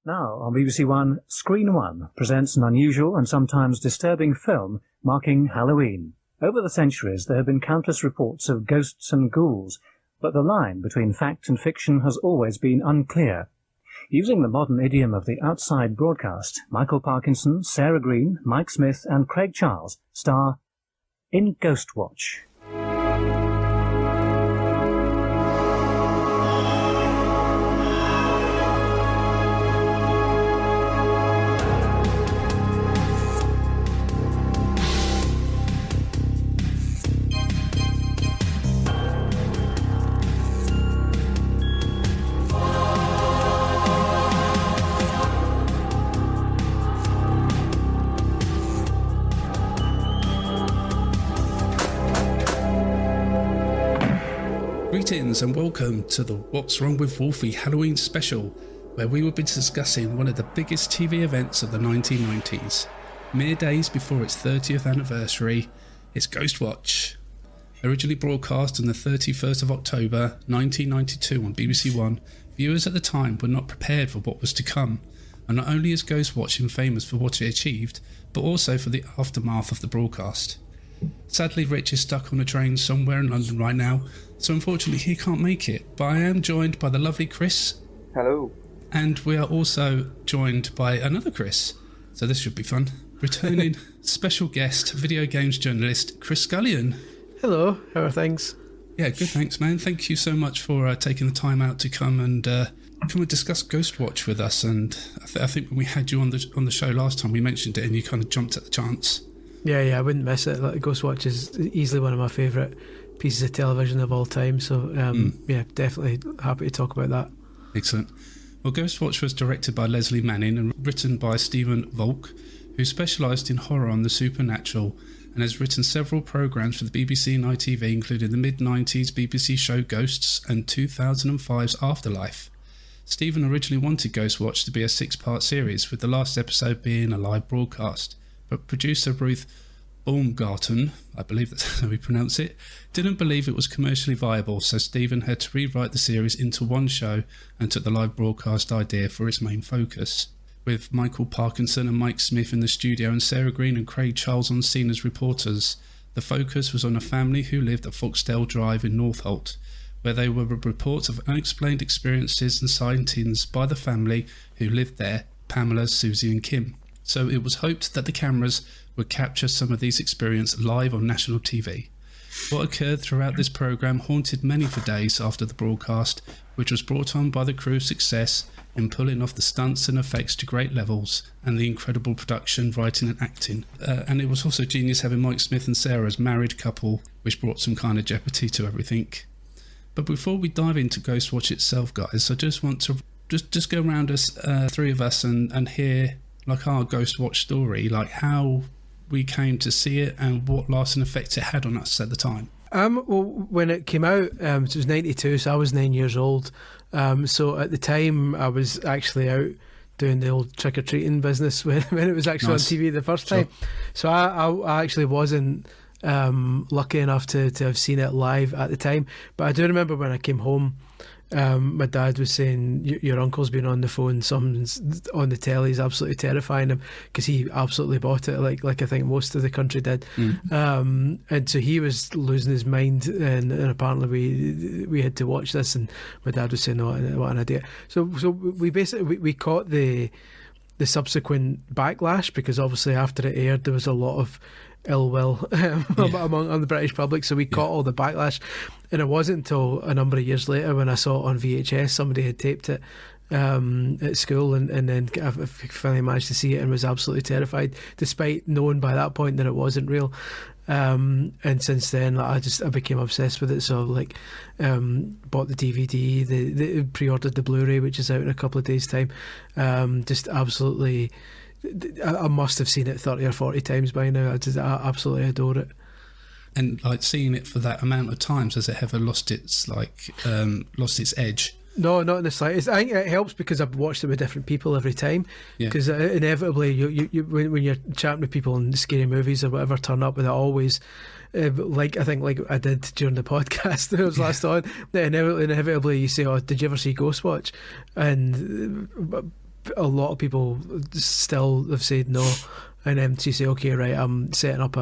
Now, on BBC One, Screen One presents an unusual and sometimes disturbing film marking Halloween. Over the centuries, there have been countless reports of ghosts and ghouls, but the line between fact and fiction has always been unclear. Using the modern idiom of the outside broadcast, Michael Parkinson, Sarah Green, Mike Smith and Craig Charles star in Ghostwatch. Greetings and welcome to the What's Wrong with Wolfie Halloween special, where we will be discussing one of the biggest TV events of the 1990s. Mere days before its 30th anniversary, it's Ghostwatch. Originally broadcast on the 31st of October 1992 on BBC One, viewers at the time were not prepared for what was to come, and not only is Ghostwatch famous for what it achieved, but also for the aftermath of the broadcast. Sadly, Rich is stuck on a train somewhere in London right now, so unfortunately he can't make it, but I am joined by the lovely Chris. Hello. And we are also joined by another Chris, so this should be fun. Returning special guest, video games journalist Chris Scullion. Hello, how are things? Yeah, good, thanks, man. Thank you so much for taking the time out to come and discuss Ghostwatch with us. And I think when we had you on the show last time, we mentioned it, and you kind of jumped at the chance. Yeah, I wouldn't miss it. Like, Ghostwatch is easily one of my favourite pieces of television of all time. So, yeah, definitely happy to talk about that. Excellent. Well, Ghostwatch was directed by Leslie Manning and written by Stephen Volk, who specialised in horror and the supernatural, and has written several programmes for the BBC and ITV, including the mid-90s BBC show Ghosts and 2005's Afterlife. Stephen originally wanted Ghostwatch to be a 6-part series, with the last episode being a live broadcast, but producer Ruth Baumgarten, I believe that's how we pronounce it, didn't believe it was commercially viable, so Stephen had to rewrite the series into one show and took the live broadcast idea for its main focus. With Michael Parkinson and Mike Smith in the studio and Sarah Green and Craig Charles on scene as reporters, the focus was on a family who lived at Foxdale Drive in Northolt, where there were reports of unexplained experiences and sightings by the family who lived there, Pamela, Susie and Kim. So it was hoped that the cameras would capture some of these experiences live on national TV. What occurred throughout this programme haunted many for days after the broadcast, which was brought on by the crew's success in pulling off the stunts and effects to great levels, and the incredible production, writing and acting. And it was also genius having Mike Smith and Sarah as married couple, which brought some kind of jeopardy to everything. But before we dive into Ghostwatch itself, guys, I just want to just go around us, three of us, and hear like our Ghostwatch story, like how we came to see it and what lasting effects it had on us at the time. Well, when it came out, it was 92, so I was 9 years old. So at the time, I was actually out doing the old trick-or-treating business when it was actually on TV the first time. So I actually wasn't lucky enough to have seen it live at the time. But I do remember when I came home, my dad was saying, your uncle's been on the phone, something's on the telly is absolutely terrifying him, because he absolutely bought it like I think most of the country did. And so he was losing his mind, and apparently we had to watch this, and my dad was saying, oh, what an idiot. So we basically we caught the subsequent backlash, because obviously after it aired there was a lot of ill will among the British public, so we caught all the backlash. And it wasn't until a number of years later when I saw it on VHS, somebody had taped it at school, and then I finally managed to see it and was absolutely terrified, despite knowing by that point that it wasn't real. And since then, I became obsessed with it. So bought the DVD, the pre-ordered the Blu-ray, which is out in a couple of days' time. Just absolutely, I must have seen it 30 or 40 times by now. I absolutely adore it. And like seeing it for that amount of times, has it ever lost its edge? No, not in the slightest. I think it helps because I've watched it with different people every time. Because inevitably, you when you're chatting with people in scary movies or whatever turn up, and it always, I think I did during the podcast that was last on, inevitably you say, oh, did you ever see Ghostwatch? And a lot of people still have said no, and then to say, okay, right, I'm setting up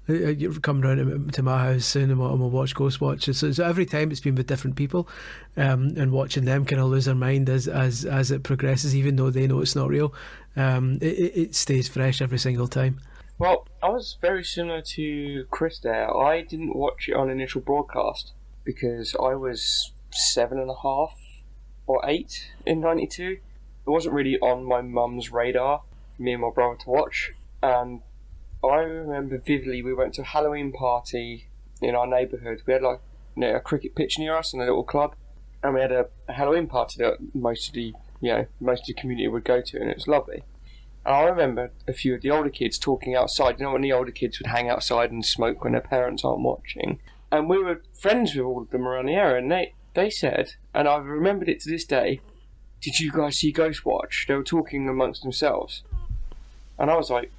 you come round to my house soon and we'll watch Ghostwatch. So every time it's been with different people, and watching them kind of lose their mind as it progresses, even though they know it's not real. It stays fresh every single time. Well, I was very similar to Chris there. I didn't watch it on initial broadcast because I was 7.5 or 8 in '92. It wasn't really on my mum's radar, me and my brother to watch. And I remember vividly, we went to a Halloween party in our neighbourhood. We had like a cricket pitch near us and a little club, and we had a Halloween party that most of the community would go to, and it was lovely. And I remember a few of the older kids talking outside. You know, when the older kids would hang outside and smoke when their parents aren't watching. And we were friends with all of them around the area, and they said, and I've remembered it to this day, "Did you guys see Ghostwatch?" They were talking amongst themselves. And I was like,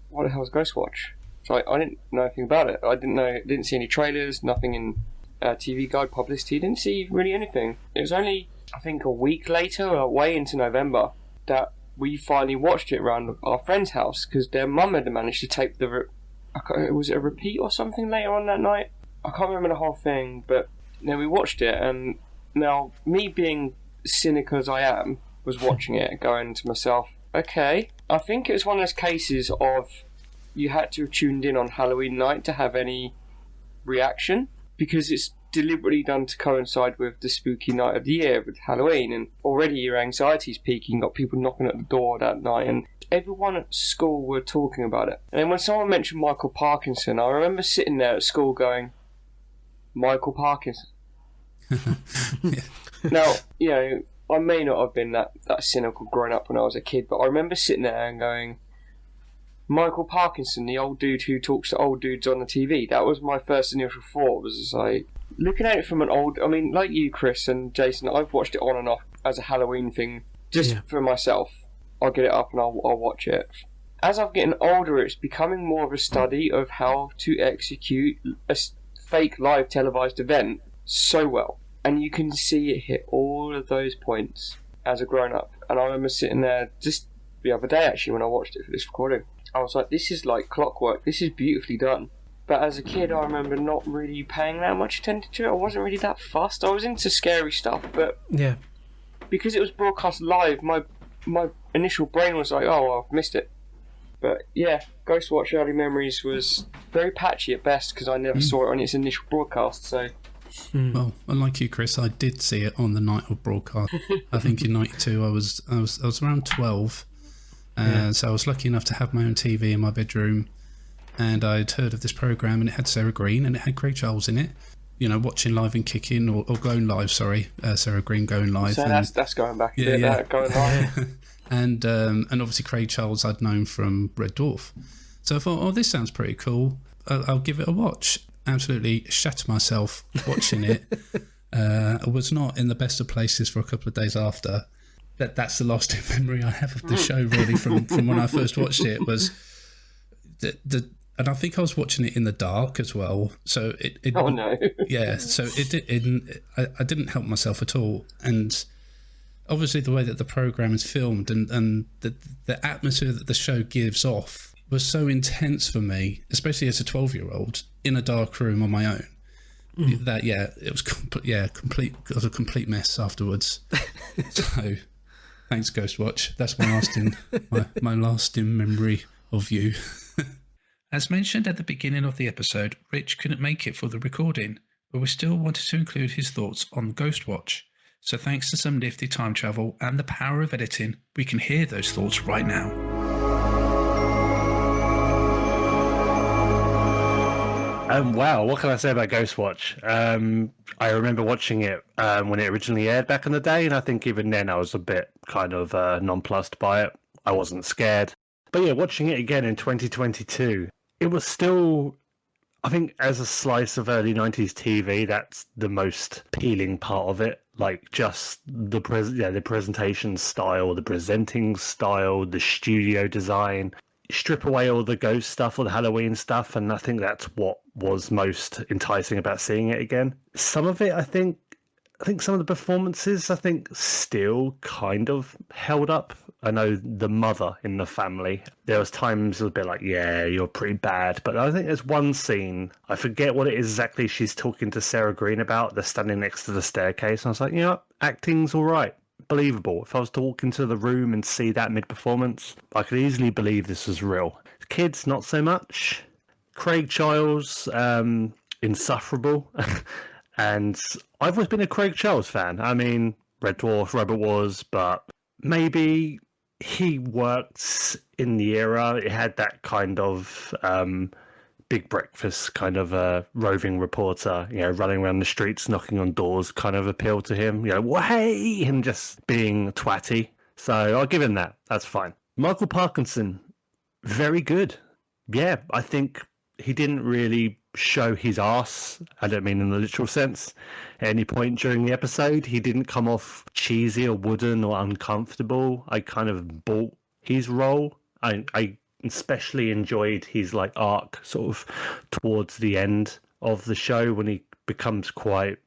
what the hell is Ghostwatch? So I didn't know anything about it. Didn't see any trailers, nothing in TV guide publicity, didn't see really anything. It was only, I think, a week later, or way into November, that we finally watched it around our friend's house, because their mum had managed to tape was it a repeat or something later on that night? I can't remember the whole thing, but then we watched it, and now, me being cynical as I am, was watching it, going to myself, okay, I think it was one of those cases of you had to have tuned in on Halloween night to have any reaction, because it's deliberately done to coincide with the spooky night of the year with Halloween, and already your anxiety's peaking, got people knocking at the door that night, and everyone at school were talking about it. And then when someone mentioned Michael Parkinson, I remember sitting there at school going, Michael Parkinson. Yeah. Now, you know, I may not have been that cynical growing up when I was a kid, but I remember sitting there and going, Michael Parkinson, the old dude who talks to old dudes on the TV. That was my first initial thought, was like, looking at it from I mean, like you, Chris and Jason, I've watched it on and off as a Halloween thing, just for myself. I'll get it up and I'll watch it. As I'm getting older, it's becoming more of a study of how to execute a fake live televised event so well. And you can see it hit all of those points as a grown-up. And I remember sitting there just the other day, actually, when I watched it for this recording. I was like, this is like clockwork. This is beautifully done. But as a kid, I remember not really paying that much attention to it. I wasn't really that fussed. I was into scary stuff, but yeah, because it was broadcast live, my initial brain was like, oh, I've missed it. But yeah, Ghostwatch Early Memories was very patchy at best, because I never saw it on its initial broadcast, so... Well, unlike you, Chris, I did see it on the night of broadcast. I think in '92 I was around 12, so I was lucky enough to have my own TV in my bedroom, and I'd heard of this program, and it had Sarah Green and it had Craig Charles in it. You know, watching live and kicking, or going live. Sorry, Sarah Green going live. So and, that's going back a bit. Going live. and obviously Craig Charles I'd known from Red Dwarf, so I thought, oh, this sounds pretty cool. I'll give it a watch. Absolutely shat myself watching it. I was not in the best of places for a couple of days after. That's the last memory I have of the show, really, from when I first watched it. Was and I think I was watching it in the dark as well. So it oh no, yeah. So I didn't help myself at all, and obviously the way that the program is filmed and the atmosphere that the show gives off was so intense for me, especially as a 12-year-old in a dark room on my own. That it was complete. It was a complete mess afterwards. So, thanks, Ghostwatch. That's my lasting memory of you. As mentioned at the beginning of the episode, Rich couldn't make it for the recording, but we still wanted to include his thoughts on Ghostwatch. So, thanks to some nifty time travel and the power of editing, we can hear those thoughts right now. Wow, what can I say about Ghostwatch? I remember watching it when it originally aired back in the day, and I think even then I was a bit kind of nonplussed by it. I wasn't scared. But yeah, watching it again in 2022, it was still, I think, as a slice of early 90s TV, that's the most appealing part of it. Like, just the presentation style, the presenting style, the studio design. Strip away all the ghost stuff or the Halloween stuff, and I think that's what was most enticing about seeing it again. Some of it, I think, I think some of the performances, I think, still kind of held up. I know the mother in the family, there was times it was a bit like, yeah, you're pretty bad. But I think there's one scene, I forget what it is exactly she's talking to Sarah Green about. They're standing next to the staircase. And I was like, you know, acting's all right. Believable. If I was to walk into the room and see that mid-performance, I could easily believe this was real. Kids, not so much. Craig Charles, insufferable. And I've always been a Craig Charles fan. I mean, Red Dwarf, Robot Wars, but maybe he worked in the era. It had that kind of Big Breakfast kind of roving reporter, you know, running around the streets, knocking on doors kind of appeal to him. You know, well, hey, and just being twatty. So I'll give him that. That's fine. Michael Parkinson, very good. Yeah, I think he didn't really show his arse. I don't mean in the literal sense. At any point during the episode, he didn't come off cheesy or wooden or uncomfortable. I kind of bought his role. I especially enjoyed his like arc sort of towards the end of the show when he becomes quite,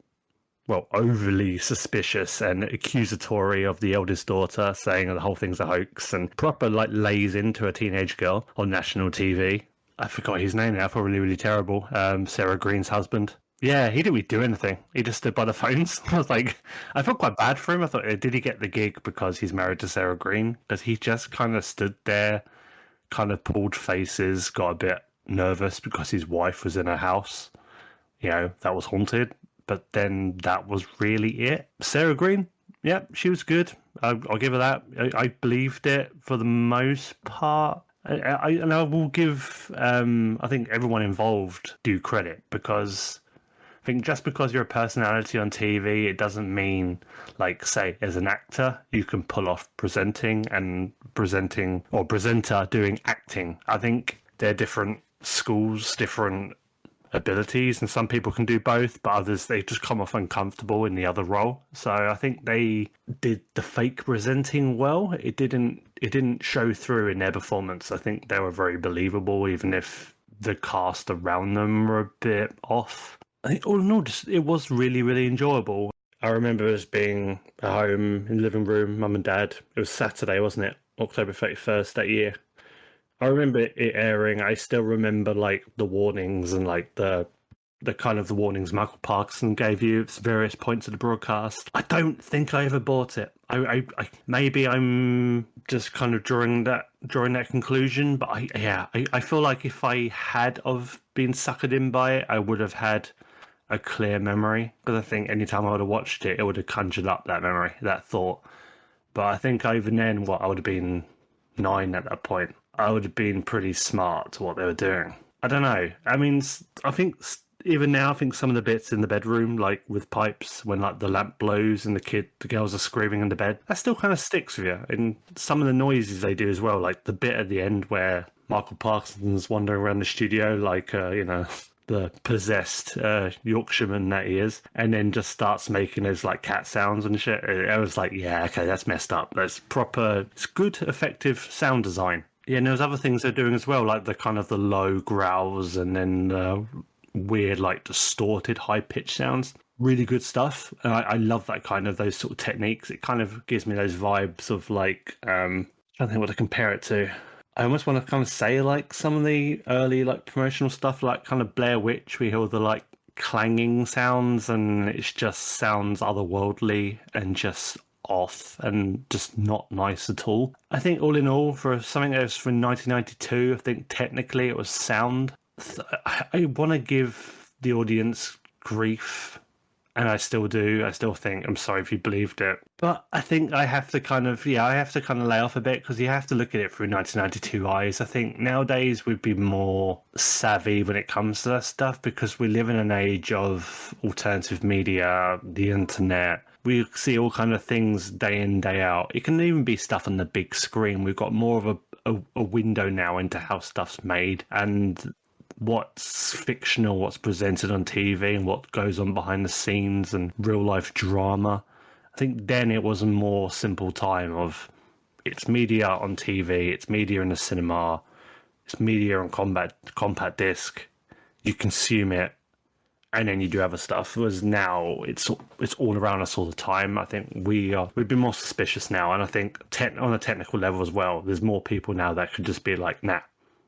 well, overly suspicious and accusatory of the eldest daughter, saying the whole thing's a hoax, and proper like lays into a teenage girl on national TV. I forgot his name now, probably really terrible. Sarah Green's husband. Yeah, he didn't really do anything. He just stood by the phones. I was like, I felt quite bad for him. I thought, did he get the gig because he's married to Sarah Green? Because he just kind of stood there, kind of pulled faces, got a bit nervous because his wife was in her house. You know, that was haunted. But then that was really it. Sarah Green, yeah, she was good. I'll give her that. I believed it for the most part. And I will give, I think, everyone involved due credit, because I think just because you're a personality on TV, it doesn't mean, like, say, as an actor, you can pull off presenting or presenter doing acting. I think they're different schools, different abilities, and some people can do both, but others, they just come off uncomfortable in the other role. So I think they did the fake presenting well. It didn't show through in their performance. I think they were very believable, even if the cast around them were a bit off. I think all in all, it was really, really enjoyable. I remember us being at home in the living room, mum and dad. It was Saturday, wasn't it? October 31st that year. I remember it airing. I still remember like the warnings and like the kind of the warnings Michael Parkinson gave you at various points of the broadcast. I don't think I ever bought it. I maybe I'm just kind of drawing that conclusion, but I feel like if I had of been suckered in by it, I would have had a clear memory, because I think anytime I would have watched it, it would have conjured up that memory, that thought. But I think even then, I would have been 9 at that point. I would have been pretty smart to what they were doing. I don't know. I mean, I think even now, I think some of the bits in the bedroom, like with pipes, when like the lamp blows and the girls are screaming in the bed, that still kind of sticks with you. And some of the noises they do as well, like the bit at the end where Michael Parkinson's wandering around the studio, like, the possessed Yorkshireman that he is, and then just starts making those like cat sounds and shit. I was like, yeah, okay, that's messed up. That's proper. It's good, effective sound design. Yeah, and there's other things they're doing as well, like the kind of the low growls and then the weird, like distorted, high-pitched sounds. Really good stuff. And I love that kind of those sort of techniques. It kind of gives me those vibes of like, I don't think what to compare it to. I almost want to kind of say like some of the early like promotional stuff, like kind of Blair Witch. We hear the like clanging sounds, and it just sounds otherworldly and just off and just not nice at all. I think all in all, for something that was from 1992, I think technically it was sound. I want to give the audience grief, and I still do. I still think, I'm sorry if you believed it. But I think I have to kind of lay off a bit, because you have to look at it through 1992 eyes. I think nowadays we'd be more savvy when it comes to that stuff, because we live in an age of alternative media, the internet. We see all kind of things day in, day out. It can even be stuff on the big screen. We've got more of a window now into how stuff's made and what's fictional, what's presented on TV, and what goes on behind the scenes and real life drama. I think then it was a more simple time of it's media on TV, it's media in the cinema, it's media on compact disc. You consume it, and then you do other stuff. Whereas now it's all around us all the time. I think we've been more suspicious now, and I think on a technical level as well, there's more people now that could just be like, nah,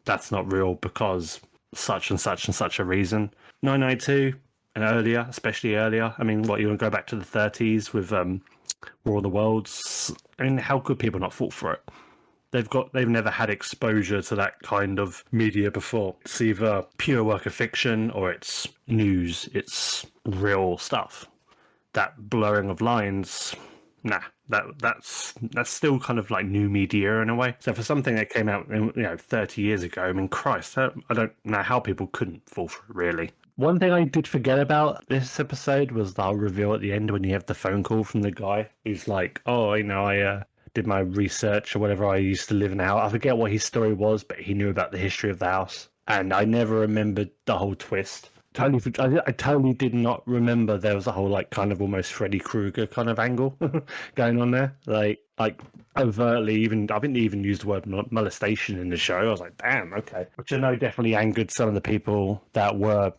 that's not real because such and such and such a reason. 992 and earlier, especially earlier. I mean, what, you want to go back to the 30s with War of the Worlds? I mean, how could people not fall for it? They've never had exposure to that kind of media before. It's either pure work of fiction or it's news. It's real stuff. That blurring of lines, nah, that's still kind of like new media in a way. So for something that came out 30 years ago, I mean, Christ, I don't know how people couldn't fall for it, really. One thing I did forget about this episode was the reveal at the end when you have the phone call from the guy who's like, oh, I did my research or whatever. I used to live in a house. I forget what his story was, but he knew about the history of the house. And I never remembered the whole twist. I totally did not remember there was a whole like kind of almost Freddy Krueger kind of angle going on there. Like overtly, I didn't even use the word molestation in the show. I was like, damn, okay. Which I know definitely angered some of the people that were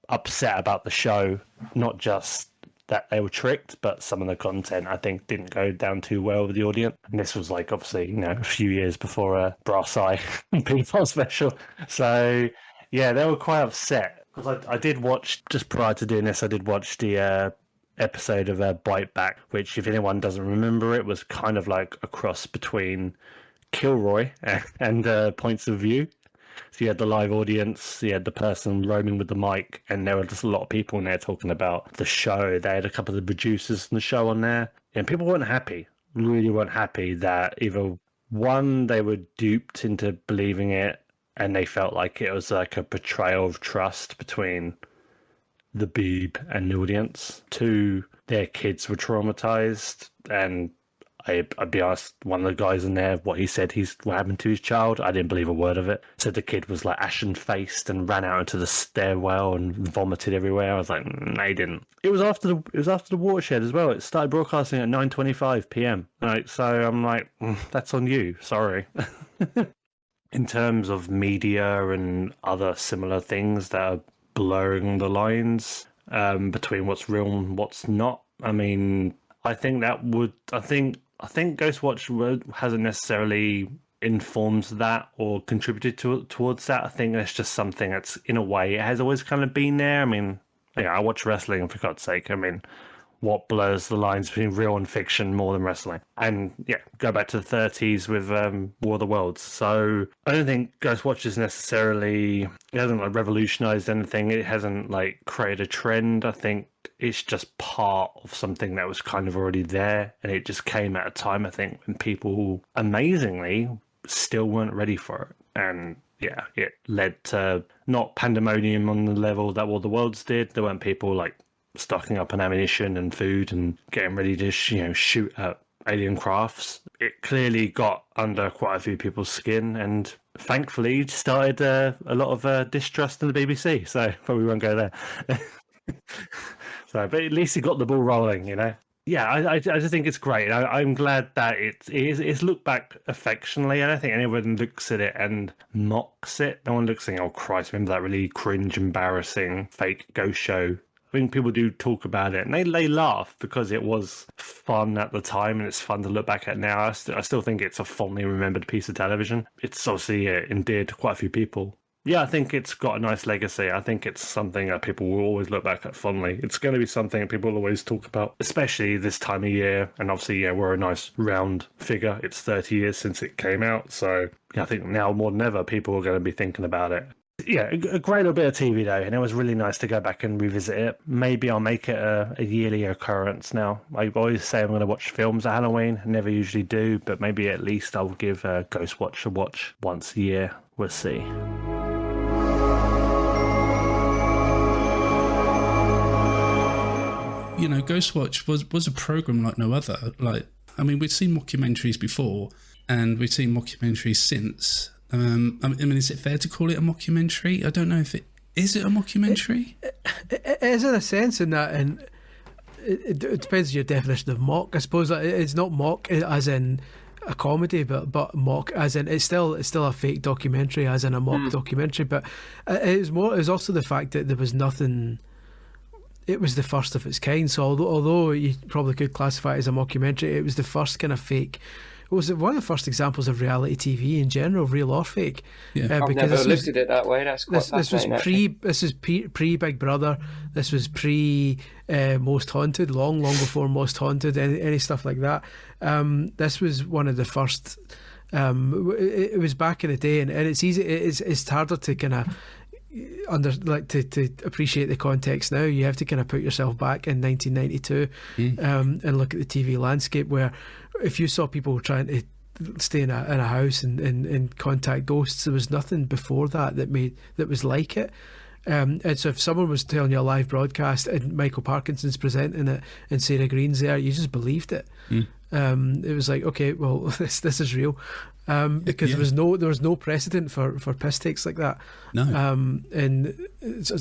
upset about the show, not just that they were tricked, but some of the content I think didn't go down too well with the audience. And this was like obviously a few years before Brass Eye People special, so yeah, they were quite upset because I did watch, just prior to doing this, I did watch the episode of Bite Back, which if anyone doesn't remember, it was kind of like a cross between Kilroy and Points of View. So you had the live audience, you had the person roaming with the mic, and there were just a lot of people in there talking about the show. They had a couple of the producers from the show on there, and people weren't happy, really weren't happy that either one, they were duped into believing it, and they felt like it was like a betrayal of trust between the Beeb and the audience. Two, their kids were traumatized, and I'd be honest, one of the guys in there, what he said what happened to his child, I didn't believe a word of it. Said the kid was like ashen-faced and ran out into the stairwell and vomited everywhere. I was like, no, he didn't. It was after the Watershed as well. It started broadcasting at 9:25 p.m. Right, so I'm like, that's on you. Sorry. In terms of media and other similar things that are blurring the lines between what's real and what's not, I mean, I think Ghostwatch hasn't necessarily informed that or contributed towards that. I think that's just something that's, in a way, it has always kind of been there. I mean, I watch wrestling, for God's sake. I mean, what blurs the lines between real and fiction more than wrestling? And go back to the 30s with War of the Worlds. So I don't think Ghostwatch is necessarily, it hasn't like revolutionized anything. It hasn't like created a trend. I think it's just part of something that was kind of already there, and it just came at a time, I think, when people amazingly still weren't ready for it. And it led to not pandemonium on the level that War of the Worlds did. There weren't people like stocking up on ammunition and food and getting ready to shoot at alien crafts. It clearly got under quite a few people's skin, and thankfully started a lot of distrust in the BBC. So probably won't go there. So, but at least it got the ball rolling, Yeah, I just think it's great. I'm glad that it's looked back affectionately. I don't think anyone looks at it and mocks it. No one looks saying, oh Christ, remember that really cringe, embarrassing, fake ghost show. I think people do talk about it, and they laugh because it was fun at the time, and it's fun to look back at now. I still think it's a fondly remembered piece of television. It's obviously endeared to quite a few people. Yeah, I think it's got a nice legacy. I think it's something that people will always look back at fondly. It's going to be something that people always talk about, especially this time of year. And obviously, we're a nice round figure. It's 30 years since it came out. So I think now more than ever, people are going to be thinking about it. Yeah, a great little bit of TV though, and it was really nice to go back and revisit it. Maybe I'll make it a yearly occurrence now. I always say I'm going to watch films at Halloween. I never usually do, but maybe at least I'll give Ghostwatch a watch once a year. We'll see. Ghostwatch was a program like no other. We'd seen mockumentaries before, and we've seen mockumentaries since. Is it fair to call it a mockumentary? I don't know if it is. It a mockumentary? It is in a sense, in that, and it depends on your definition of mock. I suppose it's not mock as in a comedy, but mock as in it's still a fake documentary, as in a mock documentary. But it was also the fact that there was nothing it was the first of its kind. So although you probably could classify it as a mockumentary, it was the first kind of fake. It was one of the first examples of reality TV in general, real or fake. Yeah. I've never looked at it that way. That's quite fascinating. This was pre Big Brother. This was pre Most Haunted, long before Most Haunted, any stuff like that. This was one of the first. It was back in the day, and it's easy. It's harder to kind of to appreciate the context now. You have to kind of put yourself back in 1992 and look at the TV landscape, where if you saw people trying to stay in a house and contact ghosts, there was nothing before that was like it. And so if someone was telling you a live broadcast and Michael Parkinson's presenting it and Sarah Green's there, you just believed it. It was like, okay, well, this is real. Because there was no precedent for piss takes like that. No. And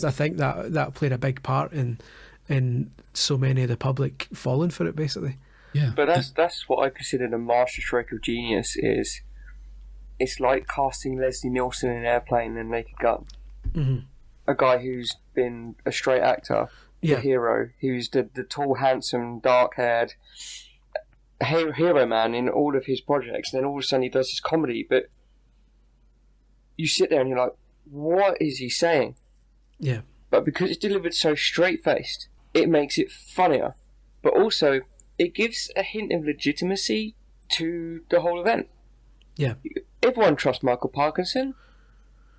I think that played a big part in so many of the public falling for it, basically. Yeah. But that's what I consider the masterstroke of genius is. It's like casting Leslie Nielsen in Airplane and Naked Gun. Mm-hmm. A guy who's been a straight actor, the hero, who's the tall, handsome, dark-haired hero man in all of his projects, and then all of a sudden he does his comedy, but you sit there and you're like, what is he saying? Yeah. But because it's delivered so straight-faced, it makes it funnier, but also it gives a hint of legitimacy to the whole event. Yeah. Everyone trusts Michael Parkinson.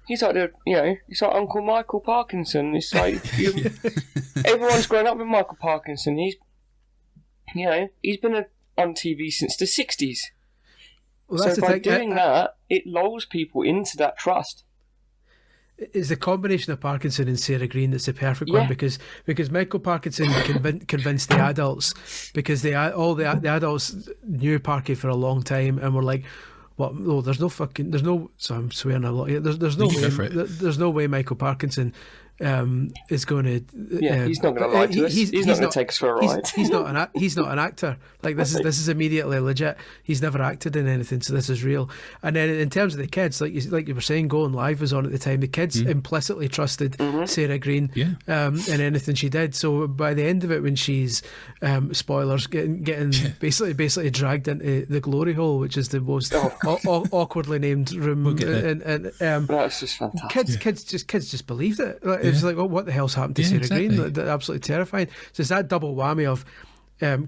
He's like it's like Uncle Michael Parkinson. It's like everyone's grown up with Michael Parkinson. He's been on TV since the 60s. Well, so that's by doing that, it lulls people into that trust. It's the combination of Parkinson and Sarah Green that's the perfect one, because Michael Parkinson convinced the adults, because all the adults knew Parky for a long time and were like, what? Oh, there's no. So I'm swearing a lot here. There's no way. There's no way Michael Parkinson is going to. He's not going to lie to us. He's not going to take us for a ride. He's not an actor. Like this is immediately legit. He's never acted in anything, so this is real. And then in terms of the kids, like you were saying, Going Live was on at the time. The kids implicitly trusted Sarah Green in anything she did. So by the end of it, when she's spoilers getting basically dragged into the glory hole, which is the most awkwardly named room, we'll get and that's just fantastic. Kids just believed it. It's like, oh, what the hell's happened to Sarah Green? They're absolutely terrifying. So it's that double whammy of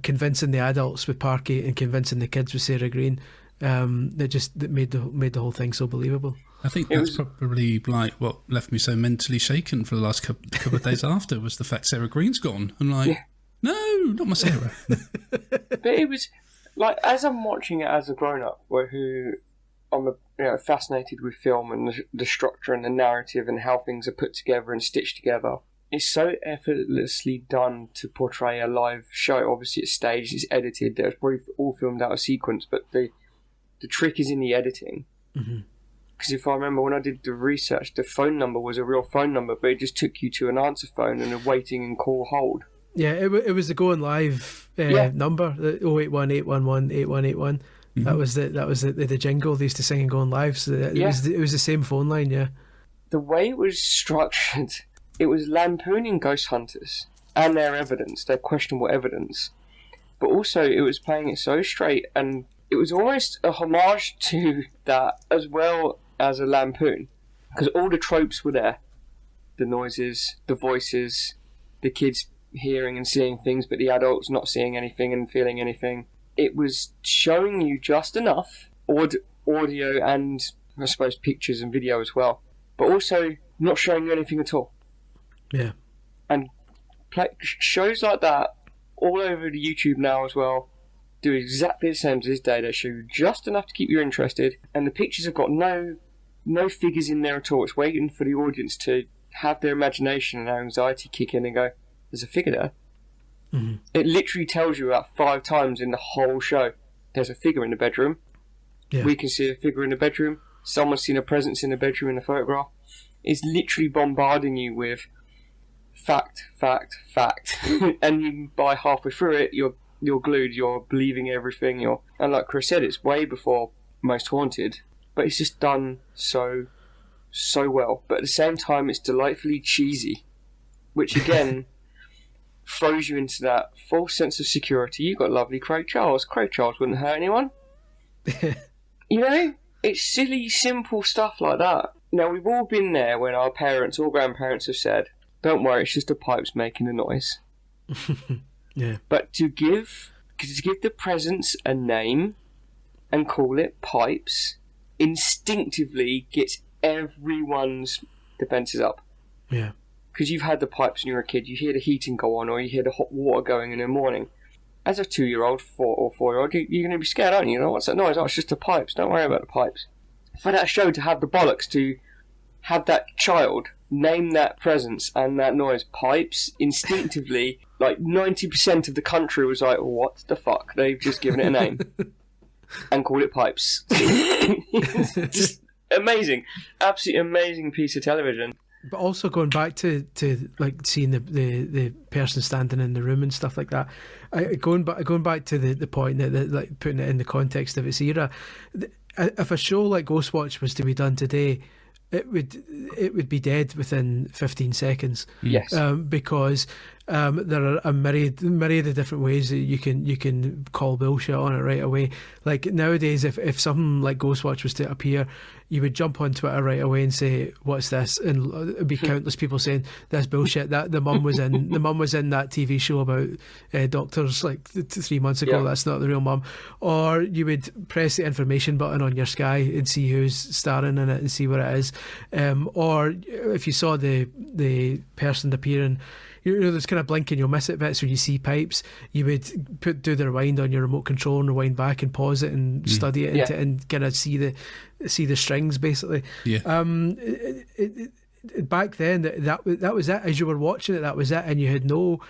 convincing the adults with Parky and convincing the kids with Sarah Green that made the whole thing so believable. I think that's probably like what left me so mentally shaken for the last couple of days after was the fact Sarah Green's gone. I'm like, no, not my Sarah. But it was like, as I'm watching it as a grown-up, I'm fascinated with film and the structure and the narrative and how things are put together and stitched together. It's so effortlessly done to portray a live show. Obviously it's staged, it's edited, it's probably all filmed out of sequence, but the trick is in the editing. Because if I remember when I did the research, the phone number was a real phone number, but it just took you to an answer phone and a waiting and call hold. Yeah, it was the Going Live number, the 081 811 8181. That was the jingle they used to sing in Going Live. So it was the same phone line. Yeah, the way it was structured, it was lampooning ghost hunters and their evidence, their questionable evidence, but also it was playing it so straight, and it was almost a homage to that as well as a lampoon, because all the tropes were there: the noises, the voices, the kids hearing and seeing things, but the adults not seeing anything and feeling anything. It was showing you just enough audio and, I suppose, pictures and video as well, but also not showing you anything at all. Yeah. And shows like that all over the YouTube now as well do exactly the same to this day. They show you just enough to keep you interested, and the pictures have got no figures in there at all. It's waiting for the audience to have their imagination and their anxiety kick in and go, there's a figure there. It literally tells you about 5 times in the whole show, there's a figure in the bedroom. We can see a figure in the bedroom. Someone's seen a presence in the bedroom in the photograph. It's literally bombarding you with fact. And by halfway through it, you're glued, you're believing everything. And like Chris said, it's way before Most Haunted, but it's just done so well. But at the same time, it's delightfully cheesy, which again... throws you into that false sense of security. You've got lovely Craig Charles. Craig Charles wouldn't hurt anyone. You know? It's silly, simple stuff like that. Now, we've all been there when our parents or grandparents have said, don't worry, it's just the pipes making a noise. Yeah. But to give the presents a name and call it pipes instinctively gets everyone's defences up. Yeah. Because you've had the pipes when you were a kid, you hear the heating go on or you hear the hot water going in the morning. As a 2-year-old, 4-year-old, you're going to be scared, aren't you? You know, what's that noise? Oh, it's just the pipes. Don't worry about the pipes. For that show to have the bollocks to have that child name that presence and that noise pipes instinctively, like 90% of the country was like, what the fuck? They've just given it a name and called it pipes. Just amazing. Absolutely amazing piece of television. But also going back to like seeing the person standing in the room and stuff like that, going back to the point that like putting it in the context of its era, if a show like Ghostwatch was to be done today, it would be dead within 15 seconds. Yes, because there are a myriad of different ways that you can call bullshit on it right away. Like nowadays, if something like Ghostwatch was to appear, you would jump on Twitter right away and say, "What's this?" And it'd be countless people saying, "That's bullshit." That the mum was in that TV show about doctors like 3 months ago. Yeah. That's not the real mum. Or you would press the information button on your Sky and see who's starring in it and see what it is. Or if you saw the person appearing, you know, there's kind of blinking, you'll miss it bits when you see pipes. You would do the rewind on your remote control and rewind back and pause it and study it and kind of see the strings basically. Yeah. Back then, that was it. As you were watching it, that was it, and you had no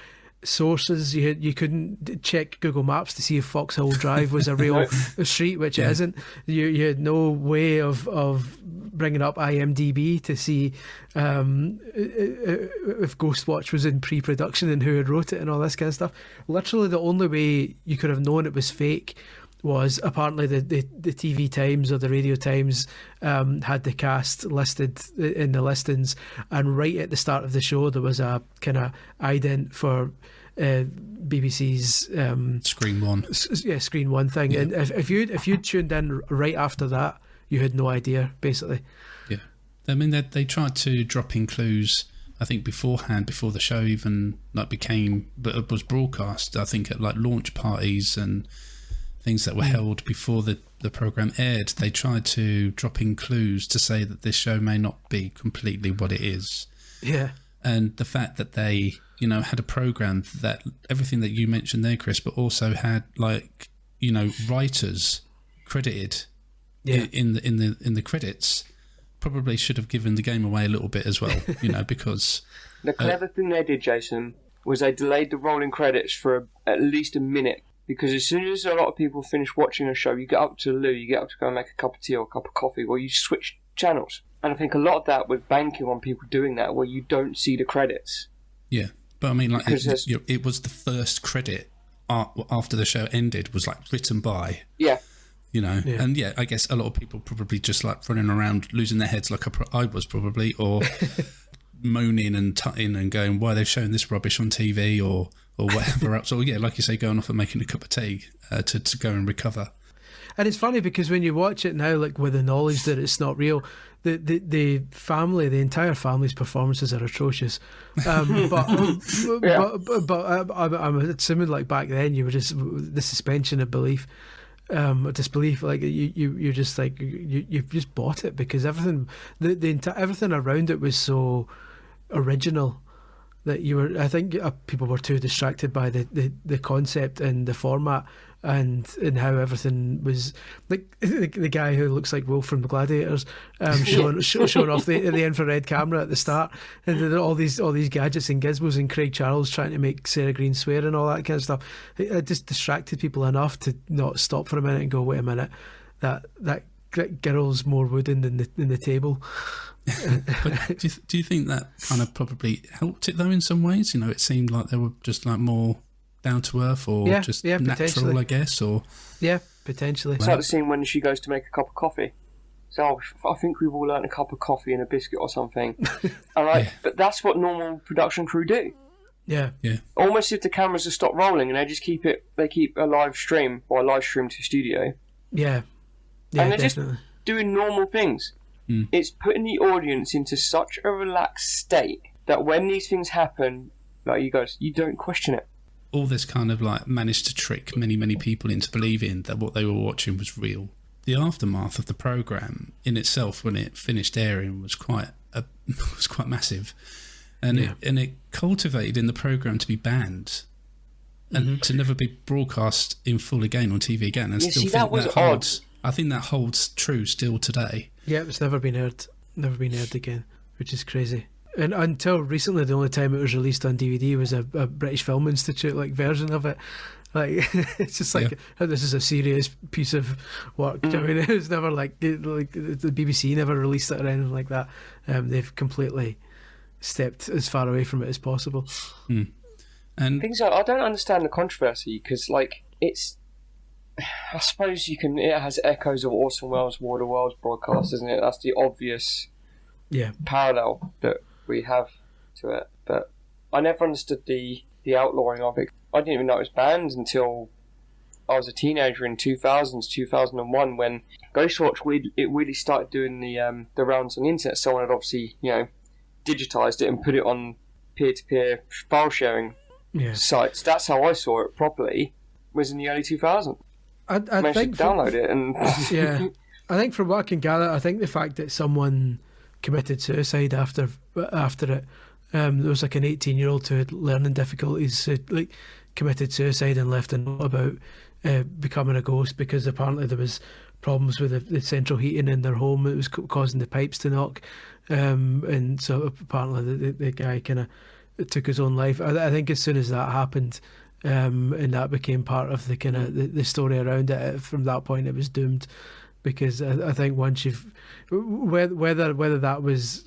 sources. You couldn't check Google Maps to see if Foxhill Drive was a real street, which it isn't. You had no way of bringing up IMDb to see if Ghostwatch was in pre-production and who had wrote it and all this kind of stuff. Literally the only way you could have known it was fake was apparently the TV Times or the Radio Times had the cast listed in the listings, and right at the start of the show there was a kind of ident for BBC's Screen One. Screen One thing. Yeah. And if you'd tuned in right after that, you had no idea, basically. Yeah. I mean, they tried to drop in clues, I think, beforehand, before the show even was broadcast, I think at like launch parties and things that were held before the programme aired. They tried to drop in clues to say that this show may not be completely what it is. Yeah. And the fact that they, you know, had a programme that everything that you mentioned there, Chris, but also had, like, you know, writers credited in the credits, probably should have given the game away a little bit as well, you know, because the clever thing they did, Jason, was they delayed the rolling credits for at least a minute, because as soon as a lot of people finish watching a show, you get up to the loo, you get up to go and make a cup of tea or a cup of coffee, or you switch channels. And I think a lot of that was banking on people doing that, where you don't see the credits. Yeah, but I mean, like, it was the first credit after the show ended was like written by. Yeah. You know, and I guess a lot of people probably just like running around losing their heads like I was probably, or moaning and tutting and going, why are they showing this rubbish on TV or whatever else. Or like you say, going off and making a cup of tea to go and recover. And it's funny because when you watch it now, like with the knowledge that it's not real, the family, the entire family's performances are atrocious. But I'm assuming like back then you were just the suspension of belief. Disbelief, like you're just like you've just bought it because everything everything around it was so original that I think people were too distracted by the concept and the format and how everything was like the guy who looks like Wolf from the Gladiators showing off the infrared camera at the start, and then all these gadgets and gizmos, and Craig Charles trying to make Sarah Green swear and all that kind of stuff. It just distracted people enough to not stop for a minute and go, wait a minute, that girl's more wooden than the table. But do you think that kind of probably helped it though in some ways? You know, it seemed like they were just like more down to earth or just natural, I guess, or potentially. It's like the scene when she goes to make a cup of coffee. So I think we've all learnt a cup of coffee and a biscuit or something. But that's what normal production crew do. Yeah. Almost if the cameras have stopped rolling and they keep a live stream or a live stream to studio. Yeah. And they're definitely. just doing normal things. It's putting the audience into such a relaxed state that when these things happen, like you guys, you don't question it. All this kind of like managed to trick many, many people into believing that what they were watching was real. The aftermath of the programme in itself, when it finished airing, was quite massive. And it cultivated in the programme to be banned and to never be broadcast in full again on TV again. And I think that holds true still today. Yeah, it's never been aired again, which is crazy. And until recently, the only time it was released on DVD was a British Film Institute version of it. Like it's just like, oh, this is a serious piece of work. I mean, it was never like the BBC never released it or anything like that. They've completely stepped as far away from it as possible. And things I don't understand the controversy because it's. I suppose it has echoes of Orson Welles' War of the Worlds broadcast, isn't it? That's the obvious parallel that we have to it. But I never understood the outlawing of it. I didn't even know it was banned until I was a teenager in 2001, when Ghostwatch really started doing the rounds on the internet. Someone had obviously, digitized it and put it on peer-to-peer file sharing sites. That's how I saw it properly, was in the early 2000s. I think download it and I think from what I can gather, I think the fact that someone committed suicide after it, there was like an 18-year-old who had learning difficulties who committed suicide and left a note about becoming a ghost because apparently there was problems with the central heating in their home. It was causing the pipes to knock, and so apparently the guy kind of took his own life. I think as soon as that happened, and that became part of the kind of the story around it, from that point it was doomed, because I think once you've whether that was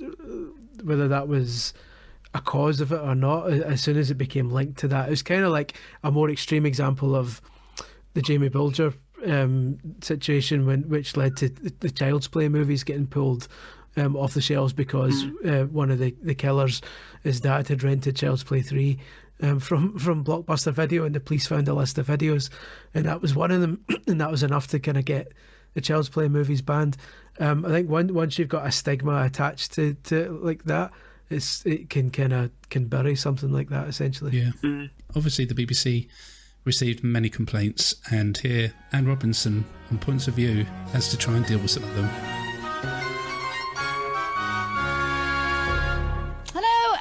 a cause of it or not, as soon as it became linked to that, it was kind of like a more extreme example of the Jamie Bulger situation, which led to the Child's Play movies getting pulled off the shelves because one of the killers, his dad, had rented Child's Play 3 from Blockbuster Video, and the police found a list of videos, and that was one of them, and that was enough to kind of get the Child's Play movies banned. I think once you've got a stigma attached to like that, it can bury something like that, essentially. Yeah. Obviously the BBC received many complaints, and here Anne Robinson on Points of View has to try and deal with some of them.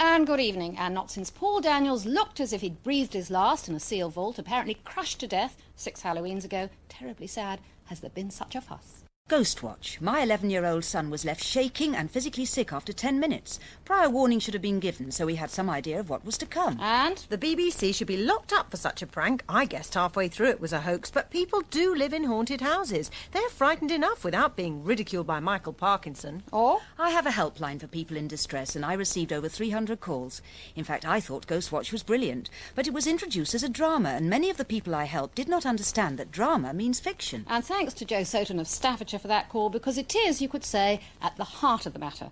And good evening. And not since Paul Daniels looked as if he'd breathed his last in a seal vault, apparently crushed to death 6 Halloweens ago, terribly sad, has there been such a fuss. Ghostwatch. My 11-year-old son was left shaking and physically sick after 10 minutes. Prior warning should have been given, so we had some idea of what was to come. And? The BBC should be locked up for such a prank. I guessed halfway through it was a hoax, but people do live in haunted houses. They're frightened enough without being ridiculed by Michael Parkinson. Or? I have a helpline for people in distress, and I received over 300 calls. In fact, I thought Ghostwatch was brilliant, but it was introduced as a drama, and many of the people I helped did not understand that drama means fiction. And thanks to Joe Soton of Staffordshire for that call, because it is, you could say, at the heart of the matter.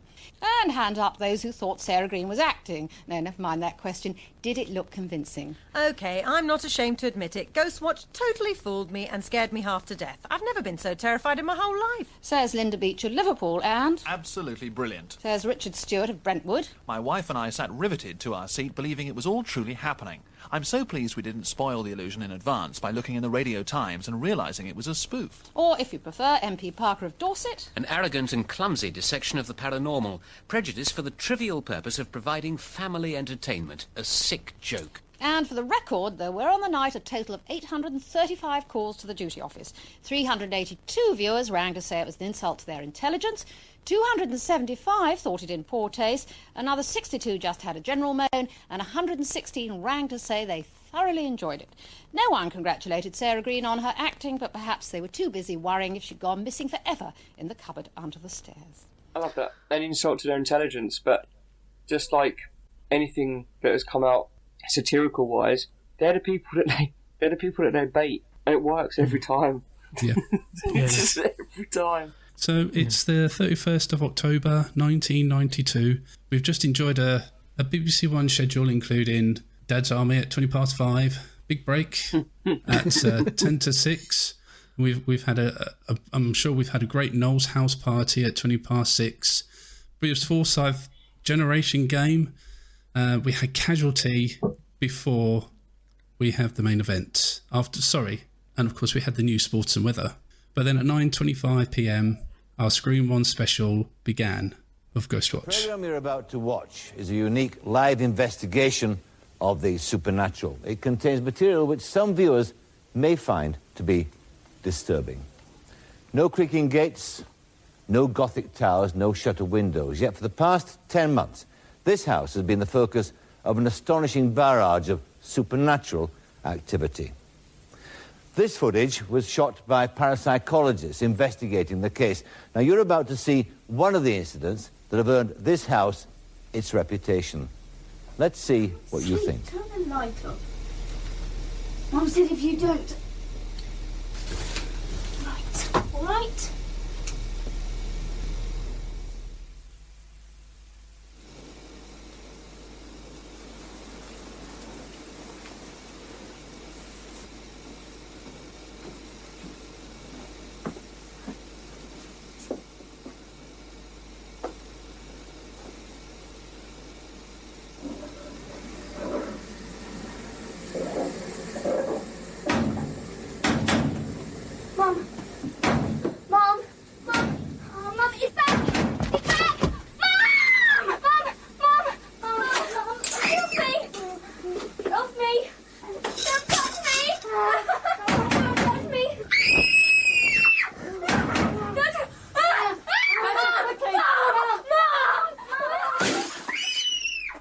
And hand up those who thought Sarah Green was acting. No, never mind that question. Did it look convincing? OK, I'm not ashamed to admit it. Ghostwatch totally fooled me and scared me half to death. I've never been so terrified in my whole life. Says Linda Beach of Liverpool, and... Absolutely brilliant. Says Richard Stewart of Brentwood. My wife and I sat riveted to our seat, believing it was all truly happening. I'm so pleased we didn't spoil the illusion in advance by looking in the Radio Times and realising it was a spoof. Or, if you prefer, MP Parker of Dorset. An arrogant and clumsy dissection of the paranormal, prejudiced for the trivial purpose of providing family entertainment. A sick joke. And for the record, there were on the night a total of 835 calls to the duty office. 382 viewers rang to say it was an insult to their intelligence. 275 thought it in poor taste. Another 62 just had a general moan. And 116 rang to say they thoroughly enjoyed it. No one congratulated Sarah Green on her acting, but perhaps they were too busy worrying if she'd gone missing forever in the cupboard under the stairs. I love that. An insult to their intelligence, but just like anything that has come out satirical wise, they're the people that they bait, and it works every time. Yeah. Just every time. So it's the 31st of October 1992. We've just enjoyed a BBC One schedule including Dad's Army at 5:20. Big break at 5:50. We've had I'm sure we've had a great Noel's house party at 6:20. Bruce Forsyth Generation Game. We had Casualty before we have the main event. And of course we had the new sports and weather. But then at 9:25 p.m, our Screen 1 special began of Ghostwatch. The programme you're about to watch is a unique live investigation of the supernatural. It contains material which some viewers may find to be disturbing. No creaking gates, no Gothic towers, no shutter windows. Yet for the past 10 months, this house has been the focus of an astonishing barrage of supernatural activity. This footage was shot by parapsychologists investigating the case. Now, you're about to see one of the incidents that have earned this house its reputation. Let's see what you think. Turn the light off. Mum said if you don't... Right, all right?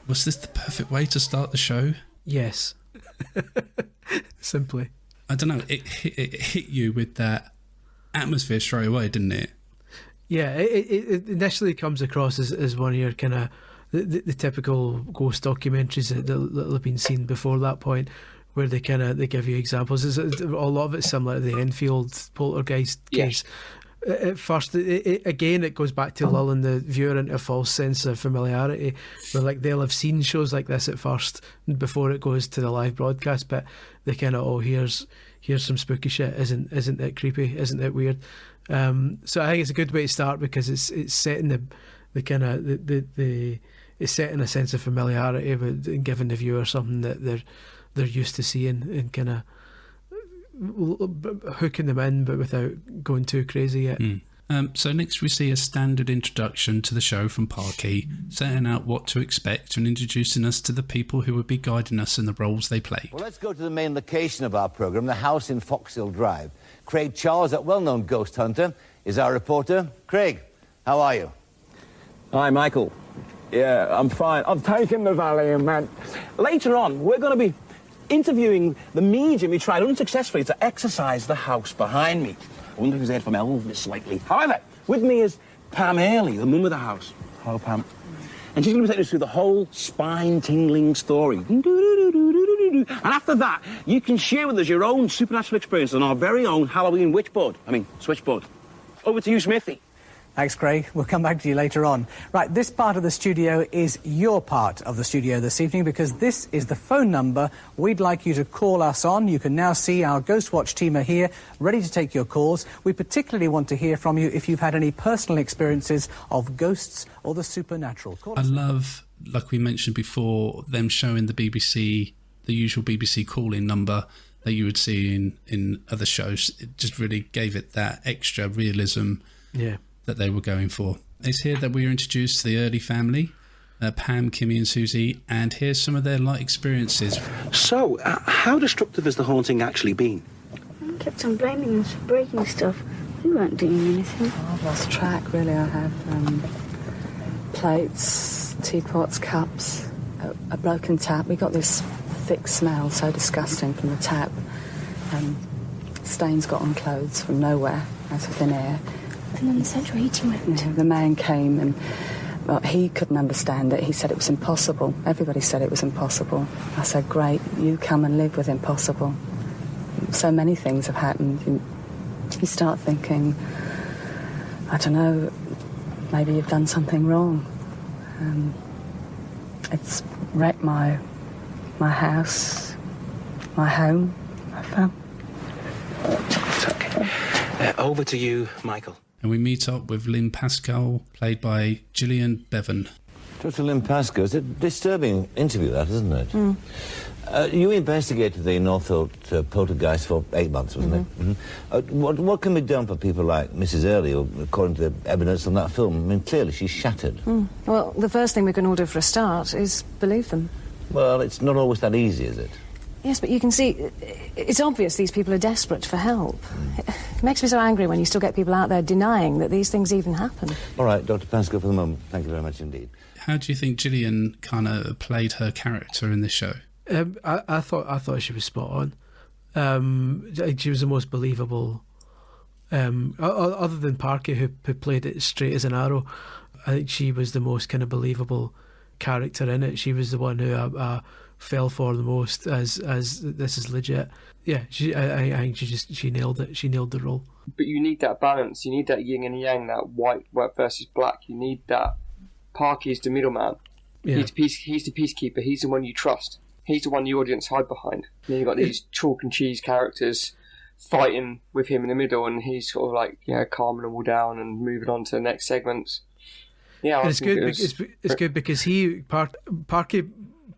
Was this the perfect way to start the show? Yes. Simply. I don't know, it hit you with that atmosphere straight away, didn't it? Yeah, it initially comes across as one of your kind of the typical ghost documentaries that have been seen before that point, where they give you examples. A lot of it's similar to the Enfield poltergeist case. At first, it goes back to lulling the viewer into a false sense of familiarity, where like they'll have seen shows like this at first before it goes to the live broadcast, but they kind of, here's some spooky shit. Isn't it creepy? Isn't it weird? So I think it's a good way to start because it's setting the kind of the it's setting a sense of familiarity and giving the viewer something that they're used to seeing and kind of hooking them in, but without going too crazy yet. So next we see a standard introduction to the show from Parky, setting out what to expect and introducing us to the people who would be guiding us in the roles they played. Well, let's go to the main location of our programme, the house in Foxhill Drive. Craig Charles, that well-known ghost hunter, is our reporter. Craig, how are you? Hi, Michael. Yeah, I'm fine. I've taken the Valium, man. Later on, we're going to be interviewing the medium who tried unsuccessfully to exorcise the house behind me. I wonder if he's heard from Elvis lately. However, with me is Pam Early, the mum of the house. Hello, Pam. And she's going to be taking us through the whole spine-tingling story. And after that, you can share with us your own supernatural experience on our very own Halloween switchboard. Over to you, Smithy. Thanks, Craig. We'll come back to you later on. Right, this part of the studio is your part of the studio this evening because this is the phone number we'd like you to call us on. You can now see our Ghostwatch team are here, ready to take your calls. We particularly want to hear from you if you've had any personal experiences of ghosts or the supernatural. I love, like we mentioned before, them showing the BBC, the usual BBC call-in number that you would see in other shows. It just really gave it that extra realism. Yeah. That they were going for. It's here that we are introduced to the Early family, Pam, Kimmy and Susie, and here's some of their light experiences. So, how destructive has the haunting actually been? I kept on blaming us for breaking stuff. We weren't doing anything. I've lost track, really. I have plates, teapots, cups, a broken tap. We got this thick smell, so disgusting from the tap. Stains got on clothes from nowhere, out of thin air. And then the central heating went. Yeah, the man came and he couldn't understand it. He said it was impossible. Everybody said it was impossible. I said, great, you come and live with impossible. So many things have happened. You start thinking, I don't know, maybe you've done something wrong. It's wrecked my my house, my home, my family. It's okay. Over to you, Michael. And we meet up with Lynn Pascal, played by Gillian Bevan. Dr. Lynn Pascal, it's a disturbing interview, that, isn't it? Mm. You investigated the Northolt poltergeist for 8 months, wasn't it? Mm-hmm. What can be done for people like Mrs. Early, who, according to the evidence on that film, I mean, clearly she's shattered. Well, the first thing we can all do for a start is believe them. Well, it's not always that easy, is it? Yes, but you can see, it's obvious these people are desperate for help. It makes me so angry when you still get people out there denying that these things even happen. All right, Dr. Pascal, for the moment, thank you very much indeed. How do you think Gillian kind of played her character in this show? I thought she was spot on. She was the most believable. Other than Parky, who played it straight as an arrow, I think she was the most kind of believable character in it. She was the one who I fell for the most as this is legit. Yeah, I think she nailed it. She nailed the role. But you need that balance. You need that yin and yang, that white versus black. You need that. Parky's the middleman. Yeah. He's the peacekeeper. He's the one you trust. He's the one the audience hide behind. Then you've got these chalk and cheese characters fighting with him in the middle, and he's sort of like, calming them all down and moving on to the next segments. Yeah, it's good. It's good because Parky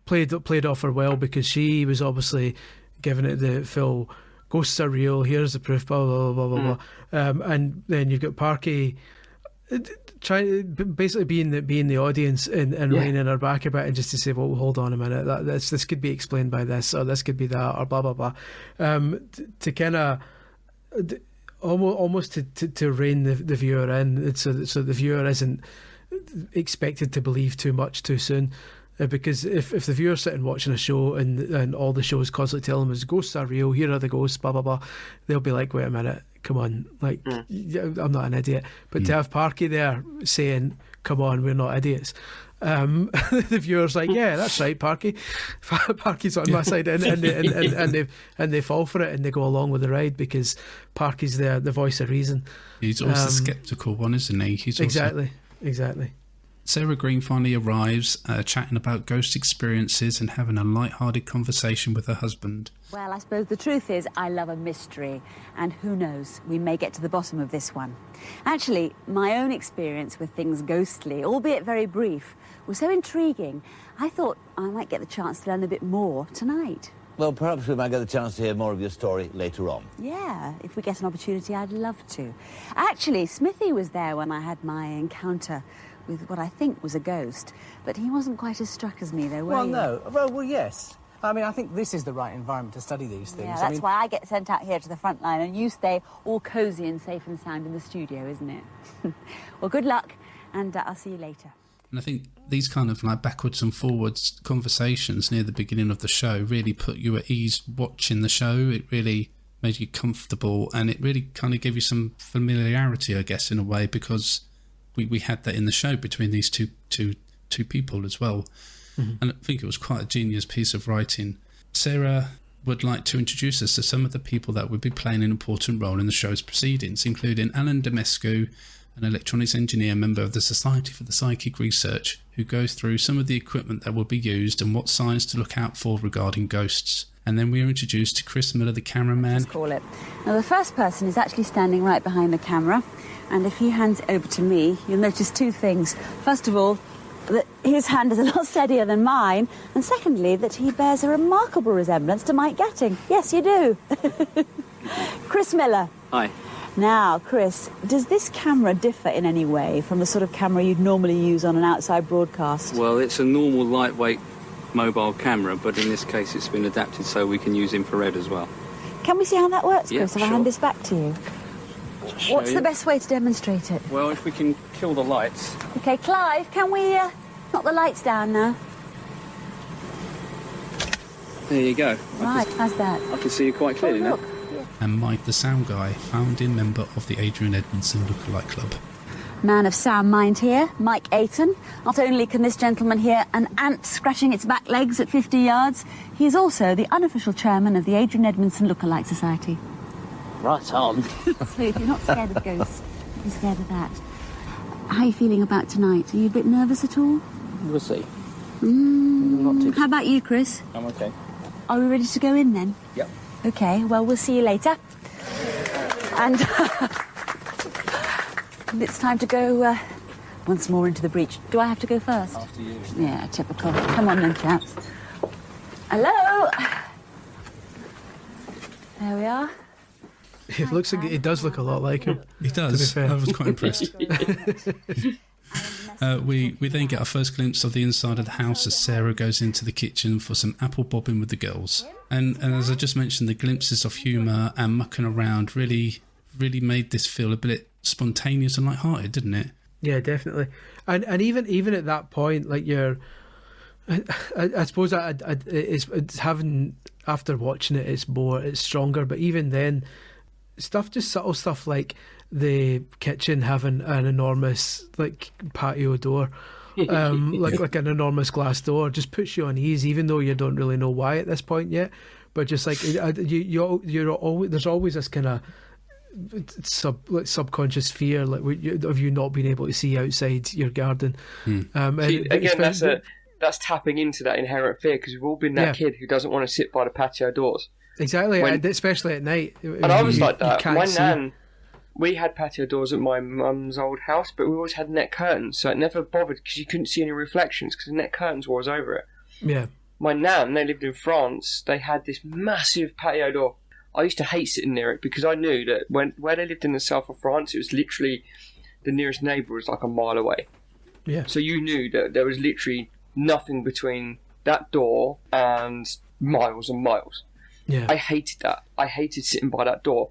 played off her well, because she was obviously giving it the full ghosts are real. Here's the proof. Blah blah blah blah blah. And then you've got Parky basically being the audience and reining her back a bit, and just to say, well, hold on a minute, this could be explained by this, or this could be that, or blah blah blah, to kind of almost to rein the viewer in, so the viewer isn't expected to believe too much too soon. Because if the viewer's sitting watching a show and all the show is constantly telling them is ghosts are real, here are the ghosts, blah blah blah, they'll be like, wait a minute, come on, like, I'm not an idiot. But to have Parky there saying, come on, we're not idiots, the viewer's like, yeah, that's right, Parky's on my side, and they fall for it and they go along with the ride, because Parky's there, the voice of reason. He's always the sceptical one, isn't he? He's exactly. Sarah Green finally arrives, chatting about ghost experiences and having a light-hearted conversation with her husband. Well, I suppose the truth is I love a mystery, and who knows, we may get to the bottom of this one. Actually, my own experience with things ghostly, albeit very brief, was so intriguing, I thought I might get the chance to learn a bit more tonight. Well, perhaps we might get the chance to hear more of your story later on. Yeah, if we get an opportunity, I'd love to. Actually, Smithy was there when I had my encounter with what I think was a ghost, but he wasn't quite as struck as me, though, were you? Well, yes. I mean, I think this is the right environment to study these things. Yeah, that's why I get sent out here to the front line, and you stay all cosy and safe and sound in the studio, isn't it? Well, good luck, and I'll see you later. And I think these kind of like backwards and forwards conversations near the beginning of the show really put you at ease watching the show. It really made you comfortable, and it really kind of gave you some familiarity, I guess, in a way, because we had that in the show between these two people as well. Mm-hmm. And I think it was quite a genius piece of writing. Sarah would like to introduce us to some of the people that would be playing an important role in the show's proceedings, including Alan Demescu, an electronics engineer, member of the Society for the Psychic Research, who goes through some of the equipment that will be used and what signs to look out for regarding ghosts. And then we are introduced to Chris Miller, the cameraman. Let's call it. Now, the first person is actually standing right behind the camera, and if he hands it over to me, you'll notice two things. First of all, that his hand is a lot steadier than mine, and secondly, that he bears a remarkable resemblance to Mike Gatting. Yes, you do. Chris Miller. Hi. Now, Chris, does this camera differ in any way from the sort of camera you'd normally use on an outside broadcast? Well, it's a normal lightweight mobile camera, but in this case it's been adapted so we can use infrared as well. Can we see how that works, Yeah, Chris, if sure. I hand this back to you? What's the best way to demonstrate it? Well, if we can kill the lights. OK, Clive, can we knock the lights down now? There you go. Right, how's that? I can see you quite clearly now. And Mike, the sound guy, founding member of the Adrian Edmondson Lookalike Club. Man of sound mind here, Mike Ayton. Not only can this gentleman hear an ant scratching its back legs at 50 yards, he is also the unofficial chairman of the Adrian Edmondson Lookalike Society. Right on. So if you're not scared of ghosts, you're scared of that. How are you feeling about tonight? Are you a bit nervous at all? We'll see. How about you, Chris? I'm okay. Are we ready to go in then? Yep. Okay, well, we'll see you later. And it's time to go once more into the breach. Do I have to go first? After you. Yeah, typical. Come on then, chaps. Hello? There we are. It looks like it does look a lot like him. He does. To be fair. I was quite impressed. We then get our first glimpse of the inside of the house as Sarah goes into the kitchen for some apple bobbing with the girls. And as I just mentioned, the glimpses of humour and mucking around really made this feel a bit spontaneous and light-hearted, didn't it? Yeah, definitely. And even at that point, like I suppose it's having, after watching it, it's stronger. But even then, subtle stuff like the kitchen having an enormous like patio door, like an enormous glass door, just puts you on ease, even though you don't really know why at this point yet. But just like you're always, there's always this kind of subconscious fear of you not being able to see outside your garden. That's tapping into that inherent fear, because we've all been that kid who doesn't want to sit by the patio doors. Exactly, especially at night. And I was like that. My nan, we had patio doors at my mum's old house, but we always had net curtains, so it never bothered because you couldn't see any reflections because the net curtains were always over it. Yeah. My nan, they lived in France, they had this massive patio door. I used to hate sitting near it because I knew that where they lived in the south of France, it was literally the nearest neighbour was like a mile away. Yeah. So you knew that there was literally nothing between that door and miles and miles. Yeah. I hated that. I hated sitting by that door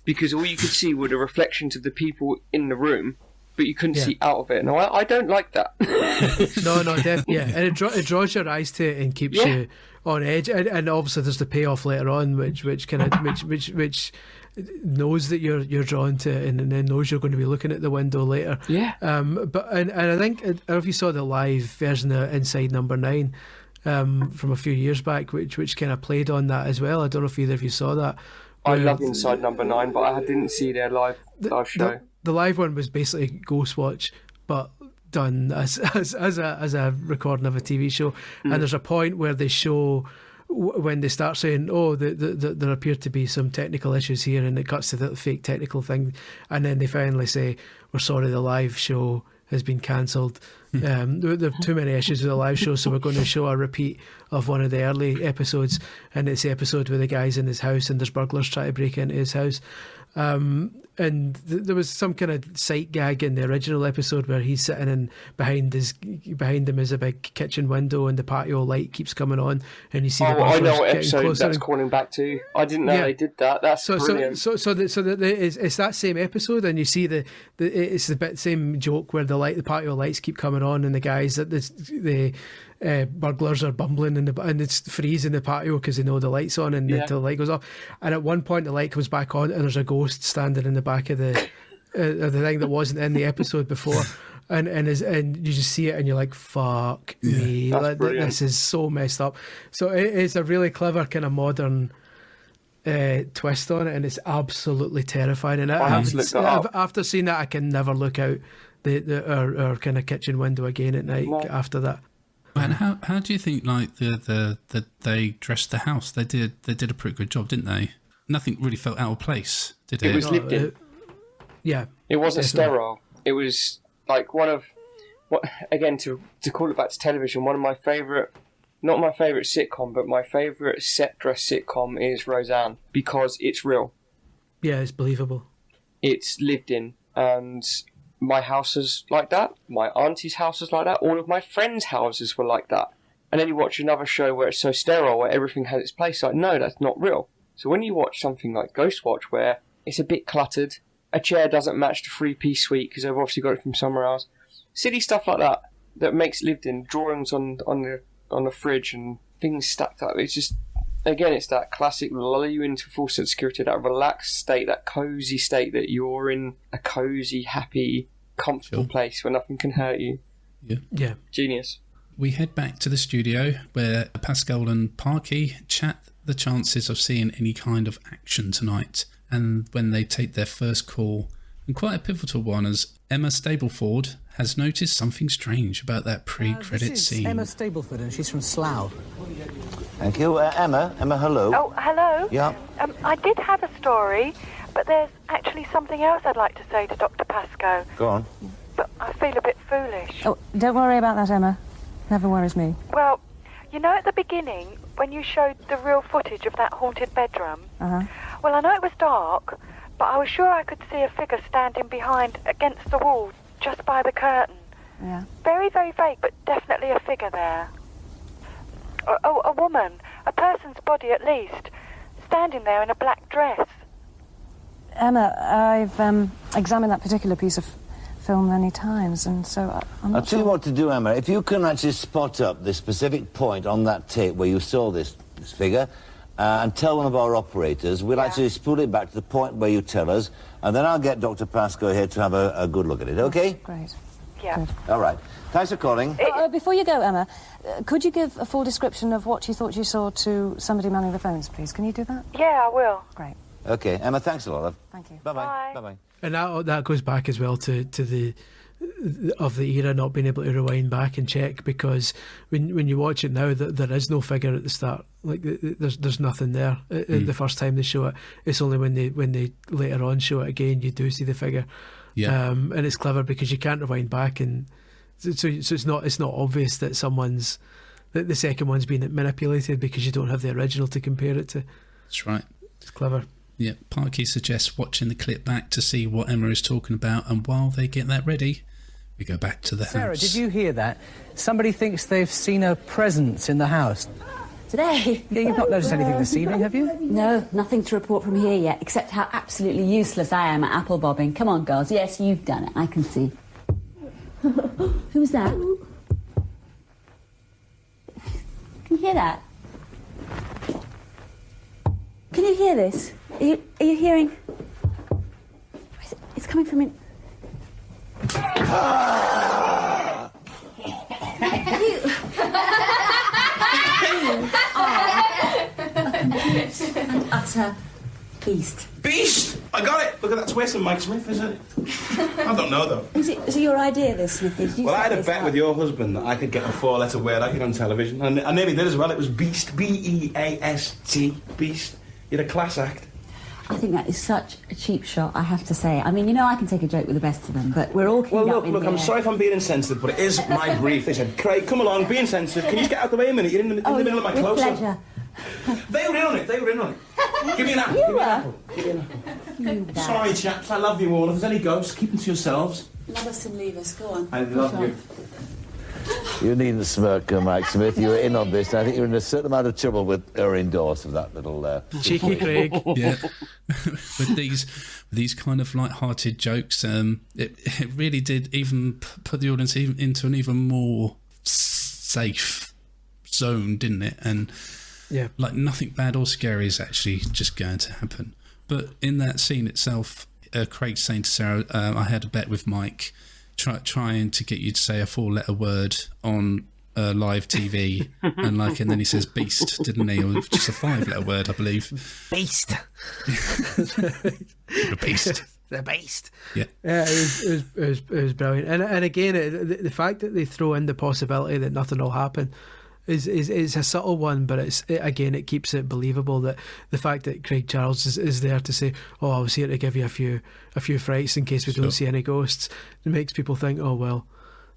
because all you could see were the reflections of the people in the room, but you couldn't see out of it. No, I don't like that. No, definitely. Yeah, and it draws your eyes to it and keeps you on edge. And obviously, there's the payoff later on, which knows that you're drawn to it, and then knows you're going to be looking at the window later. Yeah. But I think, I don't know if you saw the live version of Inside Number 9 from a few years back, which kind of played on that as well. I don't know if either of you saw that. I love Inside Number 9, but I didn't see their live show. The live one was basically Ghostwatch, but done as a recording of a TV show. And there's a point where they show when they start saying, there appear to be some technical issues here, and it cuts to the fake technical thing, and then they finally say, we're sorry, the live show has been cancelled. There are too many issues with the live show, so we're going to show a repeat of one of the early episodes, and it's the episode where the guy's in his house and there's burglars trying to break into his house. And there was some kind of sight gag in the original episode where he's sitting and behind him is a big kitchen window, and the patio light keeps coming on, and you see the burglars I know what getting episode closer that's calling back to. I didn't know they did that. That's brilliant. It's that same episode, and you see it's the same joke where the patio lights keep coming on, and the guys that the burglars are bumbling and it's freezing the patio because they know the light's on, and until the light goes off, and at one point the light comes back on and there's a ghost standing in the back of the thing that wasn't in the episode before, and you just see it and you're like, fuck me, this is so messed up. So it's a really clever kind of modern twist on it, and it's absolutely terrifying. And after seeing that, I can never look out our kind of kitchen window again at night after that. And how do you think that they dressed the house? They did a pretty good job, didn't they? Nothing really felt out of place, did it? It was lived in. Yeah. It wasn't sterile. It was like to call it back to television, one of my favourite, not my favourite sitcom, but my favourite set dress sitcom is Roseanne, because it's real. Yeah, it's believable. It's lived in, and my house is like that. My auntie's house is like that. All of my friends' houses were like that. And then you watch another show where it's so sterile, where everything has its place. Like, no, that's not real. So when you watch something like Ghostwatch, where it's a bit cluttered, a chair doesn't match the 3-piece suite because they've obviously got it from somewhere else, silly stuff like that makes it lived in. Drawings on the fridge and things stacked up. It's just, again, it's that classic lull you into full sense of security, that relaxed state, that cosy state that you're in a cosy, happy, comfortable place where nothing can hurt you. Yeah. Genius. We head back to the studio where Pascal and Parky chat the chances of seeing any kind of action tonight, and when they take their first call, and quite a pivotal one, as Emma Stableford has noticed something strange about that pre-credit This is scene. Emma Stableford, and she's from Slough. Thank you. Emma, hello. Oh, hello. Yeah. I did have a story, but there's actually something else I'd like to say to Dr. Pascoe. Go on. But I feel a bit foolish. Oh, don't worry about that, Emma. Never worries me. Well, you know at the beginning, when you showed the real footage of that haunted bedroom? Uh-huh. Well, I know it was dark, but I was sure I could see a figure standing behind, against the wall, just by the curtain. Yeah. Very, very vague, but definitely a figure there. Oh, a woman, a person's body at least, standing there in a black dress. Emma, I've examined that particular piece of film many times, and so I'm not I'll tell you what to do, Emma. If you can actually spot up the specific point on that tape where you saw this figure, and tell one of our operators, we'll actually spool it back to the point where you tell us, and then I'll get Dr. Pascoe here to have a good look at it, OK? Great. Yeah. Good. All right. Thanks for calling. Before you go, Emma, could you give a full description of what you thought you saw to somebody manning the phones, please? Can you do that? Yeah, I will. Great. OK, Emma, thanks a lot, love. Thank you. Bye-bye. Bye-bye. And that goes back as well to the era not being able to rewind back and check, because when you watch it now, there is no figure at the start. Like there's nothing there the first time they show it. It's only when they later on show it again you do see the figure. Yeah. And it's clever because you can't rewind back, and so it's not obvious that the second one's been manipulated because you don't have the original to compare it to. That's right. It's clever. Yeah, Parky suggests watching the clip back to see what Emma is talking about, and while they get that ready, we go back to the Sarah, house. did you hear that? Somebody thinks they've seen a presence in the house. Today? Yeah, you've not noticed anything this evening, have you? No, nothing to report from here yet, except how absolutely useless I am at apple bobbing. Come on, girls. Yes, you've done it. I can see. Who was that? Can you hear that? Can you hear this? Are you hearing? It's coming from in... and utter beast. Beast! I got it! Look at that twist, Mike Smith, isn't it? I don't know, though. Is it your idea, this, Smithy? Well, I had a bet with your husband that I could get a four-letter word out on television, and I nearly did as well. It was Beast. B-E-A-S-T. Beast. You're a class act. I think that is such a cheap shot, I have to say. I mean, you know I can take a joke with the best of them, but we're all keyed up in Look, here. I'm sorry if I'm being insensitive, but it is my brief. They said, Craig, come along, be insensitive. Can you just get out the way a minute? You're in the middle of my close-up. With pleasure. They were in on it. Give me an apple. Give me an apple. Sorry, chaps, I love you all. If there's any ghosts, keep them to yourselves. Love us and leave us, go on. I love you. You needn't smirk, Mike Smith. You were in on this, and I think you're in a certain amount of trouble with her endorse of that little... Cheeky Craig. Yeah. With these kind of light-hearted jokes, it really did even put the audience into an even more safe zone, didn't it? And yeah, like nothing bad or scary is actually just going to happen. But in that scene itself, Craig's saying to Sarah, I had a bet with Mike trying to get you to say a four-letter word on live TV, and then he says beast, didn't he? Or just a five-letter word, I believe. Beast. The beast. The beast. Yeah. It was brilliant. And again, the fact that they throw in the possibility that nothing will happen is a subtle one, but it keeps it believable. That the fact that Craig Charles is there to say, "Oh, I was here to give you a few frights in case we don't see any ghosts," it makes people think, "Oh well,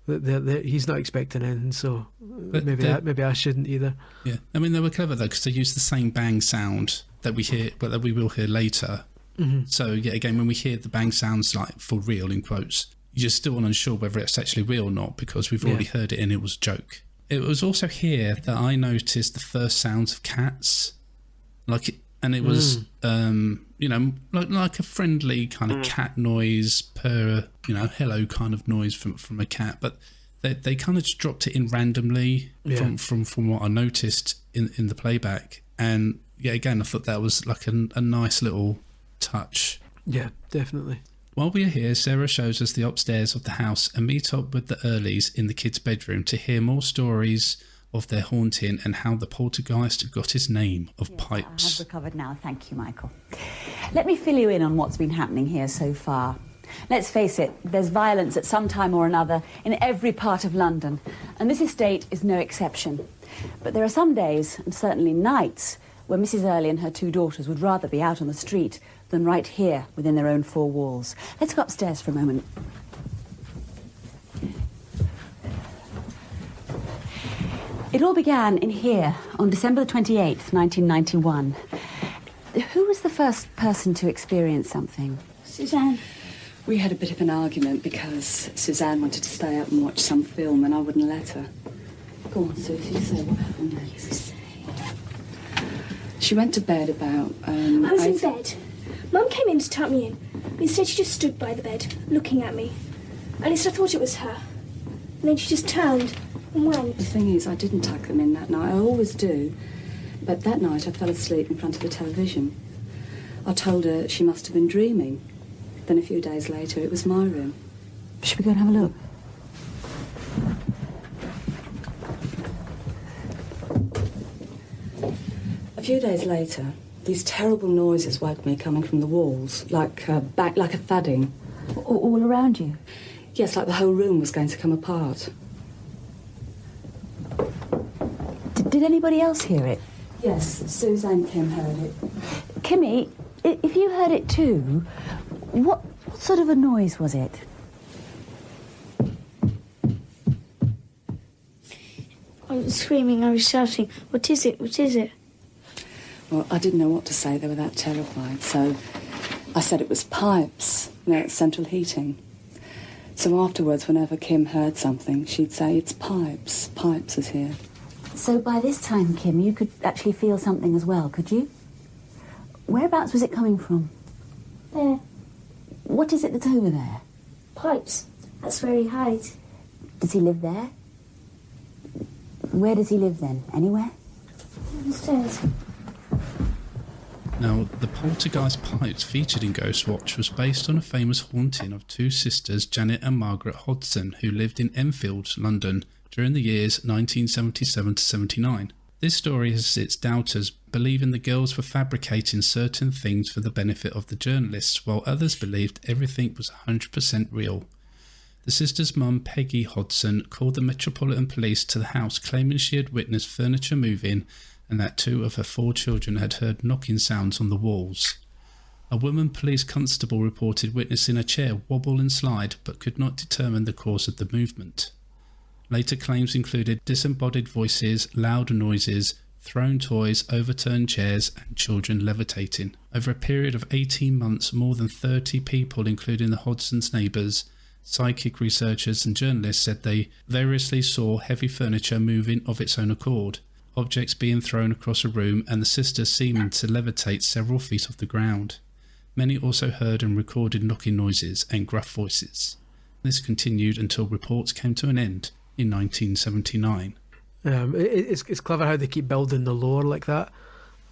he's not expecting anything, so maybe I shouldn't either." Yeah, I mean they were clever though because they used the same bang sound that we hear, but that we will hear later. Mm-hmm. So yeah, again, when we hear the bang sounds like for real in quotes, you're still unsure whether it's actually real or not because we've already heard it and it was a joke. It was also here that I noticed the first sounds of cats, and it was like a friendly kind of cat noise, purr, hello kind of noise from a cat, but they kind of just dropped it in randomly from what I noticed in the playback, and yeah, again I thought that was like a nice little touch. Yeah, definitely. While we are here, Sarah shows us the upstairs of the house and meet up with the Earlys in the kids' bedroom to hear more stories of their haunting and how the poltergeist got his name of Pipes. I have recovered now, thank you, Michael. Let me fill you in on what's been happening here so far. Let's face it, there's violence at some time or another in every part of London, and this estate is no exception. But there are some days, and certainly nights, where Mrs. Early and her 2 daughters would rather be out on the street than right here within their own 4 walls. Let's go upstairs for a moment. It all began in here on December the 28th, 1991. Who was the first person to experience something? Suzanne. We had a bit of an argument because Suzanne wanted to stay up and watch some film and I wouldn't let her. Go on, Susie, say what happened next. She went to bed about... I was in bed. Mum came in to tuck me in. Instead, she just stood by the bed, looking at me. At least I thought it was her. And then she just turned and went. The thing is, I didn't tuck them in that night. I always do. But that night, I fell asleep in front of the television. I told her she must have been dreaming. Then a few days later, it was my room. Should we go and have a look? A few days later, these terrible noises woke me coming from the walls, like a thudding. All around you? Yes, like the whole room was going to come apart. Did anybody else hear it? Yes, Suzanne Kim heard it. Kimmy, if you heard it too, what sort of a noise was it? I was screaming, I was shouting, what is it, what is it? Well, I didn't know what to say, they were that terrified, so I said it was pipes, central heating. So afterwards, whenever Kim heard something, she'd say, it's pipes, Pipes is here. So by this time, Kim, you could actually feel something as well, could you? Whereabouts was it coming from? There. What is it that's over there? Pipes. That's where he hides. Does he live there? Where does he live then? Anywhere? Downstairs. Now, the poltergeist pipes featured in Ghostwatch was based on a famous haunting of 2 sisters, Janet and Margaret Hodson, who lived in Enfield, London, during the years 1977 to 79. This story has its doubters believing the girls were fabricating certain things for the benefit of the journalists, while others believed everything was 100% real. The sisters' mum, Peggy Hodson, called the Metropolitan Police to the house, claiming she had witnessed furniture moving and that 2 of her 4 children had heard knocking sounds on the walls. A woman police constable reported witnessing a chair wobble and slide, but could not determine the cause of the movement. Later claims included disembodied voices, loud noises, thrown toys, overturned chairs, and children levitating. Over a period of 18 months, more than 30 people, including the Hodson's neighbours, psychic researchers and journalists, said they variously saw heavy furniture moving of its own accord, objects being thrown across a room, and the sisters seeming to levitate several feet off the ground. Many also heard and recorded knocking noises and gruff voices. This continued until reports came to an end in 1979. It's clever how they keep building the lore like that.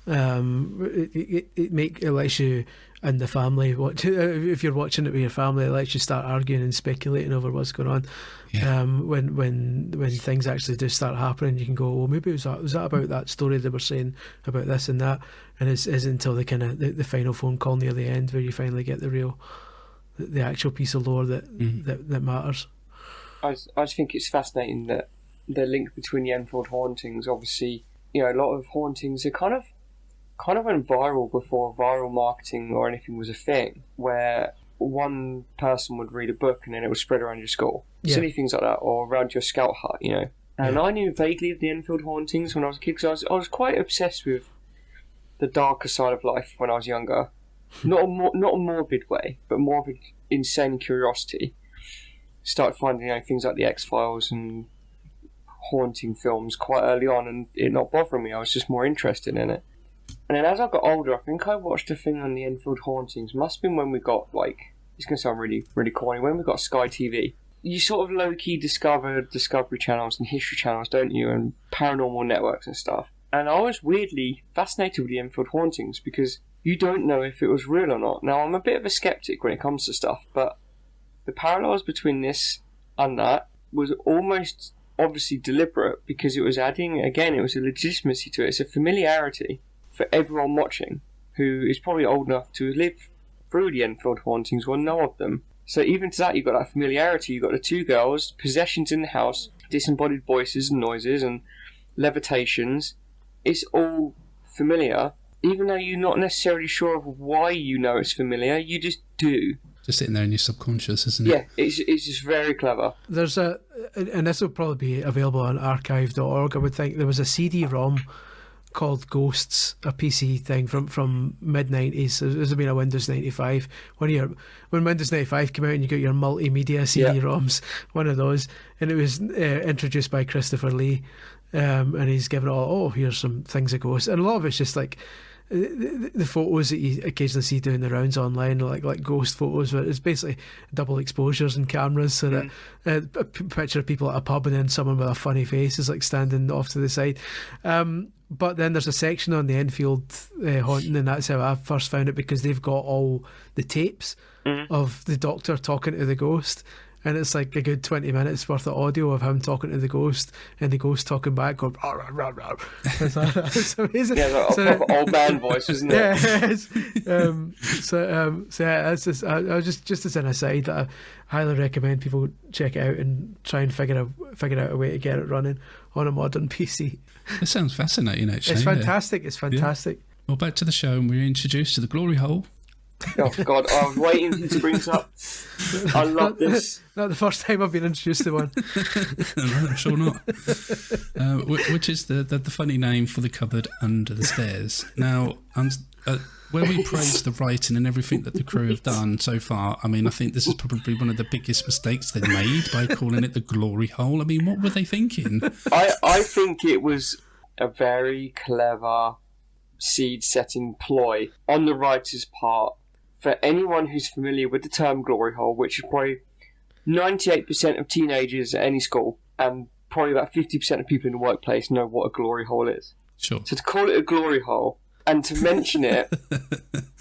It lets you and the family watch. If you're watching it with your family, it lets you start arguing and speculating over what's going on. Yeah. When things actually do start happening, you can go, well, maybe was that about that story they were saying about this and that, and it's until the kind of the final phone call near the end where you finally get the actual piece of lore that matters. I just think it's fascinating that the link between the Enfield hauntings, obviously, a lot of hauntings are kind of went viral before viral marketing or anything was a thing, where one person would read a book and then it would spread around your school. Yeah. Silly things like that, or around your scout hut, And I knew vaguely of the Enfield hauntings when I was a kid, because I was quite obsessed with the darker side of life when I was younger. Not a morbid way, but more of an insane curiosity. Started finding things like the X-Files and haunting films quite early on, and it not bothering me. I was just more interested in it. And then as I got older, I think I watched a thing on the Enfield hauntings. Must have been when we got, it's going to sound really, really corny, when we got Sky TV. You sort of low-key discover Discovery channels and History channels, don't you, and paranormal networks and stuff. And I was weirdly fascinated with the Enfield hauntings because you don't know if it was real or not. Now, I'm a bit of a skeptic when it comes to stuff, but the parallels between this and that was almost obviously deliberate, because it was adding, again, it was a legitimacy to it. It's a familiarity for everyone watching who is probably old enough to live through the Enfield hauntings or know of them. So even to that, you've got that familiarity. You've got the two girls, possessions in the house, disembodied voices and noises and levitations. It's all familiar, even though you're not necessarily sure of why you know it's familiar. You just do. Just sitting there in your subconscious, isn't it? Yeah, it's just very clever. There's and this will probably be available on archive.org, I would think. There was a CD-ROM called Ghosts, a PC thing from mid-90s. It was been a Windows 95. When Windows 95 came out and you got your multimedia CD-ROMs, one of those, and it was introduced by Christopher Lee, and he's given here's some things of ghosts, and a lot of it's just like the photos that you occasionally see doing the rounds online, like ghost photos, but it's basically double exposures and cameras, so that a picture of people at a pub and then someone with a funny face is like standing off to the side. But then there's a section on the Enfield haunting, and that's how I first found it, because they've got all the tapes of the Doctor talking to the ghost. And it's like a good 20 minutes worth of audio of him talking to the ghost, and the ghost talking back, going, rah, rah, rah, rah. It's amazing. Yeah, like a proper old man voice, isn't it? Yeah, yeah, that's just, I was just as an aside, I highly recommend people check it out and try and figure out a way to get it running on a modern PC. It sounds fascinating, actually. It's fantastic. It's fantastic. Yeah. Well, back to the show, and we're introduced to the glory hole. Oh God, I was waiting to bring this up. I love this. Not the first time I've been introduced to one. No, I'm sure not. Which is the funny name for the cupboard under the stairs. Now, where we praise the writing and everything that the crew have done so far, I mean, I think this is probably one of the biggest mistakes they've made by calling it the glory hole. I mean, what were they thinking? I think it was a very clever seed-setting ploy on the writer's part. For anyone who's familiar with the term glory hole, which is probably 98% of teenagers at any school, and probably about 50% of people in the workplace know what a glory hole is. Sure. So to call it a glory hole, and to mention it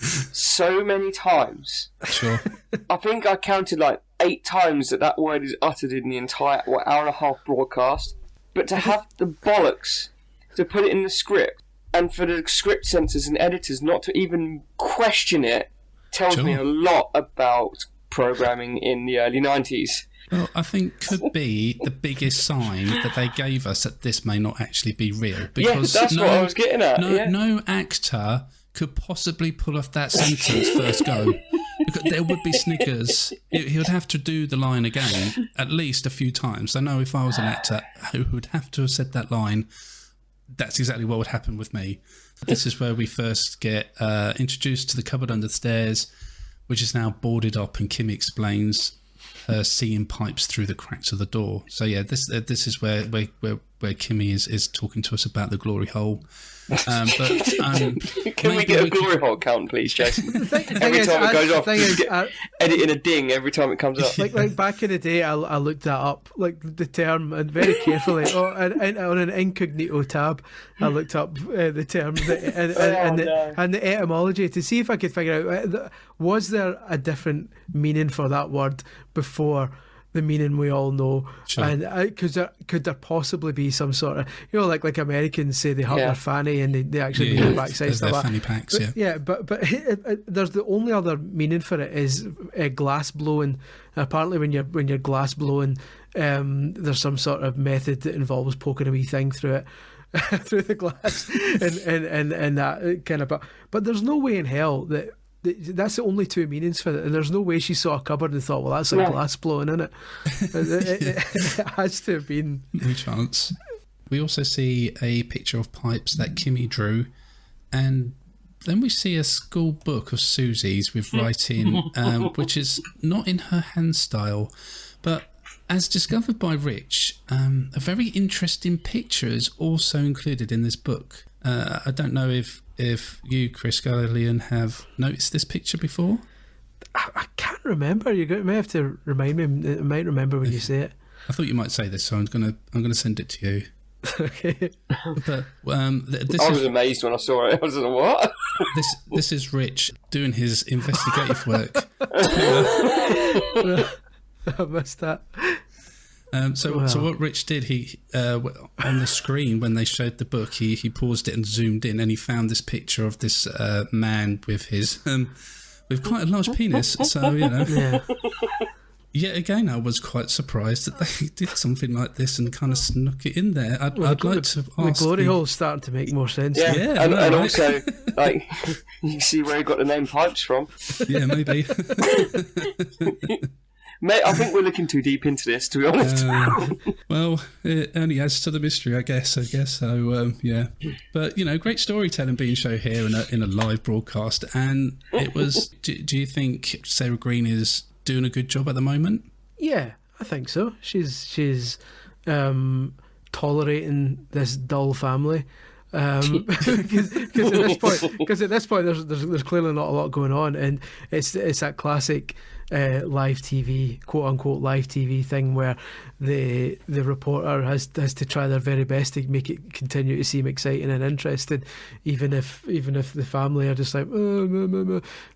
so many times. Sure. I think I counted like 8 times that word is uttered in the entire hour and a half broadcast. But to have the bollocks to put it in the script, and for the script censors and editors not to even question it, tells me a lot about programming in the early 90s. Well, I think could be the biggest sign that they gave us that this may not actually be real. Because that's what I was getting at. No actor could possibly pull off that sentence first go. Because there would be snickers. He would have to do the line again at least a few times. I know if I was an actor who would have to have said that line, that's exactly what would happen with me. This is where we first get introduced to the cupboard under the stairs, which is now boarded up, and Kimmy explains her seeing pipes through the cracks of the door. So yeah, this is where Kimmy is talking to us about the glory hole. Can we get a glory hole count, please, Jason? Every time it goes off, edit in a ding every time it comes up. Like back in the day, I looked that up, like the term, and very carefully. And on an incognito tab, I looked up the term and the etymology to see if I could figure out, was there a different meaning for that word before the meaning we all know? Sure. And could there possibly be some sort of, like Americans say they hurt their fanny, and they actually mean the backside stuff. Their fanny packs, but there's the only other meaning for it is glass blowing. Apparently, when you're glass blowing, there's some sort of method that involves poking a wee thing through it. Through the glass, and that kind of. But there's no way in hell that. That's the only 2 meanings for it, and there's no way she saw a cupboard and thought, well, that's like glass blowing, isn't it? It has to have been. No chance. We also see a picture of pipes that Kimmy drew, and then we see a school book of Susie's with writing, which is not in her hand style, but as discovered by Rich, a very interesting picture is also included in this book. I don't know if you, Chris Scullion, have noticed this picture before. I can't remember. You may have to remind me. I might remember when you say it. I thought you might say this, so I'm gonna send it to you. Okay. But I was amazed when I saw it. I was like, what? This is Rich doing his investigative work. I missed that. So what Rich did, he on the screen when they showed the book, he paused it and zoomed in, and he found this picture of this man with his with quite a large penis. So, Yeah. Yet again, I was quite surprised that they did something like this and kind of snuck it in there. I'd like to ask... The glory hole's starting to make more sense. Yeah, and also, like, you see where he got the name Pipes from. Yeah, maybe. Mate, I think we're looking too deep into this, to be honest. Well, it only adds to the mystery, I guess. So, yeah. But, great storytelling being shown here in a live broadcast. And it was... Do you think Sarah Green is doing a good job at the moment? Yeah, I think so. She's tolerating this dull family. Because at this point there's clearly not a lot going on, and it's that classic live TV, quote unquote live TV thing where the reporter has to try their very best to make it continue to seem exciting and interesting, even if the family are just like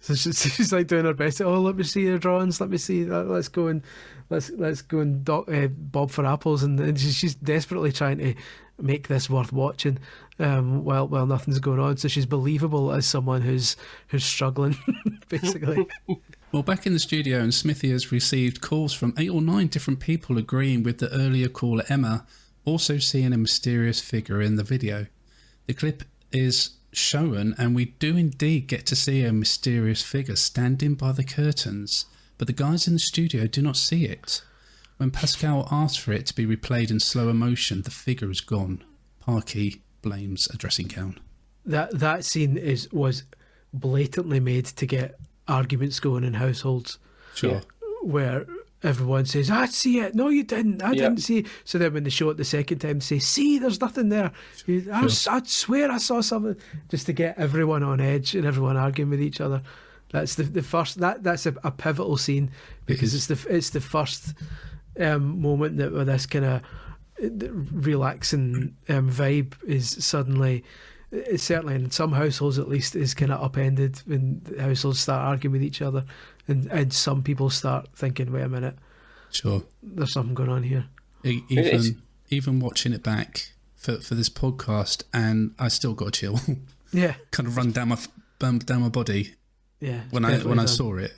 so she's like doing her best. Let me see your drawings, let me see that, let's go and bob for apples, and she's desperately trying to make this worth watching while nothing's going on, so she's believable as someone who's struggling basically. Well, back in the studio, and Smithy has received calls from 8 or 9 different people agreeing with the earlier caller Emma, also seeing a mysterious figure in the video. The clip is shown, and we do indeed get to see a mysterious figure standing by the curtains, but the guys in the studio do not see it. When Pascal asks for it to be replayed in slower motion, the figure is gone. Parky blames a dressing gown. That scene was blatantly made to get arguments going in households. Sure. Where everyone says, I see it. No, you didn't. I didn't see it. So then when they show it the second time, they say, see, there's nothing there. I swear I saw something. Just to get everyone on edge and everyone arguing with each other. That's the first. That's a pivotal scene, because it's the first moment that where this kind of relaxing vibe is suddenly, it's certainly in some households at least, is kind of upended when households start arguing with each other, and some people start thinking, wait a minute, sure, there's something going on here. Even watching it back for this podcast, and I still got a chill. Yeah, kind of run down my body. Yeah, when I saw it,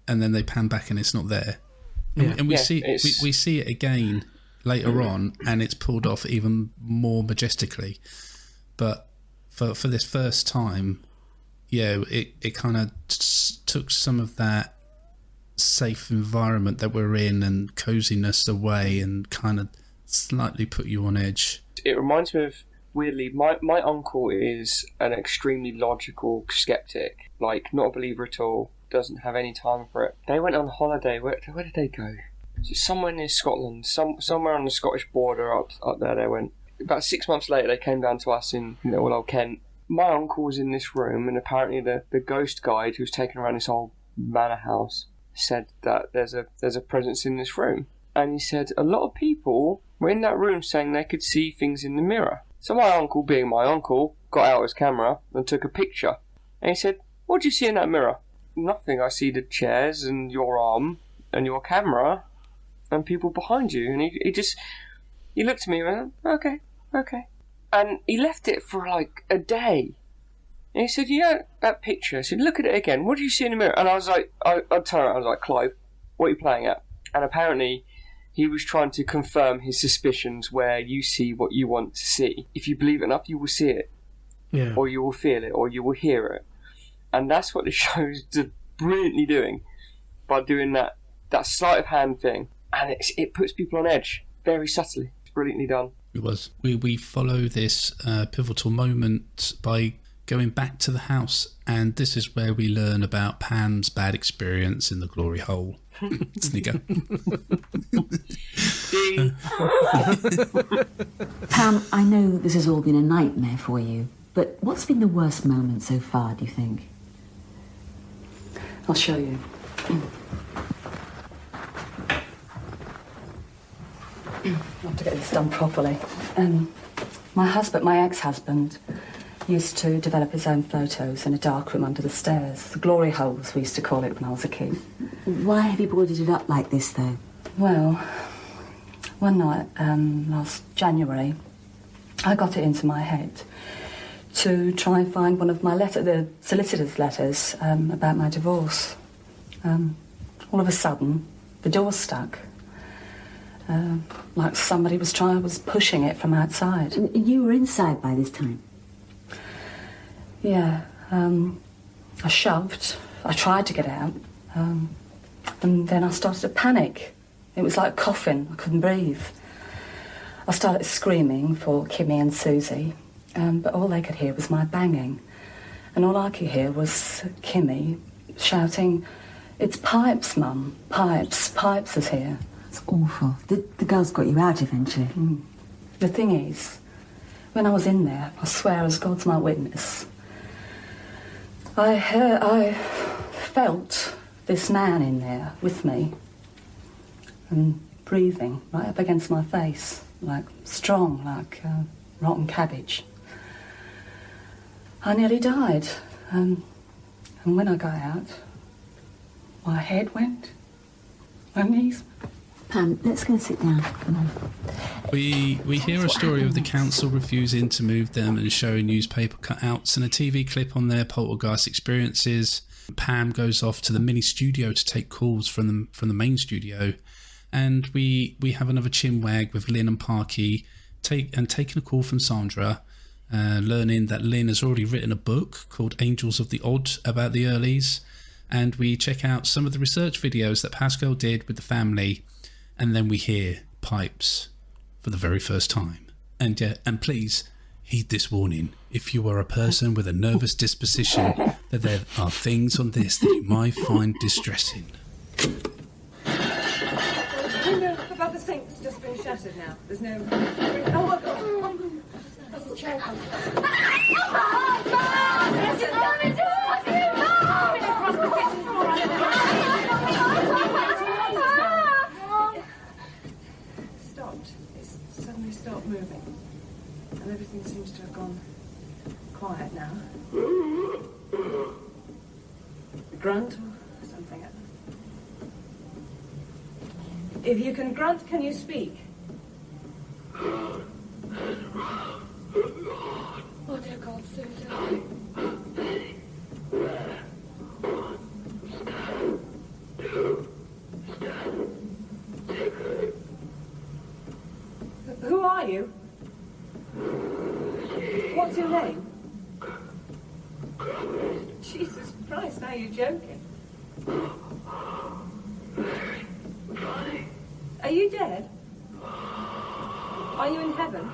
and then they pan back and it's not there. And we see it again later on, and it's pulled off even more majestically. But for this first time, it kind of took some of that safe environment that we're in and coziness away, and kind of slightly put you on edge. It reminds me of, weirdly, my uncle is an extremely logical skeptic, like not a believer at all, doesn't have any time for it. They went on holiday. Where did they go? Somewhere near Scotland, somewhere on the Scottish border up there they went. About 6 months later, they came down to us in little old Kent. My uncle was in this room, and apparently the ghost guide who was taking around this old manor house said that there's a presence in this room. And he said a lot of people were in that room saying they could see things in the mirror. So my uncle, being my uncle, got out his camera and took a picture. And he said, what do you see in that mirror? Nothing. I see the chairs and your arm and your camera and people behind you. And he looked at me and went, okay. And he left it for like a day. And he said, that picture. I said, look at it again. What do you see in the mirror? And I was like, I turned around, I was like, Clive, what are you playing at? And apparently he was trying to confirm his suspicions, where you see what you want to see. If you believe it enough, you will see it. Yeah. Or you will feel it, or you will hear it. And that's what the show's brilliantly doing, by doing that sleight of hand thing. And it puts people on edge, very subtly. It's brilliantly done. It was. We follow this pivotal moment by going back to the house, and this is where we learn about Pam's bad experience in the glory hole. Sneaker. Pam, I know this has all been a nightmare for you, but what's been the worst moment so far, do you think? I'll show you. I have to get this done properly. My ex-husband, used to develop his own photos in a dark room under the stairs. The glory holes, we used to call it when I was a kid. Why have you boarded it up like this, though? Well, one night, last January, I got it into my head to try and find one of my the solicitor's letters about my divorce. All of a sudden, the door stuck. Like somebody was pushing it from outside. And you were inside by this time? Yeah. I shoved. I tried to get out. And then I started to panic. It was like coughing. I couldn't breathe. I started screaming for Kimmy and Susie, but all they could hear was my banging. And all I could hear was Kimmy shouting, "It's Pipes, Mum. Pipes. Pipes is here." It's awful. The girls got you out eventually. The thing is, when I was in there, I swear as God's my witness, I felt this man in there with me and breathing right up against my face, like strong, like rotten cabbage. I nearly died. And when I got out, my head went, my knees. Pam, let's go and sit down. Come on. We hear a story of the council refusing to move them and showing newspaper cutouts and a TV clip on their poltergeist experiences. Pam goes off to the mini studio to take calls from the main studio, and we have another chinwag with Lynn and Parky taking a call from Sandra, learning that Lynn has already written a book called Angels of the Odd about the Earlys, and we check out some of the research videos that Pascal did with the family, and then we hear Pipes for the very first time. And please heed this warning. If you are a person with a nervous disposition, that there are things on this that you might find distressing. The window above the sink's just been shattered now. There's no... Oh, my God. There's a chair coming. Oh, God! Yes, it's coming towards you! No! Across the kitchen floor. Stopped. It's suddenly stopped moving. And everything seems to have gone quiet now. A grunt or something. If you can grunt, can you speak? Oh, dear God, Susan. Who are you? What's your name? Jesus Christ, now you're joking. Are you dead? Are you in heaven?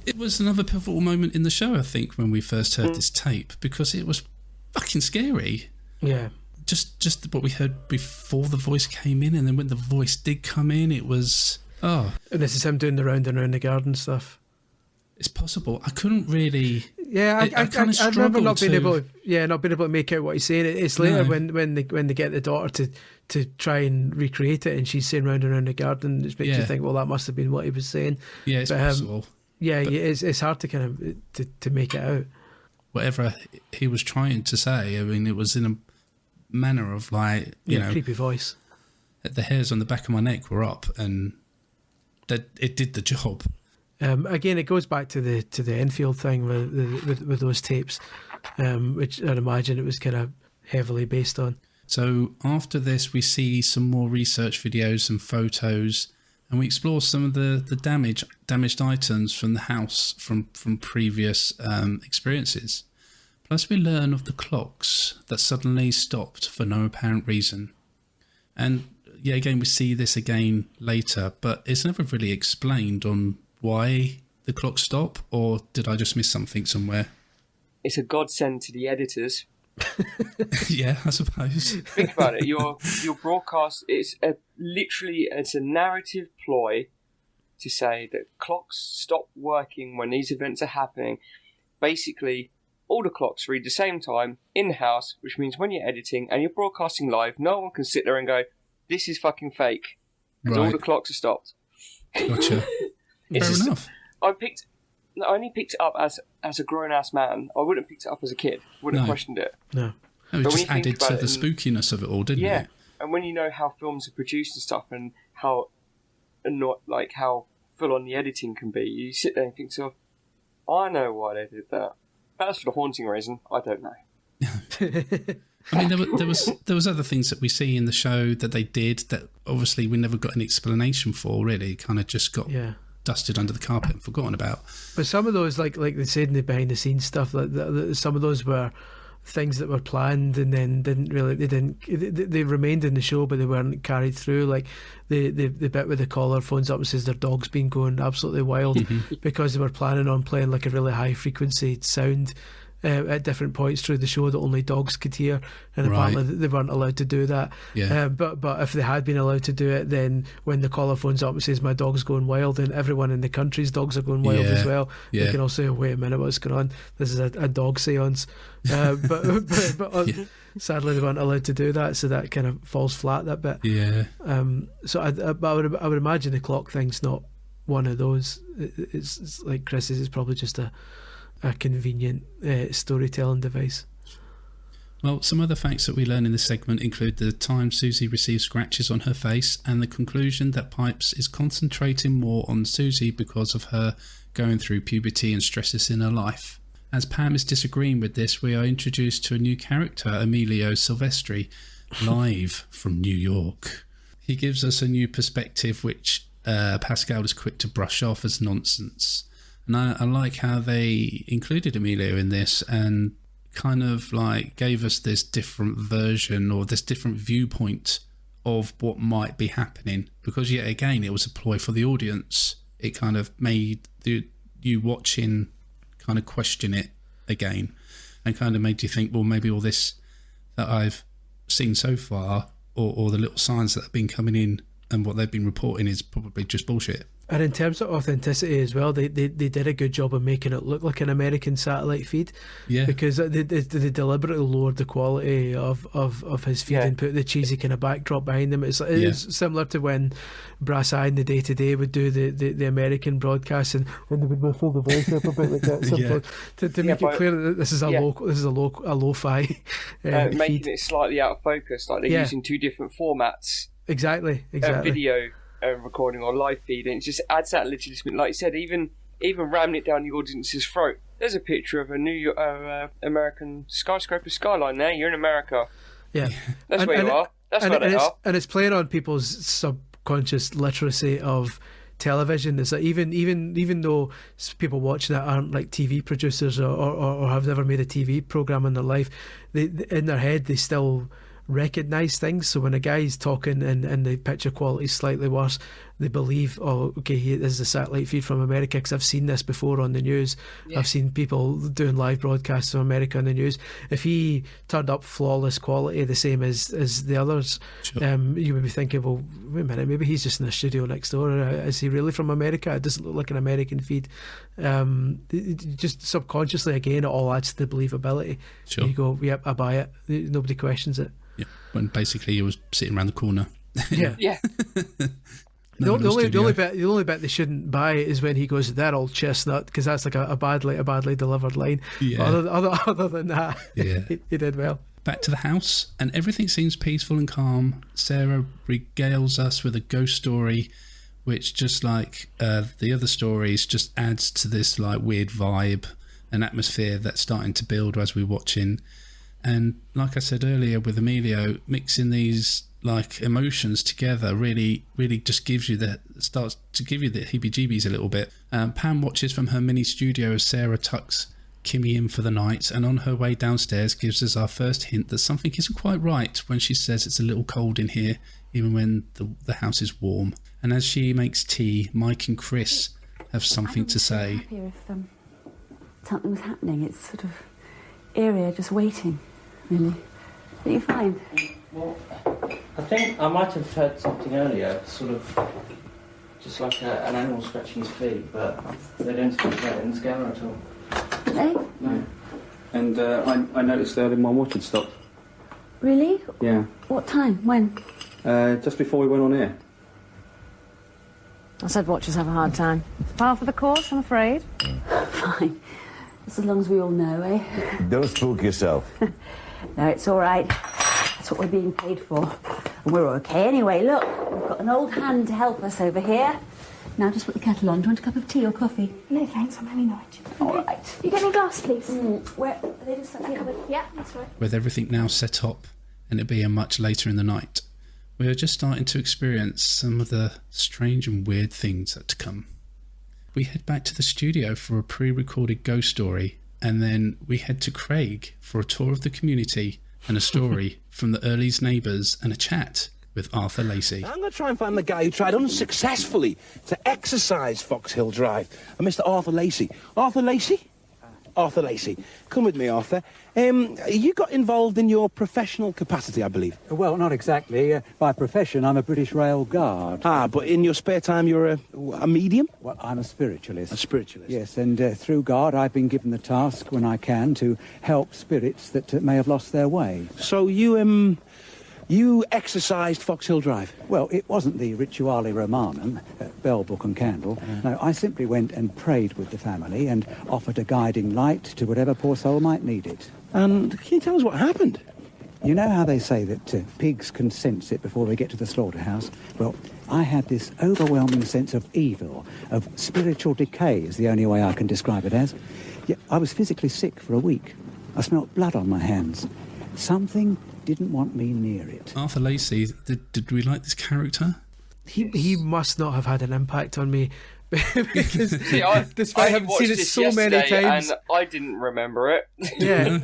It was another pivotal moment in the show, I think, when we first heard this tape, because it was fucking scary. Yeah. Just what we heard before the voice came in, and then when the voice did come in, it was... Oh. And this is him doing the round and round the garden stuff. It's possible. I couldn't really... Yeah, I remember not being able to make out what he's saying. It's later when they get the daughter to try and recreate it, and she's saying round and round the garden. It makes you think, well, that must have been what he was saying. Yeah, it's possible. It's hard to kind of to make it out. Whatever he was trying to say, I mean, it was in a manner of like, you know, creepy voice. The hairs on the back of my neck were up, and that it did the job. Again, it goes back to the Enfield thing with those tapes, which I'd imagine it was kind of heavily based on. So after this, we see some more research videos and photos, and we explore some of the damaged items from the house from previous experiences. Plus, we learn of the clocks that suddenly stopped for no apparent reason. And yeah, again, we see this again later, but it's never really explained on why the clocks stop, or did I just miss something somewhere? It's a godsend to the editors. Yeah, I suppose. Think about it. Your broadcast is literally a narrative ploy to say that clocks stop working when these events are happening. Basically, all the clocks read the same time in the house, which means when you're editing and you're broadcasting live, no one can sit there and go, "This is fucking fake," because all the clocks are stopped. Gotcha. Fair enough. I picked I only picked it up as a grown-ass man. I wouldn't have picked it up as a kid. Wouldn't have questioned it. No. It just added to the spookiness of it all, didn't it? And when you know how films are produced and stuff, and how how full on the editing can be, you sit there and think to yourself, I know why they did that. That's for the haunting reason. I don't know. I mean, there was other things that we see in the show that they did that obviously we never got an explanation for. Really, kind of just got dusted under the carpet and forgotten about. But some of those, like they said in the behind the scenes stuff, some of those were things that were planned and then they remained in the show, but they weren't carried through. Like the bit where the caller phones up and says their dog's been going absolutely wild because they were planning on playing like a really high frequency sound at different points through the show that only dogs could hear, and apparently they weren't allowed to do that. But if they had been allowed to do it, then when the caller phones up and says my dog's going wild, and everyone in the country's dogs are going wild as well, they can all say, oh, wait a minute, what's going on? This is a dog seance. But sadly they weren't allowed to do that, so that kind of falls flat, that bit. So I would imagine the clock thing's not one of those. It's like Chris says, it's probably just a convenient storytelling device. Well, some other facts that we learn in this segment include the time Susie received scratches on her face and the conclusion that Pipes is concentrating more on Susie because of her going through puberty and stresses in her life. As Pam is disagreeing with this, we are introduced to a new character, Emilio Silvestri, live from New York. He gives us a new perspective which Pascal is quick to brush off as nonsense. And I like how they included Emilio in this and kind of like gave us this different version or this different viewpoint of what might be happening, because yet again it was a ploy for the audience. It kind of made you watching kind of question it again and kind of made you think, well, maybe all this that I've seen so far or the little signs that have been coming in and what they've been reporting is probably just bullshit. And in terms of authenticity as well, they did a good job of making it look like an American satellite feed. Because they deliberately lowered the quality of his feed and put the cheesy kind of backdrop behind them. It's similar to when Brass Eye in the Day-to-Day would do the American broadcast, and when they would muffle the voice up a bit like that. To make it clear that this is a lo-fi making feed. it slightly out of focus, like they're using two different formats. Exactly. Video recording or live feed, and it just adds that legitimate, like you said, even ramming it down the audience's throat. There's a picture of a New York American skyscraper skyline there. You're in America. That's where you are. That's where they are. And it's playing on people's subconscious literacy of television. Is that even though people watching it aren't like TV producers or have never made a TV program in their life, in their head they still recognise things. So when a guy's talking and the picture quality is slightly worse, they believe, oh, okay, this is a satellite feed from America, because I've seen this before on the news. I've seen people doing live broadcasts from America on the news. If he turned up flawless quality the same as the others, you would be thinking, well, wait a minute, maybe he's just in the studio next door. Is he really from America? It doesn't look like an American feed. Just subconsciously, again, it all adds to the believability. You go, yep, I buy it. Nobody questions it. When basically he was sitting around the corner. The only bit they shouldn't buy is when he goes, that old chestnut, because that's like a badly delivered line. Other than that, he did well. Back to the house, and everything seems peaceful and calm. Sarah regales us with a ghost story, which, just like the other stories, just adds to this like weird vibe and atmosphere that's starting to build as we're watching. And like I said earlier with Emilio, mixing these like emotions together really just starts to give you the heebie-jeebies a little bit. Pam watches from her mini studio as Sarah tucks Kimmy in for the night, and on her way downstairs gives us our first hint that something isn't quite right when she says it's a little cold in here, even when the house is warm. And as she makes tea, Mike and Chris have something to say. Happier if something was happening. It's sort of eerie, just waiting. Really? What do you find? Well, I think I might have heard something earlier, sort of just like an animal scratching his feet, but they don't scare her at all. They? No. And I noticed earlier my watch had stopped. Really? Yeah. What time? When? Just before we went on air. I said watchers have a hard time. Par for the course, I'm afraid. Fine. Just as long as we all know, eh? Don't spook yourself. No, it's all right. That's what we're being paid for. And we're okay anyway. Look, we've got an old hand to help us over here. Now just put the kettle on. Do you want a cup of tea or coffee? No, thanks. I'm having lunch. All right. You get me a glass, please? Where are they just like cupboard? Yeah, that's right. With everything now set up and it being much later in the night, we are just starting to experience some of the strange and weird things that to come. We head back to the studio for a pre-recorded ghost story, and then we head to Craig for a tour of the community and a story from the Early's neighbours and a chat with Arthur Lacey. I'm going to try and find the guy who tried unsuccessfully to exercise Fox Hill Drive, a Mr. Arthur Lacey. Arthur Lacey? Arthur Lacey. Come with me, Arthur. You got involved in your professional capacity, I believe. Well, not exactly. By profession, I'm a British Rail Guard. Ah, but in your spare time, you're a medium? Well, I'm a spiritualist. A spiritualist? Yes, and through God, I've been given the task, when I can, to help spirits that may have lost their way. So you exercised Fox Hill Drive? Well, it wasn't the Rituale Romanum, bell, book and candle. No, I simply went and prayed with the family and offered a guiding light to whatever poor soul might need it. And can you tell us what happened? You know how they say that pigs can sense it before they get to the slaughterhouse? Well, I had this overwhelming sense of evil, of spiritual decay is the only way I can describe it as. Yet I was physically sick for a week. I smelt blood on my hands. Something didn't want me near it. Arthur Lacey, did we like this character? He must not have had an impact on me. Because despite having seen it so many times, and I didn't remember it. Yeah,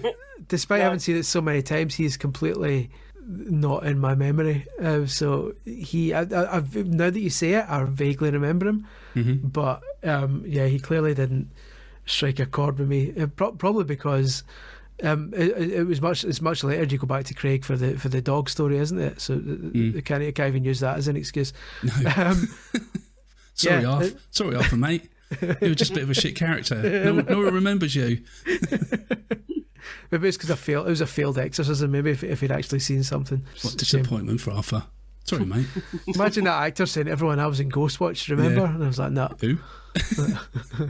despite having seen it so many times, he is completely not in my memory. So I've now that you say it, I vaguely remember him. Mm-hmm. But yeah, he clearly didn't strike a chord with me. Probably because. It's much later you go back to Craig for the dog story, isn't it? So they can't even use that as an excuse. No. Sorry, Arthur, mate. You were just a bit of a shit character. No one remembers you. Maybe it's because it was a failed exorcism. Maybe if he'd actually seen something. What disappointment for Arthur. Sorry, mate. Imagine that actor saying everyone else in Ghostwatch, remember? Yeah. And I was like, no. Who?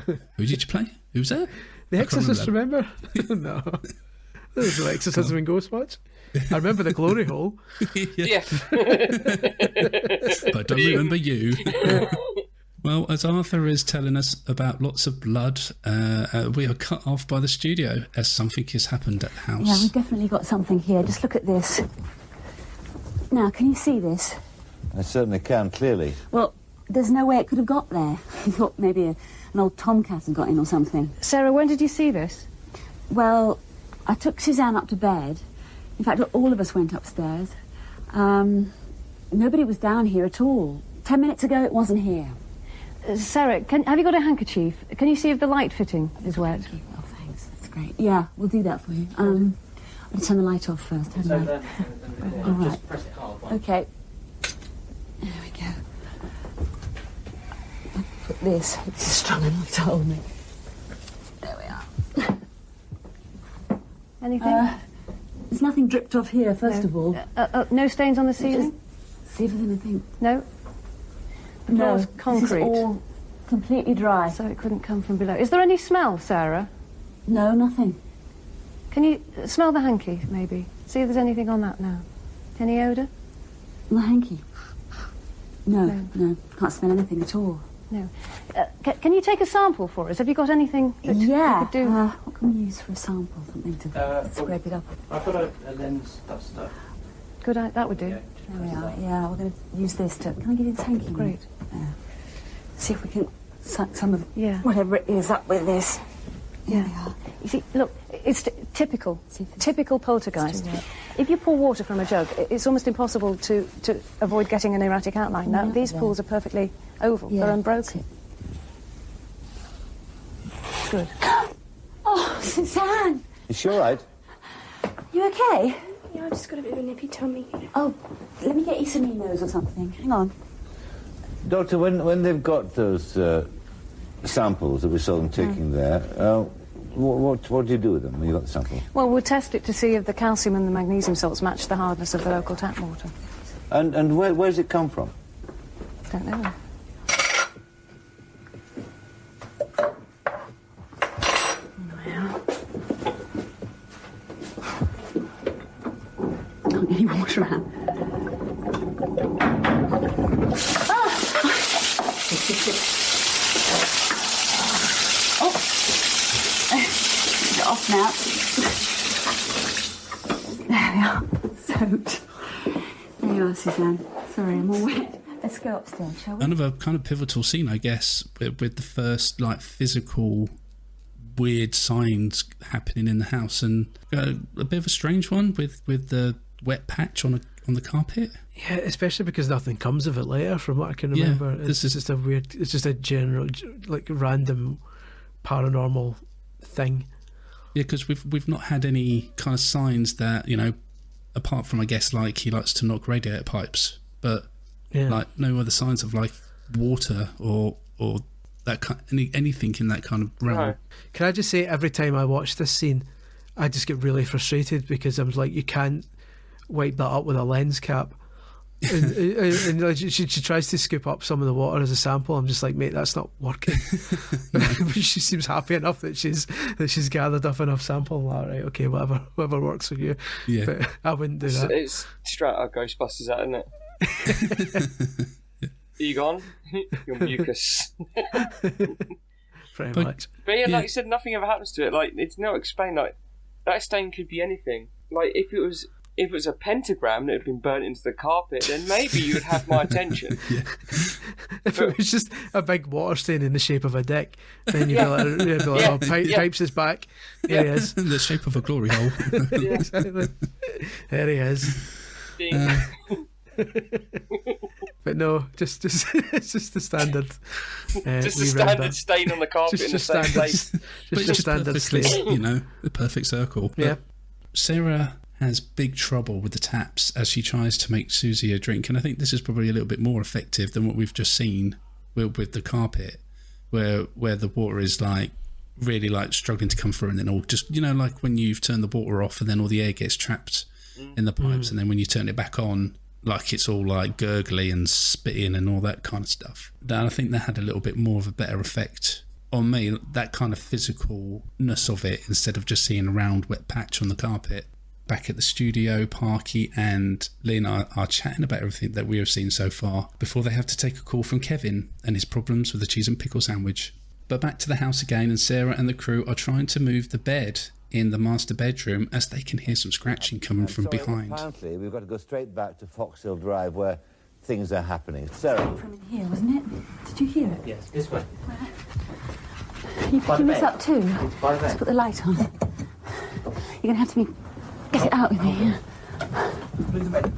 Who did you play? Who was that? The Exorcist, remember? No. There was no exorcism in Ghostwatch. I remember the glory hole. Yeah. But I don't remember you. Well, as Arthur is telling us about lots of blood, we are cut off by the studio as something has happened at the house. Yeah, we've definitely got something here. Just look at this. Now, can you see this? I certainly can, clearly. Well, there's no way it could have got there. I thought maybe an old tomcat had got in or something. Sarah, when did you see this? Well, I took Suzanne up to bed. In fact, all of us went upstairs. Nobody was down here at all. 10 minutes ago, it wasn't here. Sarah, have you got a handkerchief? Can you see if the light fitting is wet? Oh, thanks. That's great. Yeah, we'll do that for you. I'll turn the light off first, haven't I? All right. Okay. There we go. I'll put this. It's strong enough to hold me. There we are. Anything? There's nothing dripped off here, first of all. No stains on the ceiling? See if there's anything. No? The floor's concrete. This is all completely dry. So it couldn't come from below. Is there any smell, Sarah? No, nothing. Can you smell the hanky, maybe? See if there's anything on that now. Any odour? The hanky? No. Can't smell anything at all. No. Can you take a sample for us? Have you got anything that you could do? What can we use for a sample? Something to scrape it up. I've got a lens duster. Good, that would do. There we are. Yeah, we're going to use this to... Can I give you this hanky? Great. See if we can suck some of whatever it is up with this. There we are. You see, look, it's typical poltergeist. If you pour water from a jug, it's almost impossible to avoid getting an erratic outline. Now, these pools are perfectly oval. They're unbroken. Good. Oh, Suzanne! Is she all right? You okay? Yeah, I've just got a bit of a nippy tummy. Oh, let me get you some Enos or something. Hang on. Doctor, when they've got those samples that we saw them taking there, what do you do with them when you got the sample? Well, we'll test it to see if the calcium and the magnesium salts match the hardness of the local tap water. And where does it come from? Don't know. Now, there we are, soaked. There you are, Suzanne. Sorry, I'm all wet. Let's go upstairs, shall we? Another kind of pivotal scene, I guess, with the first like physical weird signs happening in the house, and a bit of a strange one with the wet patch on the carpet. Yeah, especially because nothing comes of it later, from what I can remember. It's just a weird. It's just a general, like, random paranormal thing. Yeah, because we've not had any kind of signs that, you know, apart from, I guess, like he likes to knock radiator pipes, but like no other signs of like water or that kind, anything in that kind of realm. Right. Can I just say, every time I watch this scene, I just get really frustrated because I'm like, you can't wipe that up with a lens cap. and like, she tries to scoop up some of the water as a sample. I'm just like, mate, that's not working. But she seems happy enough that she's gathered up enough sample. All right, okay, whatever works for you. Yeah, but I wouldn't do that. It's straight out of Ghostbusters, that, isn't it? Are you gone? Your mucus. Pretty much. But yeah, like you said, nothing ever happens to it. Like, it's not explained. Like, that stain could be anything. Like, if it was a pentagram that had been burnt into the carpet, then maybe you would have my attention. If it was just a big water stain in the shape of a dick, then you'd be like, oh, Pipes is back. Here he is. In the shape of a glory hole. Exactly. There he is. But no, just it's just the standard. Just a standard stain on the carpet in the same place. Just a standard stain. You know, the perfect circle. Yeah. But Sarah has big trouble with the taps as she tries to make Susie a drink, and I think this is probably a little bit more effective than what we've just seen with the carpet, where the water is like really like struggling to come through, and then all just, you know, like when you've turned the water off and then all the air gets trapped in the pipes, and then when you turn it back on, like it's all like gurgly and spitting and all that kind of stuff. And I think that had a little bit more of a better effect on me, that kind of physicalness of it, instead of just seeing a round wet patch on the carpet. Back at the studio, Parky and Lena are chatting about everything that we have seen so far before they have to take a call from Kevin and his problems with the cheese and pickle sandwich. But back to the house again, and Sarah and the crew are trying to move the bed in the master bedroom as they can hear some scratching coming from behind. Apparently, we've got to go straight back to Foxhill Drive where things are happening. Sarah. From in here, wasn't it? Did you hear it? Yes, this way. You picking this up too? Let's put the light on. You're going to have to get it out with me. Move the bed.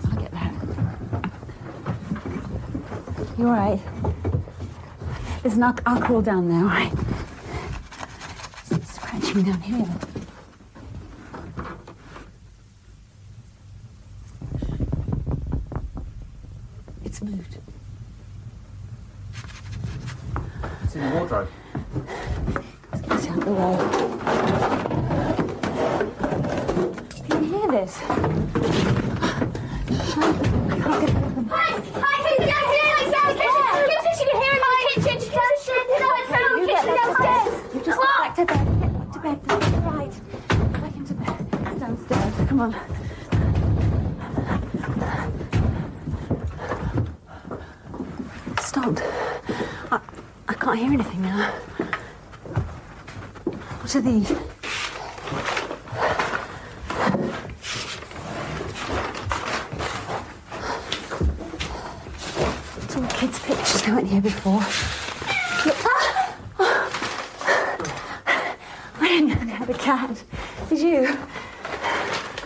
I'll get that. You all right? Listen, I'll crawl down there, all right? It's scratching down here. It's moved. It's in the wardrobe. It's out the way. Can you hear this? I can't get rid of them. Hi, Casey, downstairs! Kim said she could hear him in the kitchen. She's downstairs. You get downstairs. You just go back to bed. Get back to bed. That's right. Back into bed. It's downstairs. Come on. Stopped. I can't hear anything now. What are these? It's all kids' pictures. They weren't here before. Look. I didn't know they had a cat. Did you?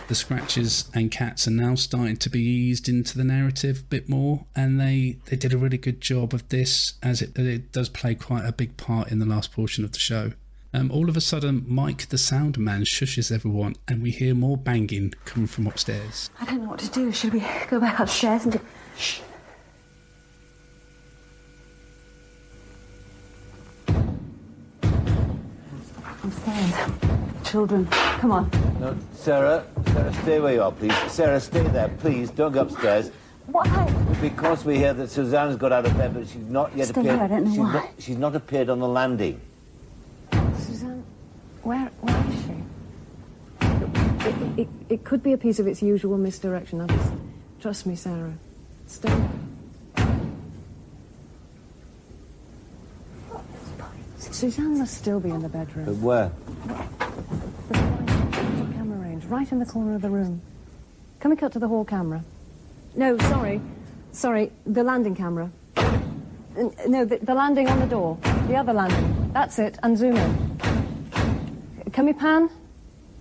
The scratches and cats are now starting to be eased into the narrative a bit more, and they did a really good job of this, as it does play quite a big part in the last portion of the show. All of a sudden, Mike the sound man shushes everyone, and we hear more banging coming from upstairs. I don't know what to do. Should we go back upstairs and do... Shh. Upstairs. Children, come on. No, Sarah, stay where you are, please. Sarah, stay there, please. Don't go upstairs. Why? Because we hear that Suzanne's got out of bed, but she's not yet Stay appeared. here, I don't know why. She's not appeared on the landing. Suzanne, where is she? It could be a piece of its usual misdirection. Trust me, Sarah. Stay there. Suzanne must still be in the bedroom. But where? There's a nice camera range right in the corner of the room. Can we cut to the hall camera? No, sorry, the landing camera. No, the landing on the door. The other landing. That's it, and zoom in. Can we pan?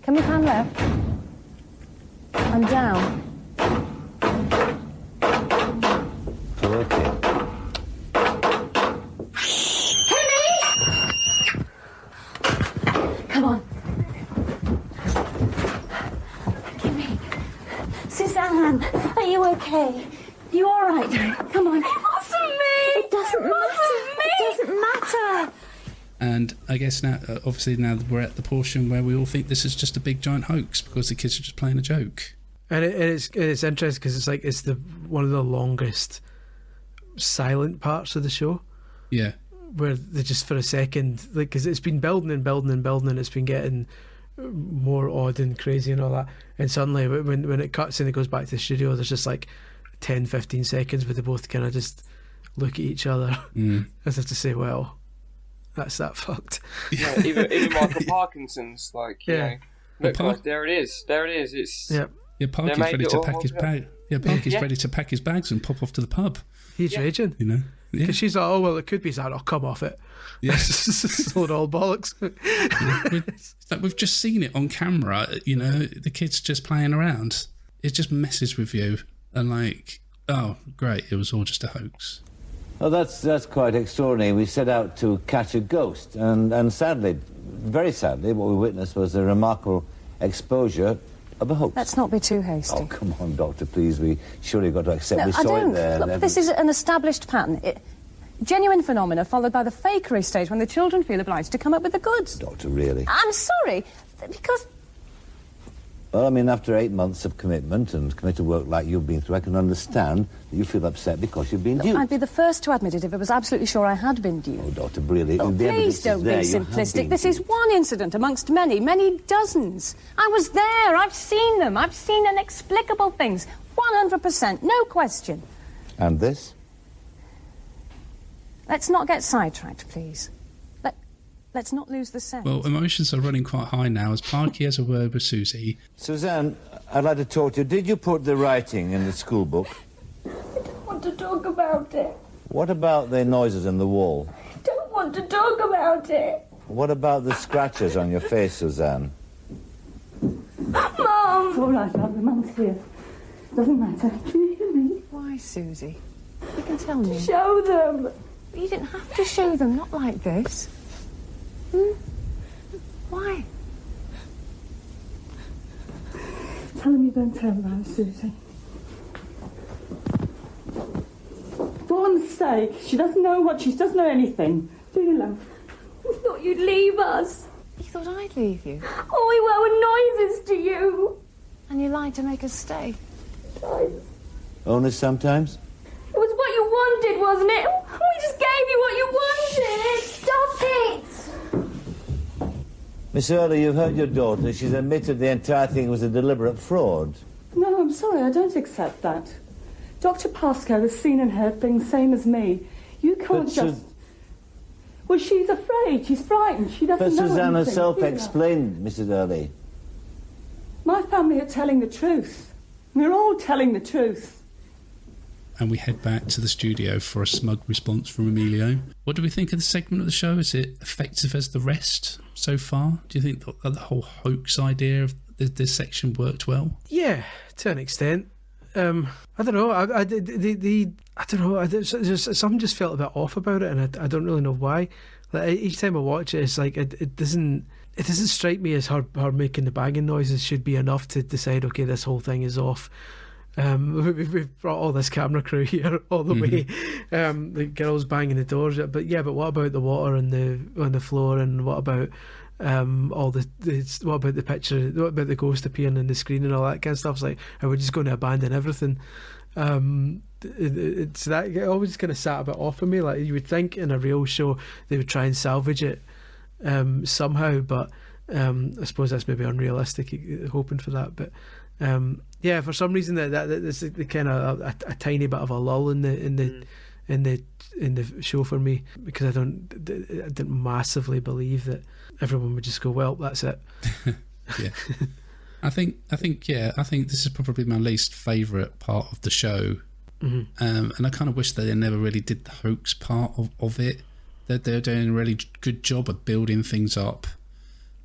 Can we pan left? And down. Okay. Come on. Gimme. Suzanne, are you okay? You all right? Come on. It wasn't me. It doesn't matter. It doesn't matter. And I guess now, obviously, now we're at the portion where we all think this is just a big giant hoax because the kids are just playing a joke. And it's interesting because it's one of the longest silent parts of the show. Yeah. Where they just for a second, like, because it's been building and building and building, and it's been getting more odd and crazy and all that. And suddenly, when it cuts and it goes back to the studio, there's just like 10, 15 seconds where they both kind of just look at each other as if to say, well, that's that fucked. Yeah, even Michael Parkinson's like, you know, look, guys, there it is. It's Yeah, Parky's ready to pack his bag. Yeah, Parky's ready to pack his bags and pop off to the pub. He's raging, you know, because she's like, oh well, it could be that. I'll come off it. Yes, it's all bollocks. It's like we've just seen it on camera. You know, the kids just playing around. It just messes with you, and like, oh great, it was all just a hoax. Well, that's quite extraordinary. We set out to catch a ghost, and sadly, very sadly, what we witnessed was a remarkable exposure of a hoax. Let's not be too hasty. Oh, come on, Doctor, please. We surely got to accept we I saw don't. it there. Look, this is an established pattern. Genuine phenomena followed by the fakery stage when the children feel obliged to come up with the goods. Doctor, really? I'm sorry, because... Well, I mean, after 8 months of commitment and committed work like you've been through, I can understand that you feel upset because you've been duped. I'd be the first to admit it if I was absolutely sure I had been duped. Oh, Doctor, really? Look, please don't be simplistic. This is one incident amongst many, many dozens. I was there. I've seen them. I've seen inexplicable things. 100%, no question. And this? Let's not get sidetracked, please. Let's not lose the sense. Well, emotions are running quite high now as Parky has a word with Susie. Suzanne, I'd like to talk to you. Did you put the writing in the school book? I don't want to talk about it. What about the noises in the wall? I don't want to talk about it. What about the scratches on your face, Suzanne? Mum! It's all right, love. Mum's here. Doesn't matter. Can you hear me? Why, Susie? You can tell me. Show them. But you didn't have to show them, not like this. Why? Tell him you don't tell them, Susie. It's all a mistake. She doesn't know she doesn't know anything. Do you, love? I thought you'd leave us. You thought I'd leave you? Oh, we were noises to you. And you lied to make us stay? Sometimes. Only sometimes? It was what you wanted, wasn't it? We just gave you what you wanted. Stop it. Miss Early, you've heard your daughter. She's admitted the entire thing was a deliberate fraud. No, I'm sorry, I don't accept that. Dr. Pascoe has seen and heard things same as me. You can't just... Well, she's afraid. She's frightened. She doesn't know Suzanne anything. herself explained, Mrs. Early. My family are telling the truth. We're all telling the truth. And we head back to the studio for a smug response from Emilio. What do we think of the segment of the show? Is it effective as the rest so far? Do you think the whole hoax idea of this section worked well? Yeah, to an extent. I don't know. I don't know. Something just felt a bit off about it, and I don't really know why. Like, each time I watch it, it's like it doesn't strike me as her making the banging noises should be enough to decide, okay, this whole thing is off. We've brought all this camera crew here all the way. The girls banging the doors, but what about the water on the floor, and what about what about the picture? What about the ghost appearing on the screen and all that kind of stuff? It's like, are we just going to abandon everything? It's that it always kind of sat a bit off of me. Like, you would think in a real show they would try and salvage it somehow, but I suppose that's maybe unrealistic, hoping for that. But yeah, for some reason there's the kind of a tiny bit of a lull in in the show for me, because I didn't massively believe that everyone would just go, well, that's it. Yeah. I think this is probably my least favourite part of the show. Mm-hmm. And I kind of wish that they never really did the hoax part of it. That they're doing a really good job of building things up.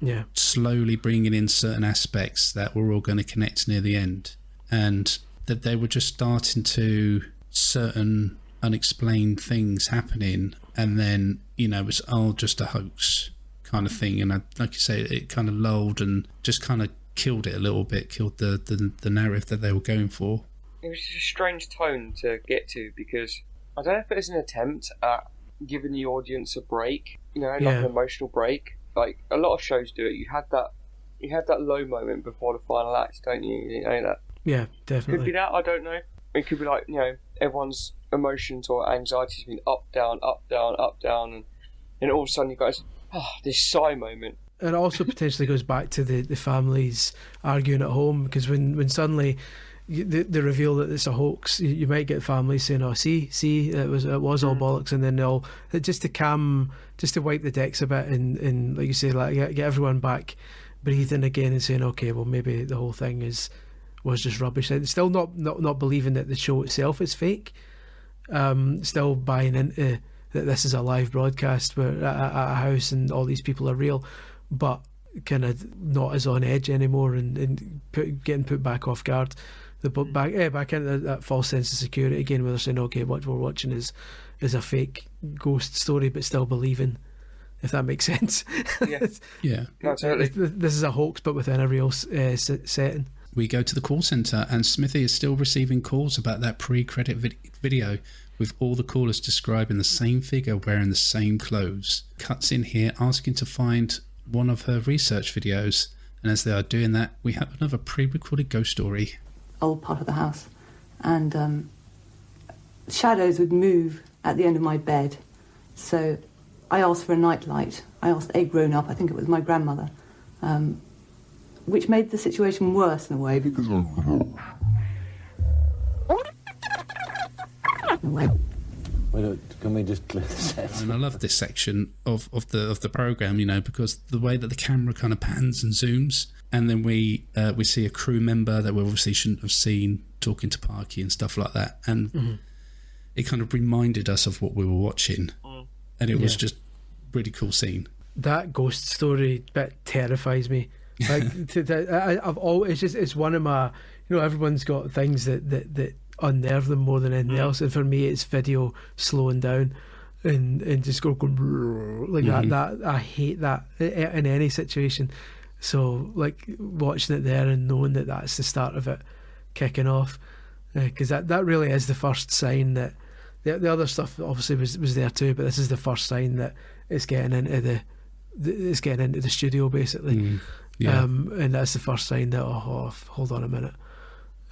Yeah. Slowly bringing in certain aspects that were all going to connect near the end. And that they were just starting to certain unexplained things happening, and then, you know, it was all just a hoax kind of thing. And like you say, it kind of lulled and just kind of killed it a little bit, killed the narrative that they were going for. It was a strange tone to get to, because I don't know if it was an attempt at giving the audience a break, you know, like an emotional break. Like a lot of shows do it. You had that low moment before the final act, don't you? You know that. Yeah, definitely. Could be that. I don't know. It could be like, you know, everyone's emotions or anxiety has been up, down, and all of a sudden you guys, this sigh moment. It also potentially goes back to the families arguing at home, because when suddenly they reveal that it's a hoax, you might get families saying, "Oh, see, it was all bollocks," and then they'll just to wipe the decks a bit and like you say, like get everyone back breathing again and saying, "Okay, well maybe the whole thing was just rubbish." And still not believing that the show itself is fake. Still buying into that this is a live broadcast where at a house and all these people are real, but kind of not as on edge anymore and getting put back off guard. Back into that false sense of security again, where they're saying, okay, what we're watching is a fake ghost story, but still believing, if that makes sense. Yeah. Absolutely. This is a hoax, but within a real setting. We go to the call centre, and Smithy is still receiving calls about that pre-credit video, with all the callers describing the same figure wearing the same clothes. Cuts in here asking to find one of her research videos, and as they are doing that, we have another pre-recorded ghost story. Old part of the house, and shadows would move at the end of my bed, so I asked for a nightlight. I asked a grown-up, I think it was my grandmother, which made the situation worse in a way, because Can we just clear the set? And I love this section of the program, you know, because the way that the camera kind of pans and zooms, and then we see a crew member that we obviously shouldn't have seen talking to Parky and stuff like that, and it kind of reminded us of what we were watching, and it was just really cool scene. That ghost story bit terrifies me. Like I've always it's one of my, you know, everyone's got things that unnerve them more than anything else, and for me it's video slowing down and just going like that. I hate that in any situation. So like watching it there and knowing that that's the start of it kicking off, because that really is the first sign that the other stuff obviously was there too, but this is the first sign that it's getting into the studio basically. And that's the first sign that hold on a minute,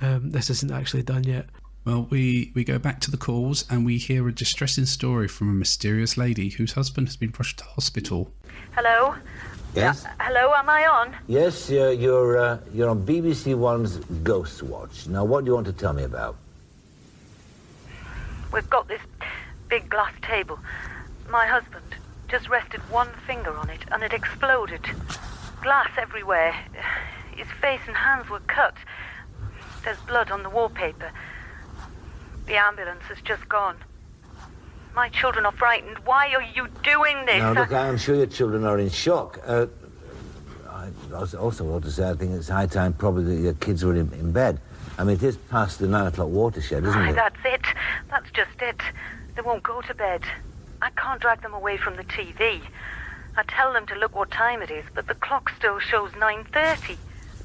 this isn't actually done yet. Well, we go back to the calls, and we hear a distressing story from a mysterious lady whose husband has been rushed to hospital. Hello? Yes? Hello, am I on? Yes, you're on BBC One's Ghostwatch. Now, what do you want to tell me about? We've got this big glass table. My husband just rested one finger on it and it exploded. Glass everywhere. His face and hands were cut. There's blood on the wallpaper. The ambulance has just gone. My children are frightened. Why are you doing this? Now, look, I'm sure your children are in shock. I also want to say I think it's high time probably that your kids were in bed. I mean, it is past the 9 o'clock watershed, isn't it? That's it. That's just it. They won't go to bed. I can't drag them away from the TV. I tell them to look what time it is, but the clock still shows 9:30.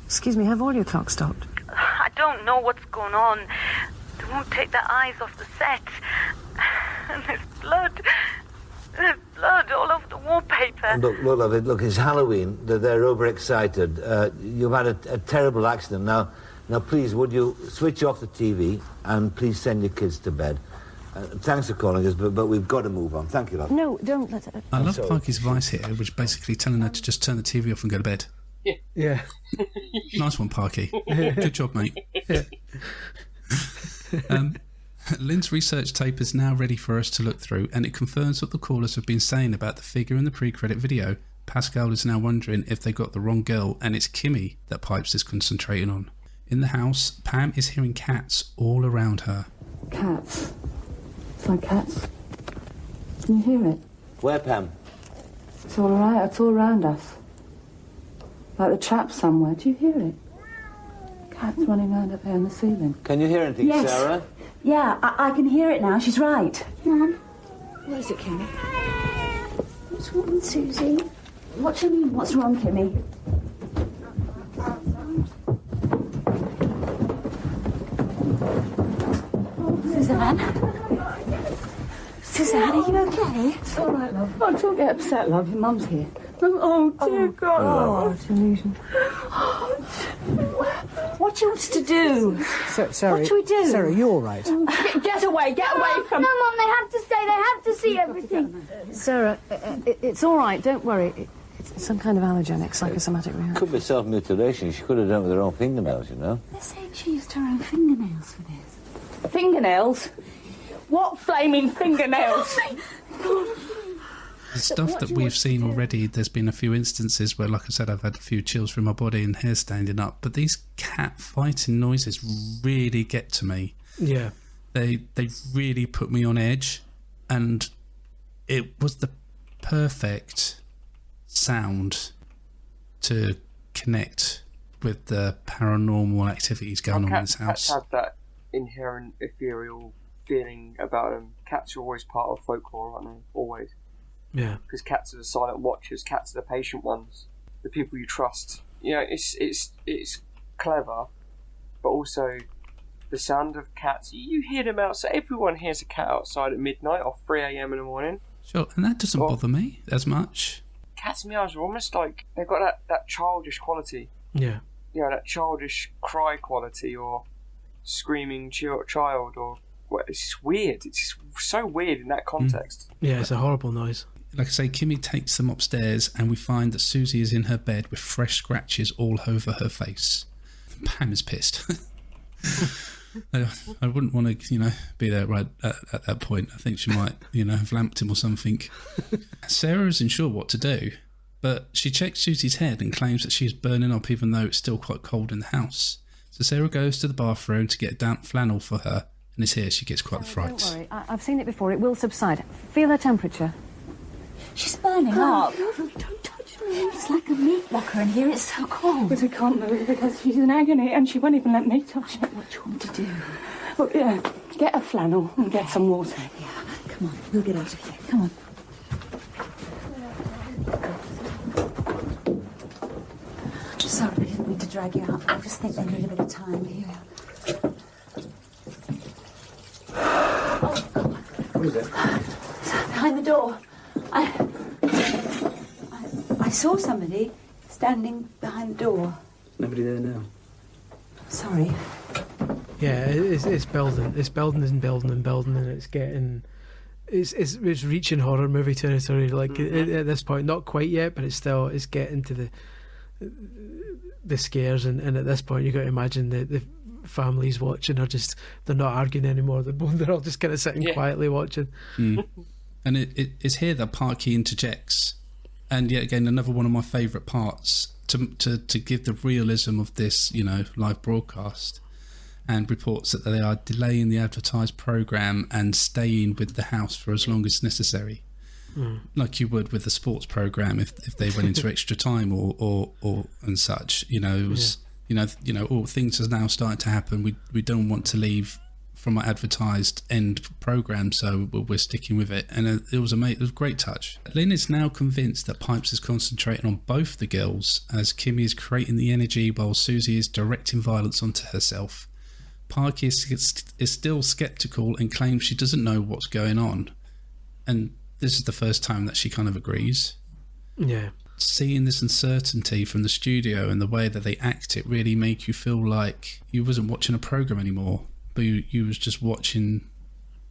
Excuse me, have all your clocks stopped? I don't know what's going on. They won't take their eyes off the set. And there's blood. There's blood all over the wallpaper. Look, it's Halloween. They're overexcited. You've had a terrible accident. Now, please, would you switch off the TV and please send your kids to bed? Thanks for calling us, but we've got to move on. Thank you, love. No, don't let it. I love Parky's advice here, which is basically telling her to just turn the TV off and go to bed. Yeah. Nice one, Parky. Good job, mate. Lynn's research tape is now ready for us to look through, and it confirms what the callers have been saying about the figure in the pre-credit video. Pascal is now wondering if they got the wrong girl, and it's Kimmy that Pipes is concentrating on. In the house, Pam is hearing cats all around her. Cats. It's like cats. Can you hear it? Where, Pam? It's all right. It's all around us. Like the trap somewhere. Do you hear it? Cats running around up there on the ceiling. Can you hear anything, Yes. Sarah? Yeah, I can hear it now. She's right. Mum, What is it, Kimmy? what's wrong with Susie? What do you mean? What's wrong, Kimmy? Suzanne? Suzanne, are you okay? It's all right, love. Oh, don't get upset, love. Your mum's here. Oh, dear God. Oh, it's an illusion. What do you want us to do? Sarah, What should we do? Sarah, you're all right. Get away from... No, Mum, they have to stay. They have to see everything. Sarah, it's all right. Don't worry. It's some kind of allergenic psychosomatic reaction. Could be self-mutilation. She could have done it with her own fingernails, you know. They're saying she used her own fingernails for this. Fingernails? What flaming fingernails? The stuff that we've seen already, there's been a few instances where, like I said, I've had a few chills through my body and hair standing up, but these cat fighting noises really get to me. Yeah. They really put me on edge, and it was the perfect sound to connect with the paranormal activities going on in this house. Cats have that inherent ethereal feeling about them. Cats are always part of folklore, aren't they? Always. Yeah. Because cats are the silent watchers. Cats are the patient ones. The people you trust. You know, it's clever, but also the sound of cats. You hear them outside. Everyone hears a cat outside at midnight or 3 a.m. in the morning. Sure, and that doesn't bother me as much. Cats' meows are almost like they've got that childish quality. Yeah. You know, that childish cry quality, or screaming child, or it's just weird. It's just so weird in that context. Yeah, it's a horrible noise. Like I say, Kimmy takes them upstairs, and we find that Susie is in her bed with fresh scratches all over her face. Pam is pissed. I wouldn't want to, be there right at that point. I think she might, have lamped him or something. Sarah isn't sure what to do, but she checks Susie's head and claims that she's burning up even though it's still quite cold in the house. So Sarah goes to the bathroom to get damp flannel for her, and it's here she gets quite the fright. Don't worry. I've seen it before. It will subside. Feel her temperature. She's burning up. Don't touch me. It's like a meat locker in here. It's so cold. But I can't move because she's in agony and she won't even let me touch it. What do you want to do? Well, yeah, get a flannel and get some water. Yeah, come on. We'll get out of here. Come on. Sorry, I didn't mean to drag you out. I just think they need a bit of time here. Oh, God. What is it? Behind the door. I saw somebody standing behind the door. Nobody there now. Sorry. Yeah, it's building. It's building and building and building, and it's getting... It's reaching horror movie territory. Like at this point, not quite yet, but it's getting to the scares, and at this point, you got to imagine the families watching are they're not arguing anymore. They're all just kind of sitting quietly watching. And it's here that Parky interjects, and yet again another one of my favourite parts to give the realism of this, live broadcast, and reports that they are delaying the advertised programme and staying with the house for as long as necessary, like you would with a sports programme if they went into extra time or and such. It was all things are now starting to happen. We don't want to leave from our advertised end programme, so we're sticking with it, and it was a great touch. Lynn is now convinced that Pipes is concentrating on both the girls, as Kimmy is creating the energy while Susie is directing violence onto herself. Parky is still sceptical and claims she doesn't know what's going on, and this is the first time that she kind of agrees. Yeah. Seeing this uncertainty from the studio and the way that they act it really make you feel like you wasn't watching a programme anymore, but you was just watching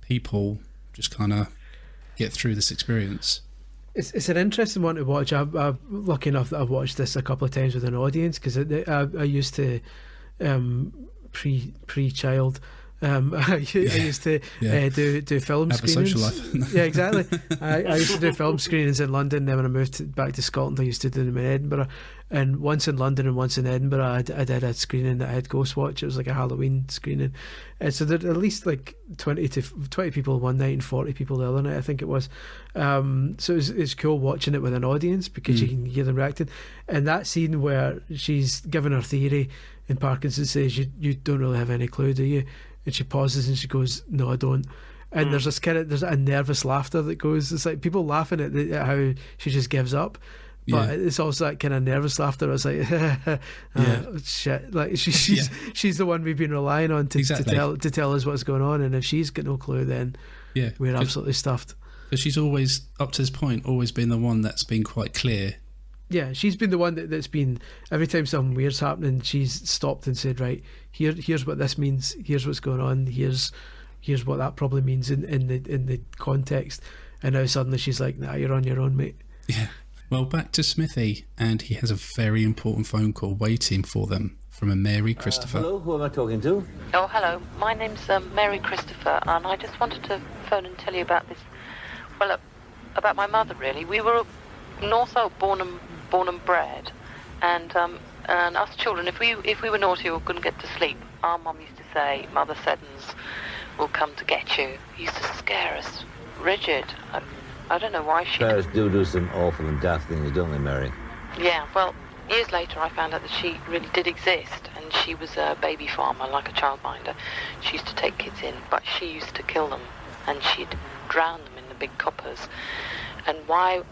people just kind of get through this experience. It's an interesting one to watch. I'm lucky enough that I've watched this a couple of times with an audience, because I used to pre-child I used to do film Have a screenings. social life. Yeah, exactly. I used to do film screenings in London. Then when I moved back to Scotland, I used to do them in Edinburgh. And once in London and once in Edinburgh, I did a screening that I had Ghostwatch. It was like a Halloween screening. So there at least like 20 people one night and 40 people the other night, I think it was. So it's cool watching it with an audience because you can hear them reacting. And that scene where she's giving her theory and Parkinson says, you don't really have any clue, do you? And she pauses and she goes, no, I don't. And there's a nervous laughter that goes. It's like people laughing at how she just gives up. But it's also that kind of nervous laughter. It's like, shit. Like she's the one we've been relying on to tell us what's going on. And if she's got no clue, then we're absolutely stuffed. But she's always, up to this point, always been the one that's been quite clear. Yeah, she's been the one that's been, every time something weird's happening, she's stopped and said, right, here's what this means. Here's what's going on. Here's what that probably means in the context. And now suddenly she's like, nah, you're on your own, mate. Yeah. Well, back to Smithy, and he has a very important phone call waiting for them from a Mary Christopher. Hello, who am I talking to? Oh, hello. My name's Mary Christopher, and I just wanted to phone and tell you about this. Well, about my mother, really. We were also born and bred, and us children, if we were naughty or couldn't get to sleep, our mum used to say, Mother Seddons will come to get you. It used to scare us rigid. I don't know why she... Parents do some awful and daft things, don't they, Mary? Yeah, well, years later I found out that she really did exist, and she was a baby farmer, like a childminder. She used to take kids in, but she used to kill them, and she'd drown them in the big coppers. And why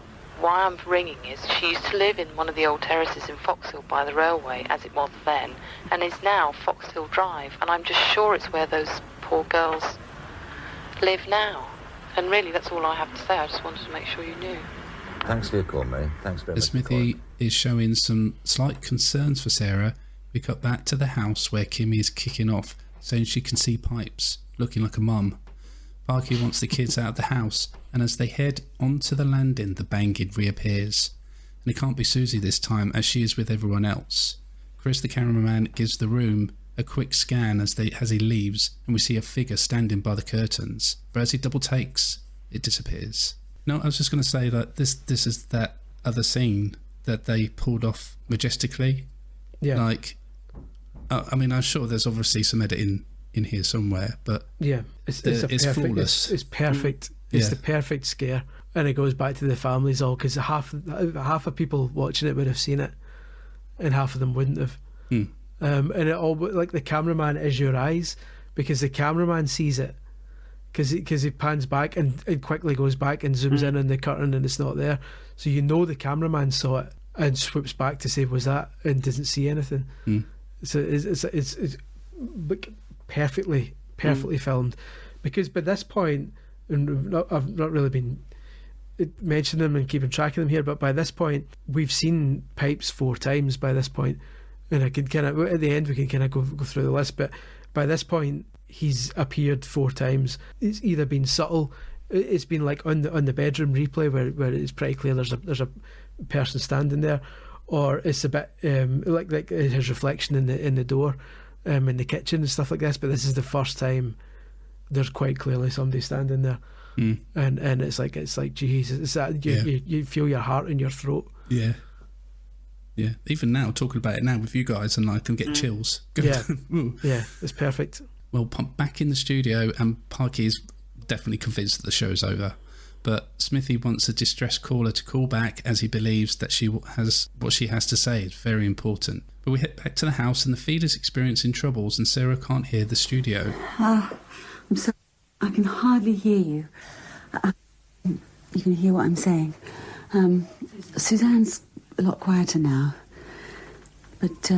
I'm ringing is she used to live in one of the old terraces in Foxhill by the railway, as it was then, and is now Foxhill Drive, and I'm just sure it's where those poor girls live now. And really, that's all I have to say. I just wanted to make sure you knew. Thanks for your call, Mary. Thanks very much. Smithy is showing some slight concerns for Sarah. We cut back to the house where Kimmy is kicking off, saying she can see pipes, looking like a mum. Parky wants the kids out of the house, and as they head onto the landing, the banging reappears. And it can't be Susie this time, as she is with everyone else. Chris, the cameraman, gives the room a quick scan as he leaves, and we see a figure standing by the curtains. But as he double takes, it disappears. No, I was just going to say that this is that other scene that they pulled off majestically. Yeah. Like, I mean, I'm sure there's obviously some editing in here somewhere, but yeah, it's flawless. It's perfect. It's the perfect scare, and it goes back to the families all, because half of people watching it would have seen it, and half of them wouldn't have. And it all, like, the cameraman is your eyes, because the cameraman sees it, because he pans back and quickly goes back and zooms in on the curtain and it's not there, so you know the cameraman saw it and swoops back to say, was that, and doesn't see anything. So it's perfectly filmed, because by this point, and I've not really been mentioning them and keeping track of them here, but by this point we've seen pipes 4 times by this point. And I can kind of, at the end, we can kind of go through the list. But by this point, he's appeared 4 times. It's either been subtle. It's been like on the bedroom replay where it's pretty clear there's a person standing there, or it's a bit like his reflection in the door, in the kitchen and stuff like this. But this is the first time there's quite clearly somebody standing there, and it's like Jesus, it's that you feel your heart in your throat. Yeah. Yeah, even now, talking about it now with you guys, and I can get chills. Yeah, it's perfect. Well, back in the studio, and Parky is definitely convinced that the show's over. But Smithy wants a distressed caller to call back, as he believes that what she has to say is very important. But we head back to the house, and the feed is experiencing troubles, and Sarah can't hear the studio. I'm sorry, I can hardly hear you. You can hear what I'm saying. Suzanne's a lot quieter now, but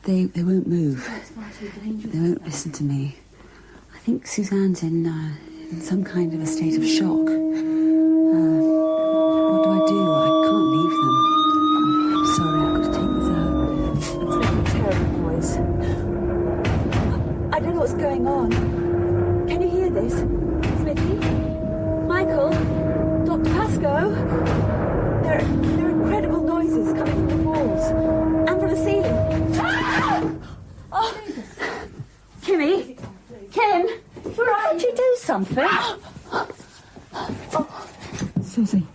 they won't move. They won't listen to me. I think Suzanne's in some kind of a state of shock. What do I do? I can't leave them. I'm sorry, I've got to take this out. It's making a terrible noise. I don't know what's going on. Can you hear this? Smithy? Michael? Dr. Pascoe? There are incredible noises coming from the walls and from the ceiling. Ah! Oh, Jesus. Kimmy? something. Susie.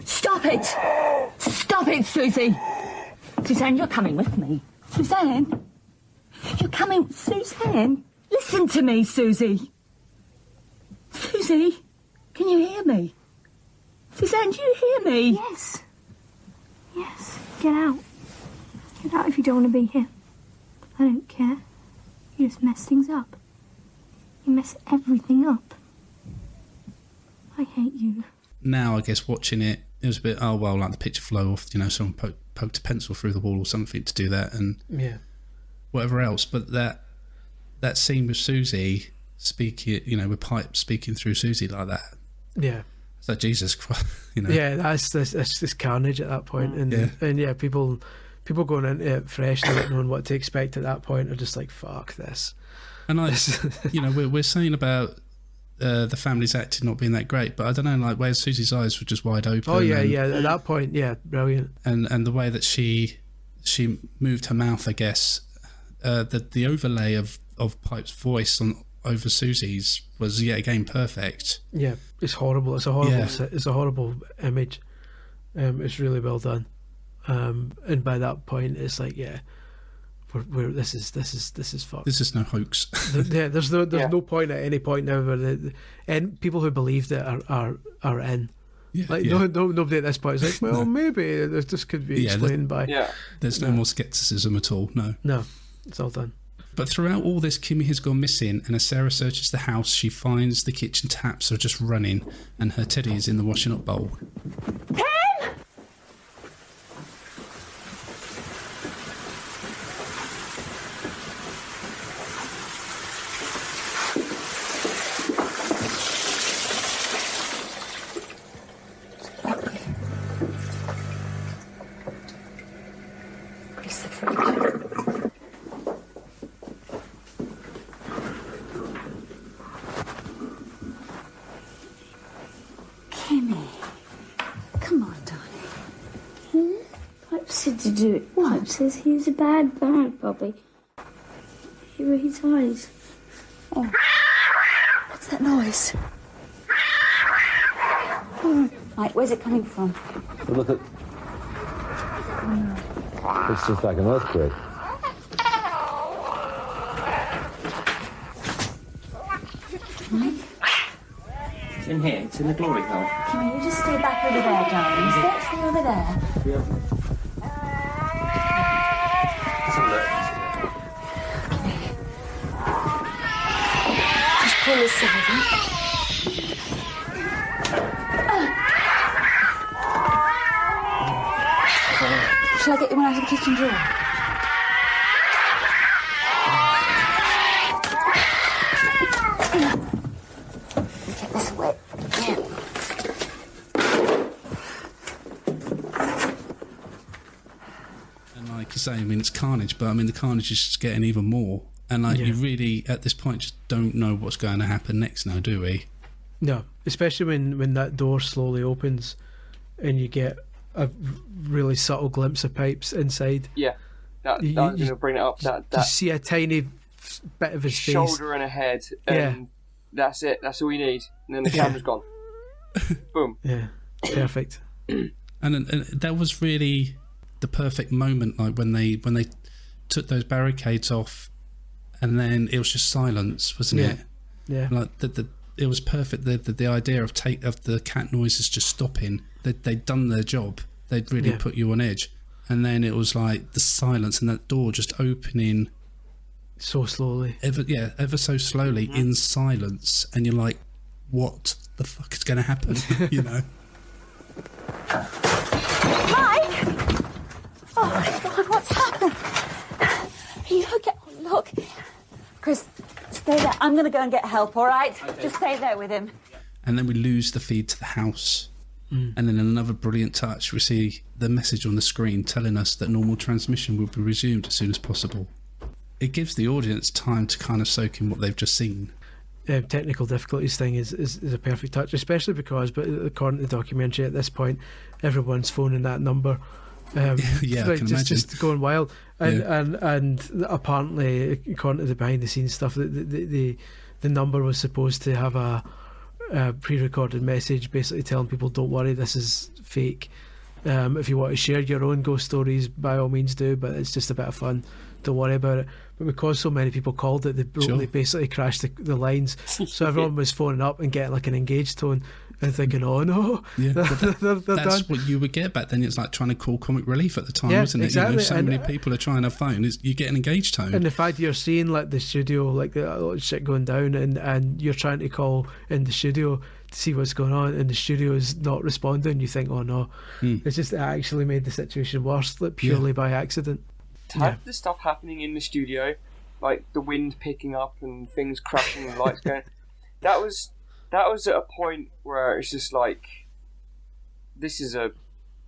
Stop it! Stop it, Susie! Suzanne, you're coming with me. Suzanne? You're coming... Suzanne? Listen to me, Susie. Susie? Can you hear me? Suzanne, do you hear me? Yes. Yes. Get out. Get out if you don't want to be here. I don't care. You just mess things up. You mess everything up. I hate you. Now, I guess watching it, it was a bit, oh, well, like the picture flow off, someone poked a pencil through the wall or something to do that, and whatever else. But that scene with Susie speaking, with Pipe speaking through Susie like that. Yeah. It's like, Jesus Christ, Yeah, that's just carnage at that point. And people going into it fresh, not knowing what to expect at that point, are just like, fuck this. And we're saying about the family's acting not being that great, but I don't know, like where Susie's eyes were just wide open. Oh yeah, at that point, brilliant. And the way that she moved her mouth, I guess, the overlay of Pipe's voice over Susie's was yet again perfect. Yeah, it's horrible. It's a horrible image. It's really well done. And by that point, it's like, we're this is fucked. This is no hoax. There's no point at any point now where and people who believed it are in. Nobody at this point is like, well, maybe this could be explained by. Yeah. There's no more skepticism at all. No, it's all done. But throughout all this, Kimmy has gone missing, and as Sarah searches the house, she finds the kitchen taps are just running, and her teddy is in the washing up bowl. To do it. What? Says he was a bad Bobby. Here were his eyes. Oh. What's that noise? Right, where's it coming from? Look at... It's just like an earthquake. Mike? It's in here. It's in the glory hole. Can you just stay back over there, darling? Stay over there. Yeah. Pull this side. Shall I get you one out of the kitchen drawer? Get this away. And like you say, it's carnage, but the carnage is just getting even more. And you really, at this point, just don't know what's going to happen next now, do we? No, especially when that door slowly opens and you get a really subtle glimpse of Pipes inside. Yeah, that was going to bring it up. You see a tiny bit of his shoulder and a head, and that's it. That's all you need. And then the camera's gone. Boom. Yeah, perfect. and that was really the perfect moment, like when they took those barricades off. And then it was just silence, wasn't it? Yeah. Like it was perfect. The idea of the cat noises just stopping. They'd done their job. They'd really put you on edge. And then it was like the silence and that door just opening so slowly. Ever so slowly in silence. And you're like, what the fuck is going to happen? Mike! Oh my God, what's happened? Are you okay? Oh, look. Chris, stay there. I'm going to go and get help, all right? Okay. Just stay there with him. And then we lose the feed to the house. And then in another brilliant touch, we see the message on the screen telling us that normal transmission will be resumed as soon as possible. It gives the audience time to kind of soak in what they've just seen. Technical difficulties thing is a perfect touch, especially because, but according to the documentary at this point, everyone's phoning that number Yeah, I can imagine. Just going wild. And apparently, according to the behind the scenes stuff, the number was supposed to have a pre-recorded message basically telling people, don't worry, this is fake. If you want to share your own ghost stories, by all means do, but it's just a bit of fun, don't worry about it. But because so many people called it, they basically crashed the lines, so everyone was phoning up and getting like an engaged tone and thinking, oh no, that's done. what you would get back then. It's like trying to call comic relief at the time, wasn't it? Exactly. You know, so many people are trying to phone, you get an engaged tone. And the fact you're seeing like the studio, like the shit going down, and you're trying to call in the studio to see what's going on, and the studio is not responding, you think, oh no. It's just, it actually made the situation worse, like, purely by accident. To have the stuff happening in the studio, like the wind picking up and things crashing and lights going, that was at a point where it's just like, this is a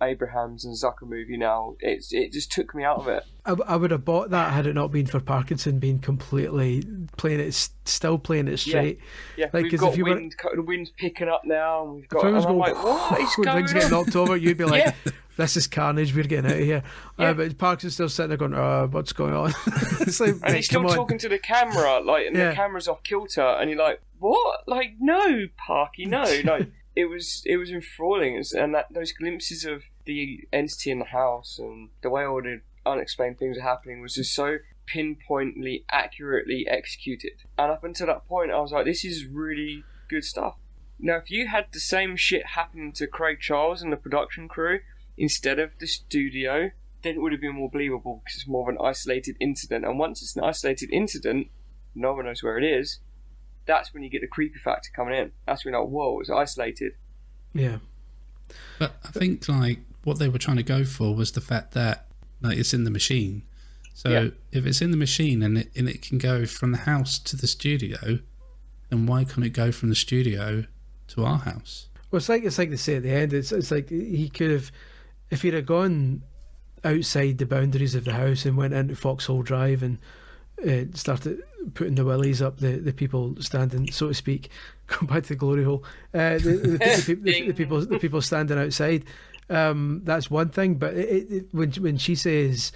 Abrahams and Zucker movie now. It just took me out of it. I would have bought that had it not been for Parkinson being completely still playing it straight. Yeah, like, we've got the wind's picking up now, and we've got. And I'm like, what is going on? Things getting knocked over, you'd be like, this is carnage, we're getting out of here. But Parkinson's still sitting there going, what's going on? It's like, and he's still talking to the camera, like, and the camera's off kilter, and you're like, what? Like, no, Parky, no. Like, it was enthralling, and those glimpses of the entity in the house and the way all the unexplained things are happening was just so pinpointly, accurately executed. And up until that point, I was like, this is really good stuff. Now, if you had the same shit happening to Craig Charles and the production crew instead of the studio, then it would have been more believable, because it's more of an isolated incident. And once it's an isolated incident, no one knows where it is. That's when you get the creepy factor coming in. That's when you're like, whoa, it's isolated. Yeah. But I think, like, what they were trying to go for was the fact that, like, it's in the machine. So if it's in the machine and it can go from the house to the studio, then why can't it go from the studio to our house? Well, it's like they say at the end. It's like he could have, if he'd have gone outside the boundaries of the house and went into Foxhole Drive and started putting the willies up the people standing, so to speak, go back to the glory hole, the people standing outside, that's one thing. But when she says,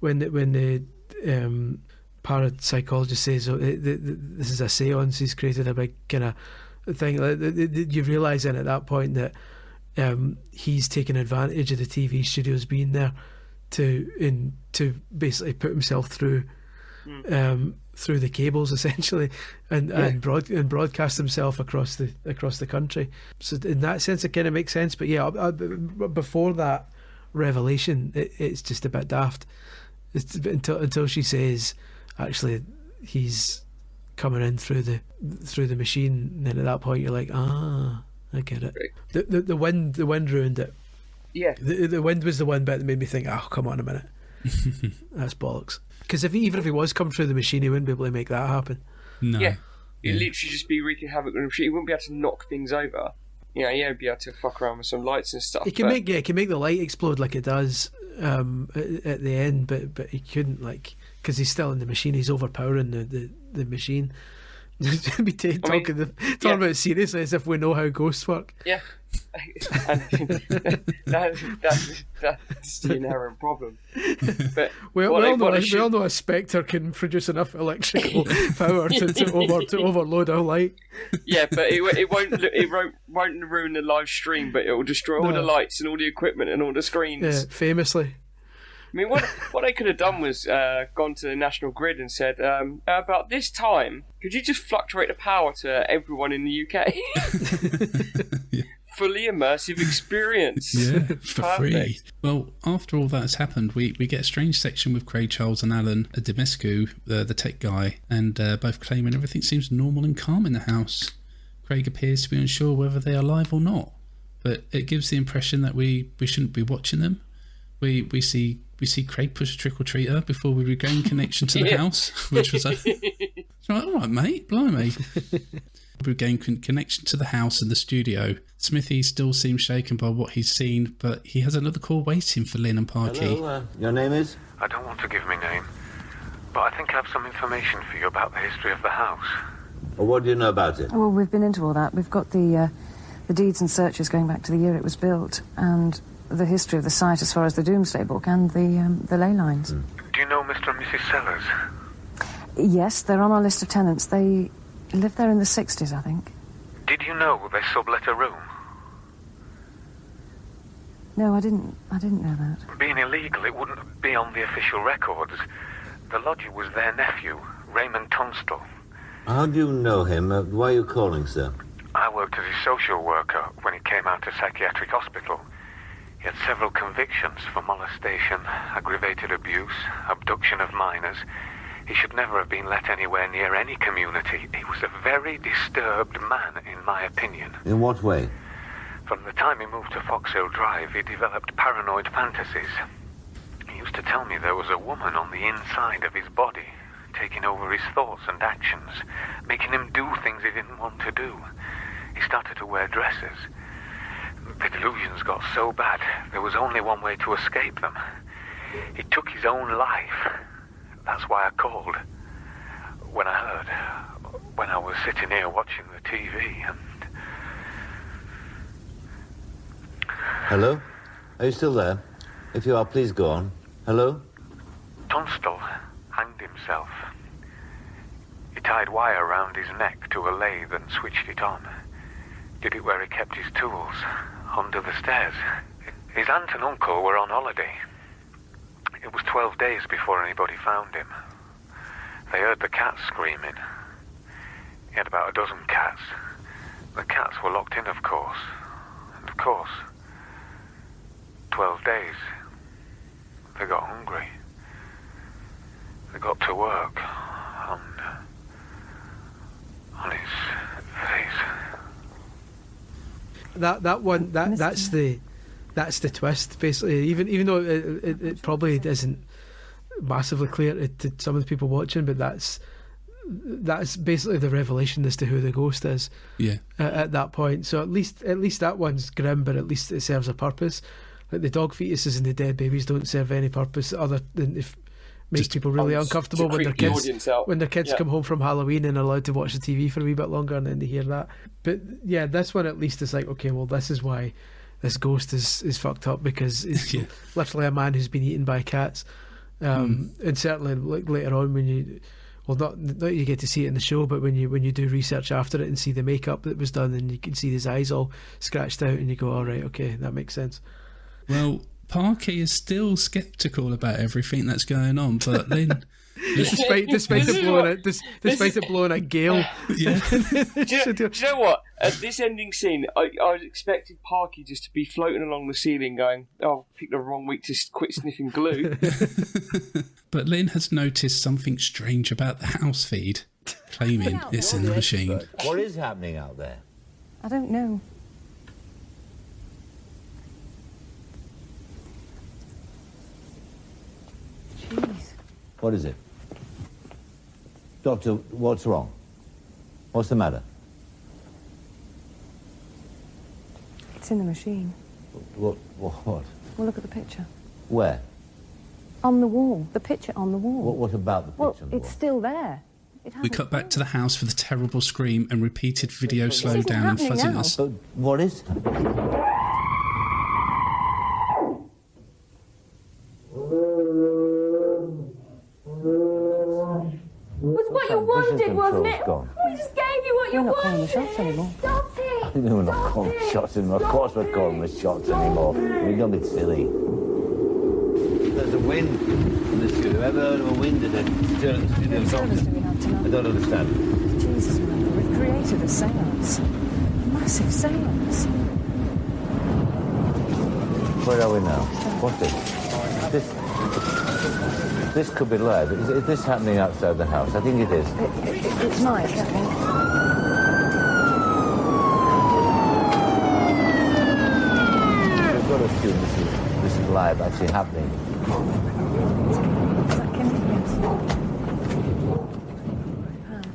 when the parapsychologist says, this is a seance, he's created a big kind of thing, you realise then at that point that he's taken advantage of the TV studios being there to basically put himself through the cables, essentially, and broadcast himself across the country. So in that sense, it kind of makes sense. But before that revelation, it's just a bit daft. It's until she says, actually, he's coming in through the machine. And then at that point, you're like, I get it. The wind ruined it. Yeah, the wind was the one bit that made me think, oh, come on a minute, that's bollocks. Because even if he was coming through the machine, he wouldn't be able to make that happen. No. Yeah, he'd literally just be wreaking havoc on the machine. He wouldn't be able to knock things over. Yeah, he'd be able to fuck around with some lights and stuff. He can make the light explode like it does at the end, but he couldn't, like, because he's still in the machine. He's overpowering the machine. Talking about it seriously as if we know how ghosts work. Yeah, and that's the inherent problem. But we all know a spectre can produce enough electrical power to overload our light. Yeah, but it won't ruin the live stream, but it will destroy all the lights and all the equipment and all the screens. Yeah, famously. I mean, what they could have done was gone to the National Grid and said, about this time, could you just fluctuate the power to everyone in the UK? Fully immersive experience. Yeah, for free. Well, after all that's happened, we get a strange section with Craig Charles and Alan Demescu, the tech guy, and both claiming everything seems normal and calm in the house. Craig appears to be unsure whether they are alive or not, but it gives the impression that we shouldn't be watching them. We see Craig push a trick-or-treater before we regain connection to the house, which was like, all right, mate, blimey. We regain connection to the house and the studio. Smithy still seems shaken by what he's seen, but he has another call waiting for Lynn and Parky. Hello, your name is? I don't want to give my name, but I think I have some information for you about the history of the house. Well, what do you know about it? Well, we've been into all that. We've got the deeds and searches going back to the year it was built, and the history of the site as far as the Doomsday Book and the ley lines. Do you know Mr. and Mrs. Sellers? Yes, they're on our list of tenants. They lived there in the 60s, I think. Did you know they sublet a room? No, I didn't know that. Being illegal, it wouldn't be on the official records. The lodger was their nephew, Raymond Tunstall. How do you know him? Why are you calling, sir? I worked as a social worker when he came out of psychiatric hospital. He had several convictions for molestation, aggravated abuse, abduction of minors. He should never have been let anywhere near any community. He was a very disturbed man, in my opinion. In what way? From the time he moved to Foxhill Drive, he developed paranoid fantasies. He used to tell me there was a woman on the inside of his body, taking over his thoughts and actions, making him do things he didn't want to do. He started to wear dresses. The delusions got so bad, there was only one way to escape them. He took his own life. That's why I called. When I was sitting here watching the TV and... Hello? Are you still there? If you are, please go on. Hello? Tunstall hanged himself. He tied wire around his neck to a lathe and switched it on. Did it where he kept his tools, under the stairs. His aunt and uncle were on holiday. It was 12 days before anybody found him. They heard the cats screaming. He had about a dozen cats. The cats were locked in, of course. And of course, 12 days, they got hungry. They got to work on his face. That's the twist, basically. Even though it probably isn't massively clear to some of the people watching, but that's basically the revelation as to who the ghost is. Yeah. At that point, so at least that one's grim, but at least it serves a purpose. Like the dog fetuses and the dead babies don't serve any purpose other than if makes people really uncomfortable when their kids come home from Halloween and are allowed to watch the TV for a wee bit longer, and then they hear that. But yeah, this one at least is like, okay, well, this is why this ghost is fucked up, because it's literally a man who's been eaten by cats. And certainly like later on when you, well, not you get to see it in the show, but when you do research after it and see the makeup that was done, and you can see his eyes all scratched out, and you go, all right, okay, that makes sense. Well, Parky is still sceptical about everything that's going on, but then despite it blowing a gale. Yeah. Do you know what? At this ending scene, I was expecting Parky just to be floating along the ceiling going, oh, I picked the wrong week to quit sniffing glue. But Lynn has noticed something strange about the house feed, claiming it's in the machine. What is happening out there? I don't know. Jeez. What is it? Doctor, what's wrong? What's the matter? It's in the machine. What? Well, look at the picture. Where? On the wall. The picture on the wall. What about the picture on the wall? It's still there. We cut back to the house for the terrible scream and repeated video slowdown and fuzziness. But what is? Was what you wanted, wasn't it? We just gave you what you wanted. We're not calling the shots anymore. Stop it! We're not calling the shots anymore. Of course we're calling the shots anymore. We don't be silly. There's a wind in the studio. Ever heard of a wind in the studio? What service do we have tonight? I don't understand. Jesus, Michael, we've created a seance. A massive seance. Where are we now? What's this? This could be live. Is this happening outside the house? I think it is. It's Mike, I think. We've got to assume this is live, actually happening.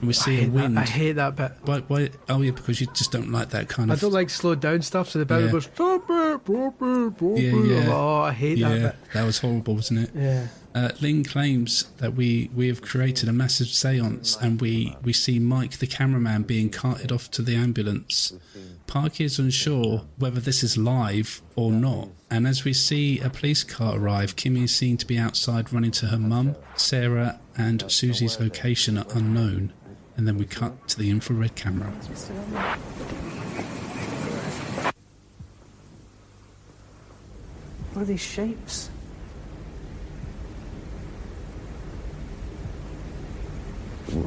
We see a wind. I hate that bit. Why? Oh yeah, because you just don't like that kind of... I don't like slowed down stuff, so the bell goes, stop it, stop it, stop it. Yeah. Oh, I hate that bit. That was horrible, wasn't it? Yeah. Lynn claims that we have created a massive seance, and we see Mike the cameraman being carted off to the ambulance. Parky is unsure whether this is live or not, and as we see a police car arrive, Kimmy is seen to be outside running to her mum. Sarah and Susie's location are unknown, and then we cut to the infrared camera. What are these shapes?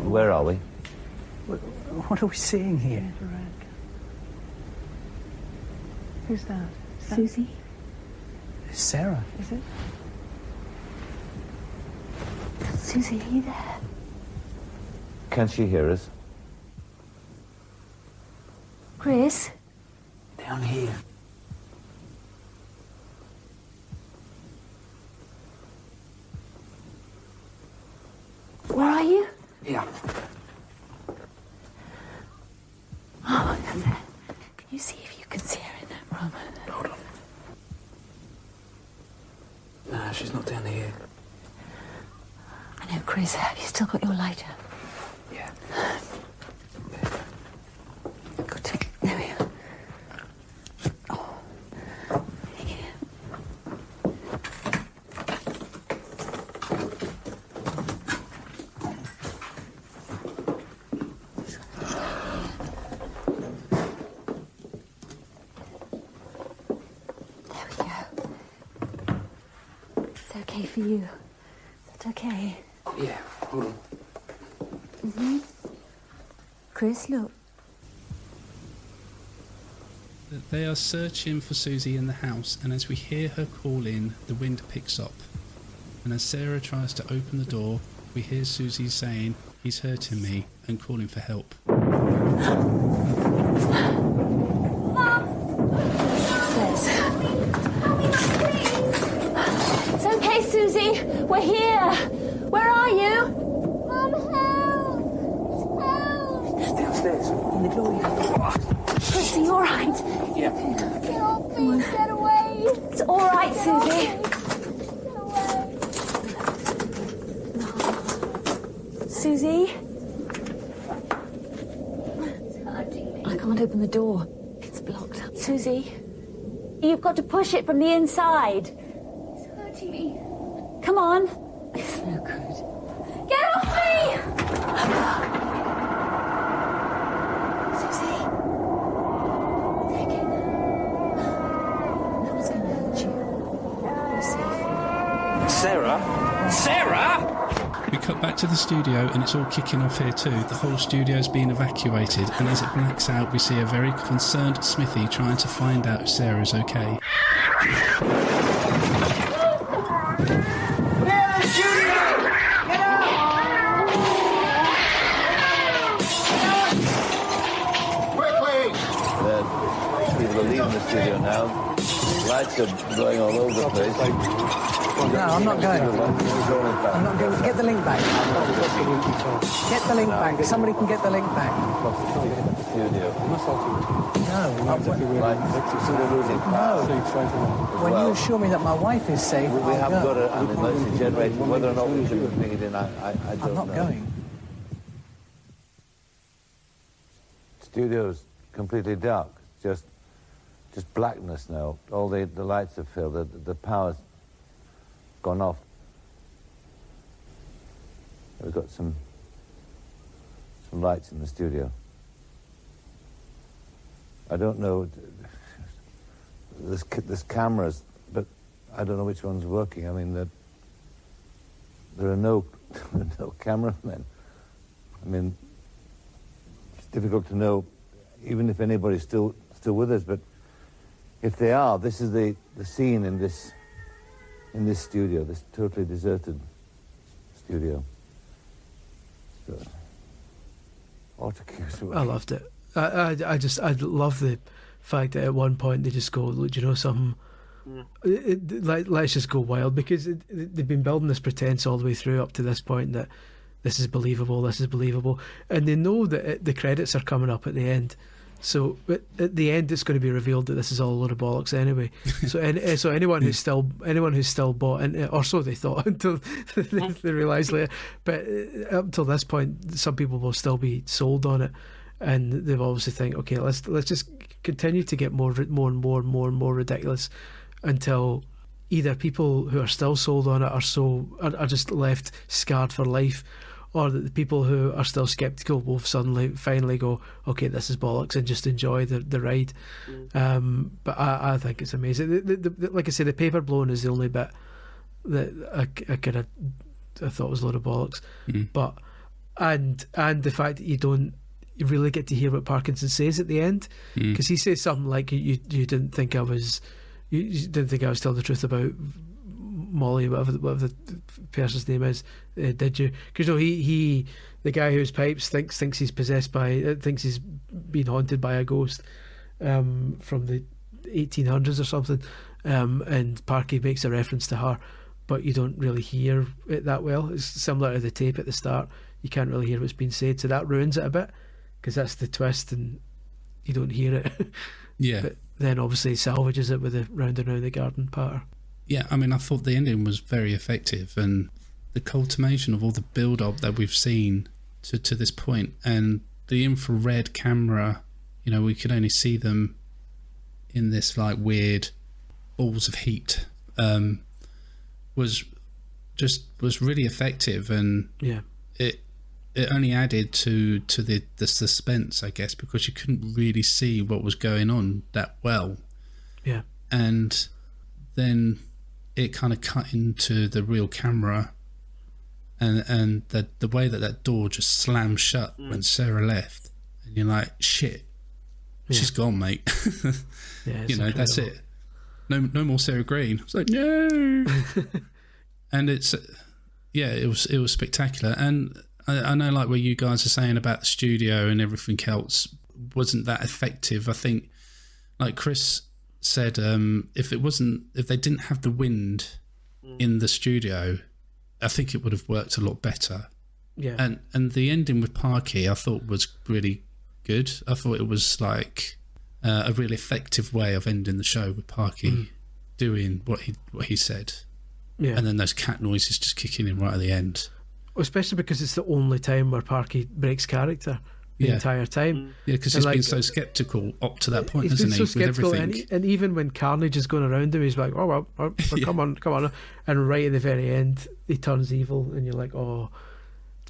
Where are we? What are we seeing here? Who's that? Susie? It's Sarah. Is it? Susie, are you there? Can she hear us? Chris? Down here. Where are you? Yeah. Oh, down there. Can you see if you can see her in that room? Hold on. No, she's not down here. I know, Chris. Have you still got your lighter? Yeah. Good. There we are. For you. Is that okay? Yeah, hold on. Mm-hmm. Chris, look. They are searching for Susie in the house, and as we hear her call in, the wind picks up. And as Sarah tries to open the door, we hear Susie saying, "He's hurting me," and calling for help. It's okay, Susie. We're here. Where are you? Mum, help! Help! She's downstairs in the glory. Chris, are you all right? Yeah. Help, please get away! It's all right, Susie. Susie? I can't open the door. It's blocked. Susie? You've got to push it from the inside. It's hurting me. Come on. It's no good. Get off me! Susie? It's okay now. No one's going to hurt you. You're safe. Sarah? Sarah? We cut back to the studio, and it's all kicking off here too. The whole studio's been evacuated, and as it blacks out, we see a very concerned Smithy trying to find out if Sarah's okay. People are leaving the studio now. Lights are going all over the place. No, I'm not going. I'm not going. Get the link back. Get the link back. Somebody can get the link back. Studio. No. When you assure me that my wife is safe, we have got an emergency generator. Whether or not we should bring it in, I don't know. I'm not going. Studio's completely dark. Just blackness now. All the lights have failed. The power's gone off. We've got some lights in the studio. I don't know. There's cameras, but I don't know which one's working. I mean, there are no cameramen. I mean, it's difficult to know, even if anybody's still with us. But if they are, this is the scene in this studio, this totally deserted studio. So, I loved it. I love the fact that at one point they just go, look, you know something? Let's just go wild, because they've been building this pretense all the way through up to this point that this is believable, and they know that the credits are coming up at the end, So at the end, it's going to be revealed that this is all a load of bollocks anyway. So anyone who's still bought into, or so they thought until they realised later. But up until this point, some people will still be sold on it, and they've obviously think, okay, let's just continue to get more and more ridiculous until either people who are still sold on it are just left scarred for life, or that the people who are still sceptical will finally go, okay, this is bollocks, and just enjoy the ride. But I think it's amazing. Like I say, the paper blowing is the only bit that I thought was a load of bollocks. But and the fact that you really get to hear what Parkinson says at the end, because he says something like, you didn't think I was telling the truth about Molly, whatever the person's name is, did you? Because the guy whose pipes thinks he's possessed by, thinks he's been haunted by a ghost from the 1800s or something, and Parky makes a reference to her, but you don't really hear it that well. It's similar to the tape at the start, you can't really hear what's being said, so that ruins it a bit, because that's the twist and you don't hear it. Yeah. But then obviously salvages it with the round and round the garden patter. Yeah, I mean, I thought the ending was very effective, and the culmination of all the build-up that we've seen to this point, and the infrared camera, we could only see them in this like weird balls of heat, was really effective, and it only added to the suspense, I guess, because you couldn't really see what was going on that well. Yeah. And then it kind of cut into the real camera, and the way that door just slammed shut when Sarah left, and you're like, shit, she's gone, mate. That's it. No more Sarah Green. I was like, no. And it's it was spectacular. And I know, like what you guys are saying about the studio and everything else wasn't that effective. I think, like Chris said, if they didn't have the wind in the studio, I think it would have worked a lot better. Yeah. And the ending with Parky, I thought was really good. I thought it was like a really effective way of ending the show, with Parky doing what he said. Yeah. And then those cat noises just kicking in right at the end. Especially because it's the only time where Parky breaks character the entire time. Yeah, because he's been so sceptical up to that point, hasn't he? So sceptical, with everything. and even when Carnage is going around him, he's like, oh, well, come on. And right at the very end, he turns evil, and you're like, oh,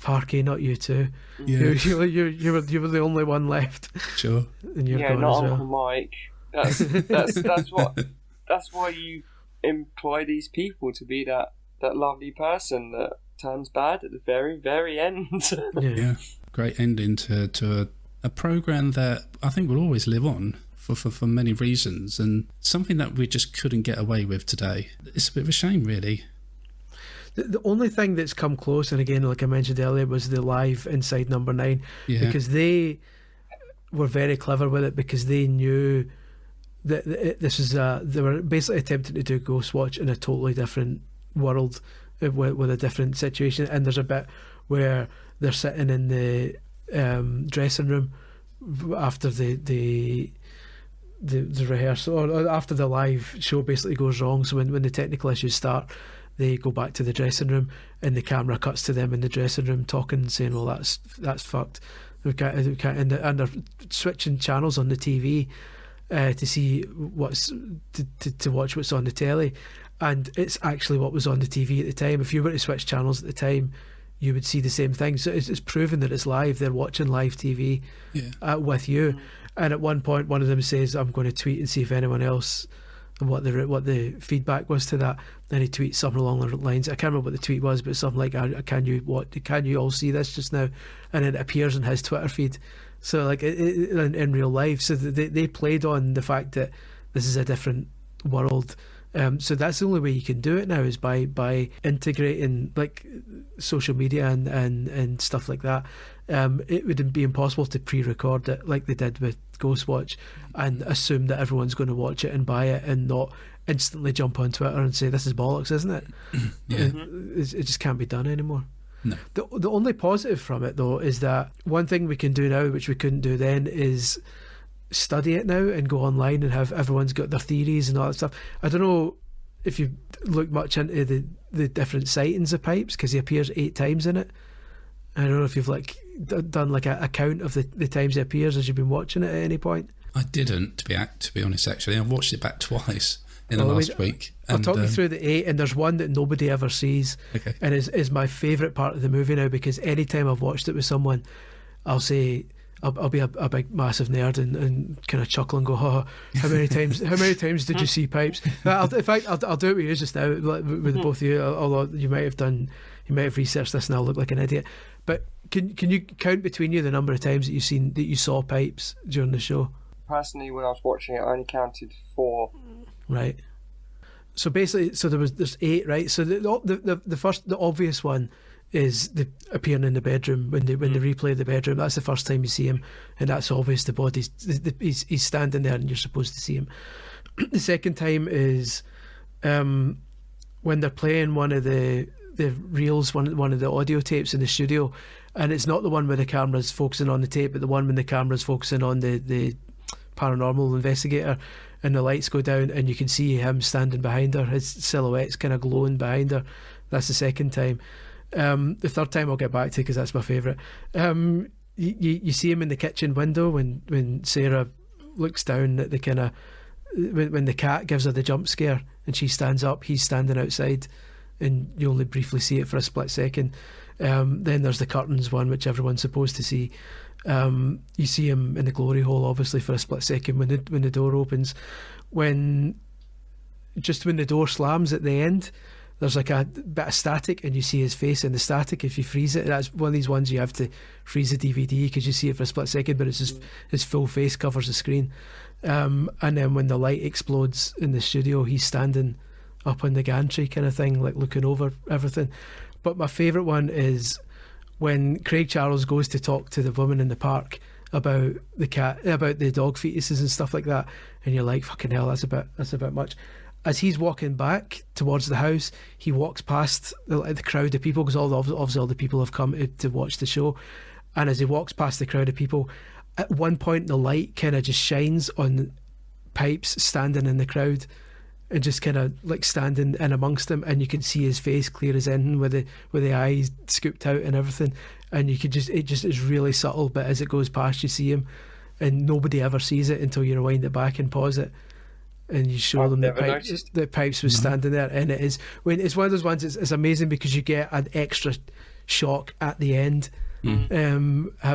Parky, not you too. Yeah. You were the only one left. Sure. And you're gone not as Uncle well. Mike. That's why you employ these people to be that lovely person that turns bad at the very, very end. Yeah. Great ending to a program that I think will always live on for many reasons, and something that we just couldn't get away with today. It's a bit of a shame, really. The only thing that's come close, and again, like I mentioned earlier, was the live Inside Number 9, because they were very clever with it, because they knew that they were basically attempting to do Ghostwatch in a totally different world with a different situation. And there's a bit where they're sitting in the dressing room after the rehearsal, or after the live show basically goes wrong. So when the technical issues start, they go back to the dressing room, and the camera cuts to them in the dressing room talking and saying, well, that's fucked. And they're switching channels on the TV to see to watch what's on the telly, and it's actually what was on the TV at the time. If you were to switch channels at the time, you would see the same thing. So it's proven that it's live. They're watching live TV with you. And at one point, one of them says, I'm going to tweet and see if anyone else, and what the feedback was to that. Then he tweets something along the lines, I can't remember what the tweet was, but something like, can you all see this just now? And it appears in his Twitter feed. So like in real life. So they played on the fact that this is a different world. So that's the only way you can do it now, is by integrating like social media and stuff like that. It would be impossible to pre-record it like they did with Ghostwatch and assume that everyone's going to watch it and buy it, and not instantly jump on Twitter and say, this is bollocks, isn't it? It just can't be done anymore. No. The only positive from it, though, is that one thing we can do now, which we couldn't do then, is study it now and go online and have everyone's got their theories and all that stuff. I don't know if you've looked much into the different sightings of Pipes, because he appears 8 times in it. I don't know if you've like done like a count of the times he appears as you've been watching it at any point. I didn't, to be honest. Actually, I watched it back twice in the last week. I'll talk you through the 8, and there's one that nobody ever sees, and is my favourite part of the movie now, because any time I've watched it with someone, I'll say I'll be a big massive nerd and kind of chuckle and go, oh, how many times did you see Pipes? In fact, I'll do it with you just now, with both of you, although you might have researched this and I'll look like an idiot. But can you count between you the number of times that you saw Pipes during the show? Personally, when I was watching it, I only counted 4. Right. So basically, there's 8, right? So the obvious one is the appearing in the bedroom when they replay the bedroom. That's the first time you see him, and that's obvious. The body's he's standing there, and you're supposed to see him. The second time is when they're playing one of the reels, one of the audio tapes in the studio, and it's not the one where the camera's focusing on the tape, but the one when the camera's focusing on the paranormal investigator, and the lights go down and you can see him standing behind her, his silhouette's kind of glowing behind her. That's the second time. The third time I'll get back to, because that's my favourite. You see him in the kitchen window when Sarah looks down at the kind of when the cat gives her the jump scare and she stands up, he's standing outside, and you only briefly see it for a split second. Then there's the curtains one, which everyone's supposed to see. You see him in the glory hole, obviously, for a split second when the door opens. When the door slams at the end, there's like a bit of static, and you see his face in the static. If you freeze it, that's one of these ones you have to freeze the DVD, because you see it for a split second, but it's his full face covers the screen. And then when the light explodes in the studio, he's standing up on the gantry kind of thing, like looking over everything. But my favourite one is when Craig Charles goes to talk to the woman in the park about the dog fetuses and stuff like that, and you're like, fucking hell, that's a bit much. As he's walking back towards the house, he walks past the crowd of people, because obviously all the people have come to watch the show, and as he walks past the crowd of people, at one point the light kind of just shines on Pipes standing in the crowd, and just kind of like standing in amongst them, and you can see his face clear as anything with the eyes scooped out and everything, and it just is really subtle, but as it goes past you see him, and nobody ever sees it until you rewind it back and pause it, and you show them that Pipes was standing there. And it's one of those ones, it's amazing, because you get an extra shock at the end. It's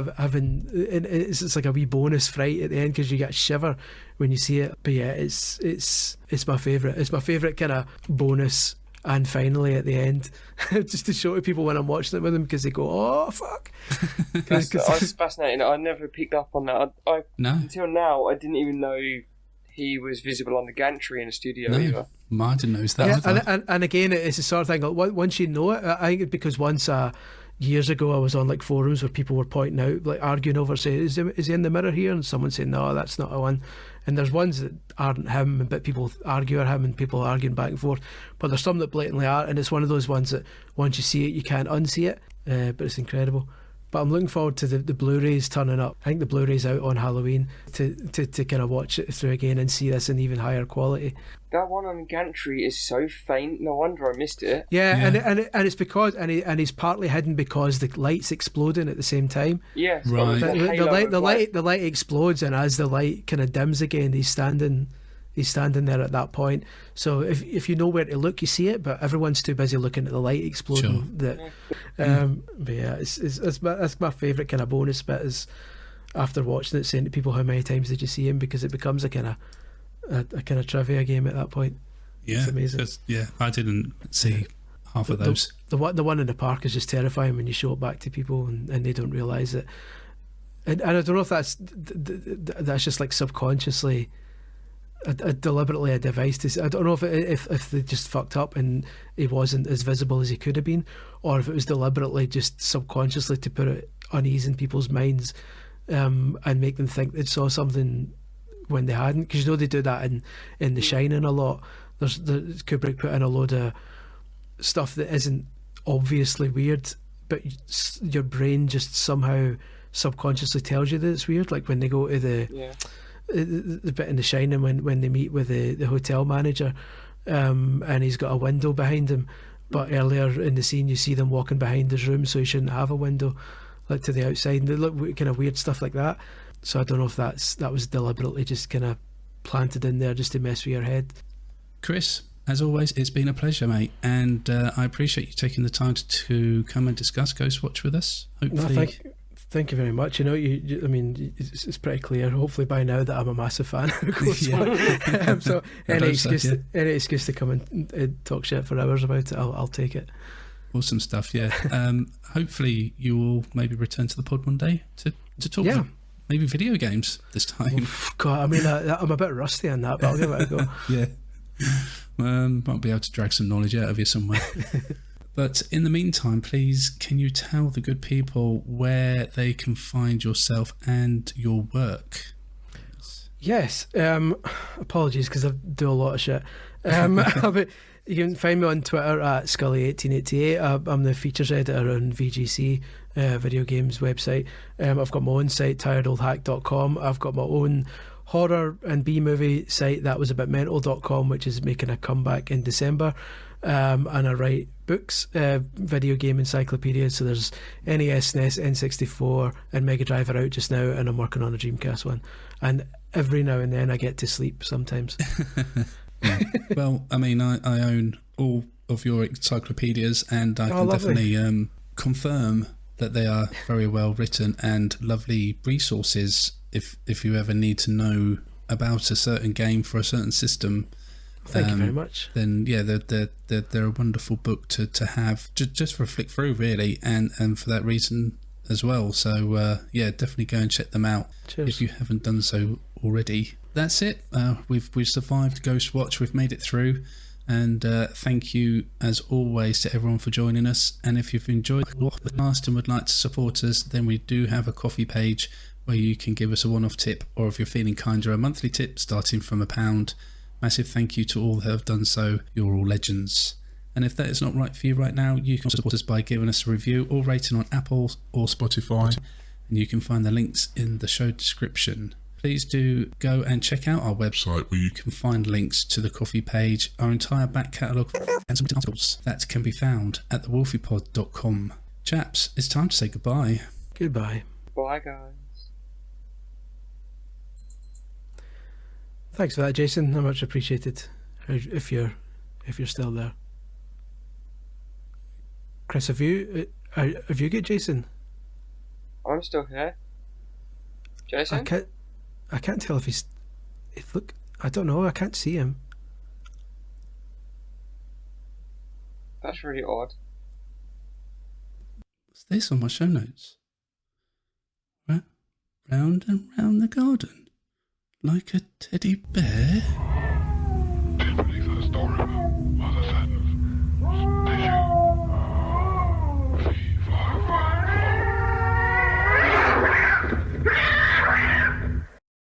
like a wee bonus fright at the end, because you get a shiver when you see it. But yeah, it's my favourite. It's my favourite kind of bonus and finally at the end, just to show to people when I'm watching it with them, because they go, oh fuck. That's fascinating. I never picked up on that. Until now, I didn't even know he was visible on the gantry in the studio either. I didn't notice that. Yeah, and again, it's the sort of thing, once you know it, I think it's because once years ago I was on like forums where people were pointing out, like arguing over, say, is he in the mirror here? And someone saying, no, that's not a one. And there's ones that aren't him, but people argue are him, and people are arguing back and forth. But there's some that blatantly are, and it's one of those ones that once you see it, you can't unsee it. But it's incredible. But I'm looking forward to the Blu-rays turning up. I think the Blu-ray's out on Halloween to kind of watch it through again and see this in even higher quality. That one on Gantry is so faint. No wonder I missed it. Yeah. And it's because and he's partly hidden because the light's exploding at the same time. Yeah, right. The light explodes, and as the light kind of dims again, he's standing there at that point. So if you know where to look, you see it, but everyone's too busy looking at the light exploding. Sure. But yeah, that's my favourite kind of bonus bit, is after watching it, saying to people how many times did you see him, because it becomes a kind of trivia game at that point. Yeah, it's amazing. Yeah, I didn't see half of those. The one in the park is just terrifying when you show it back to people and they don't realise it. And I don't know if that's just like subconsciously. Deliberately a device to. I don't know if they just fucked up and he wasn't as visible as he could have been, or if it was deliberately just subconsciously to put it unease in people's minds, and make them think they saw something when they hadn't. Because they do that in The Shining a lot. There's Kubrick put in a load of stuff that isn't obviously weird, but your brain just somehow subconsciously tells you that it's weird. Like when they go to the bit in The Shining when they meet with the hotel manager, and he's got a window behind him. But earlier in the scene, you see them walking behind his room, so he shouldn't have a window, like to the outside. And they look kind of weird stuff like that. So I don't know if that was deliberately just kind of planted in there just to mess with your head. Chris, as always, it's been a pleasure, mate, and I appreciate you taking the time to come and discuss Ghostwatch with us. Hopefully, No, thank you very much. You know, I mean, it's pretty clear, hopefully by now, that I'm a massive fan of Ghostwatch. So any excuse to come and talk shit for hours about it, I'll take it. Awesome stuff, yeah. Hopefully you will maybe return to the pod one day to talk about maybe video games this time. God, I mean, I'm a bit rusty on that, but I'll give it a go. Yeah. Might be able to drag some knowledge out of you somewhere. But in the meantime, please, can you tell the good people where they can find yourself and your work? Yes. Apologies, because I do a lot of shit. But you can find me on Twitter at Scully1888. I'm the features editor on V.G.C, video games website. I've got my own site, tiredoldhack.com. I've got my own horror and B-movie site, thatwasabitmental.com, which is making a comeback in December. And I write books, video game encyclopedias. So there's NES, SNES, N64 and Mega Drive are out just now, and I'm working on a Dreamcast one. And every now and then I get to sleep sometimes. Well, I mean, I own all of your encyclopedias, and I can definitely confirm that they are very well written and lovely resources if you ever need to know about a certain game for a certain system. Thank you very much. Then yeah, they're a wonderful book to have just for a flick through, really, and for that reason as well. So yeah, definitely go and check them out. Cheers. If you haven't done so already. That's it. We've survived Ghostwatch. We've made it through, and thank you as always to everyone for joining us. And if you've enjoyed the podcast and would like to support us, then we do have a coffee page where you can give us a one-off tip, or if you're feeling kinder, a monthly tip starting from £1. Massive thank you to all that have done so. You're all legends. And if that is not right for you right now, you can support us by giving us a review or rating on Apple or Spotify, and you can find the links in the show description. Please do go and check out our website where you can find links to the coffee page, our entire back catalogue, and some articles that can be found at thewolfiepod.com. Chaps, it's time to say goodbye. Goodbye. Bye, guys. Thanks for that, Jason. Much appreciated. If you're still there, Chris, have you got Jason? I'm still here. Jason? I can't tell if he's. Look, I don't know. I can't see him. That's really odd. What's this on my show notes? Round and round the garden, like a teddy bear.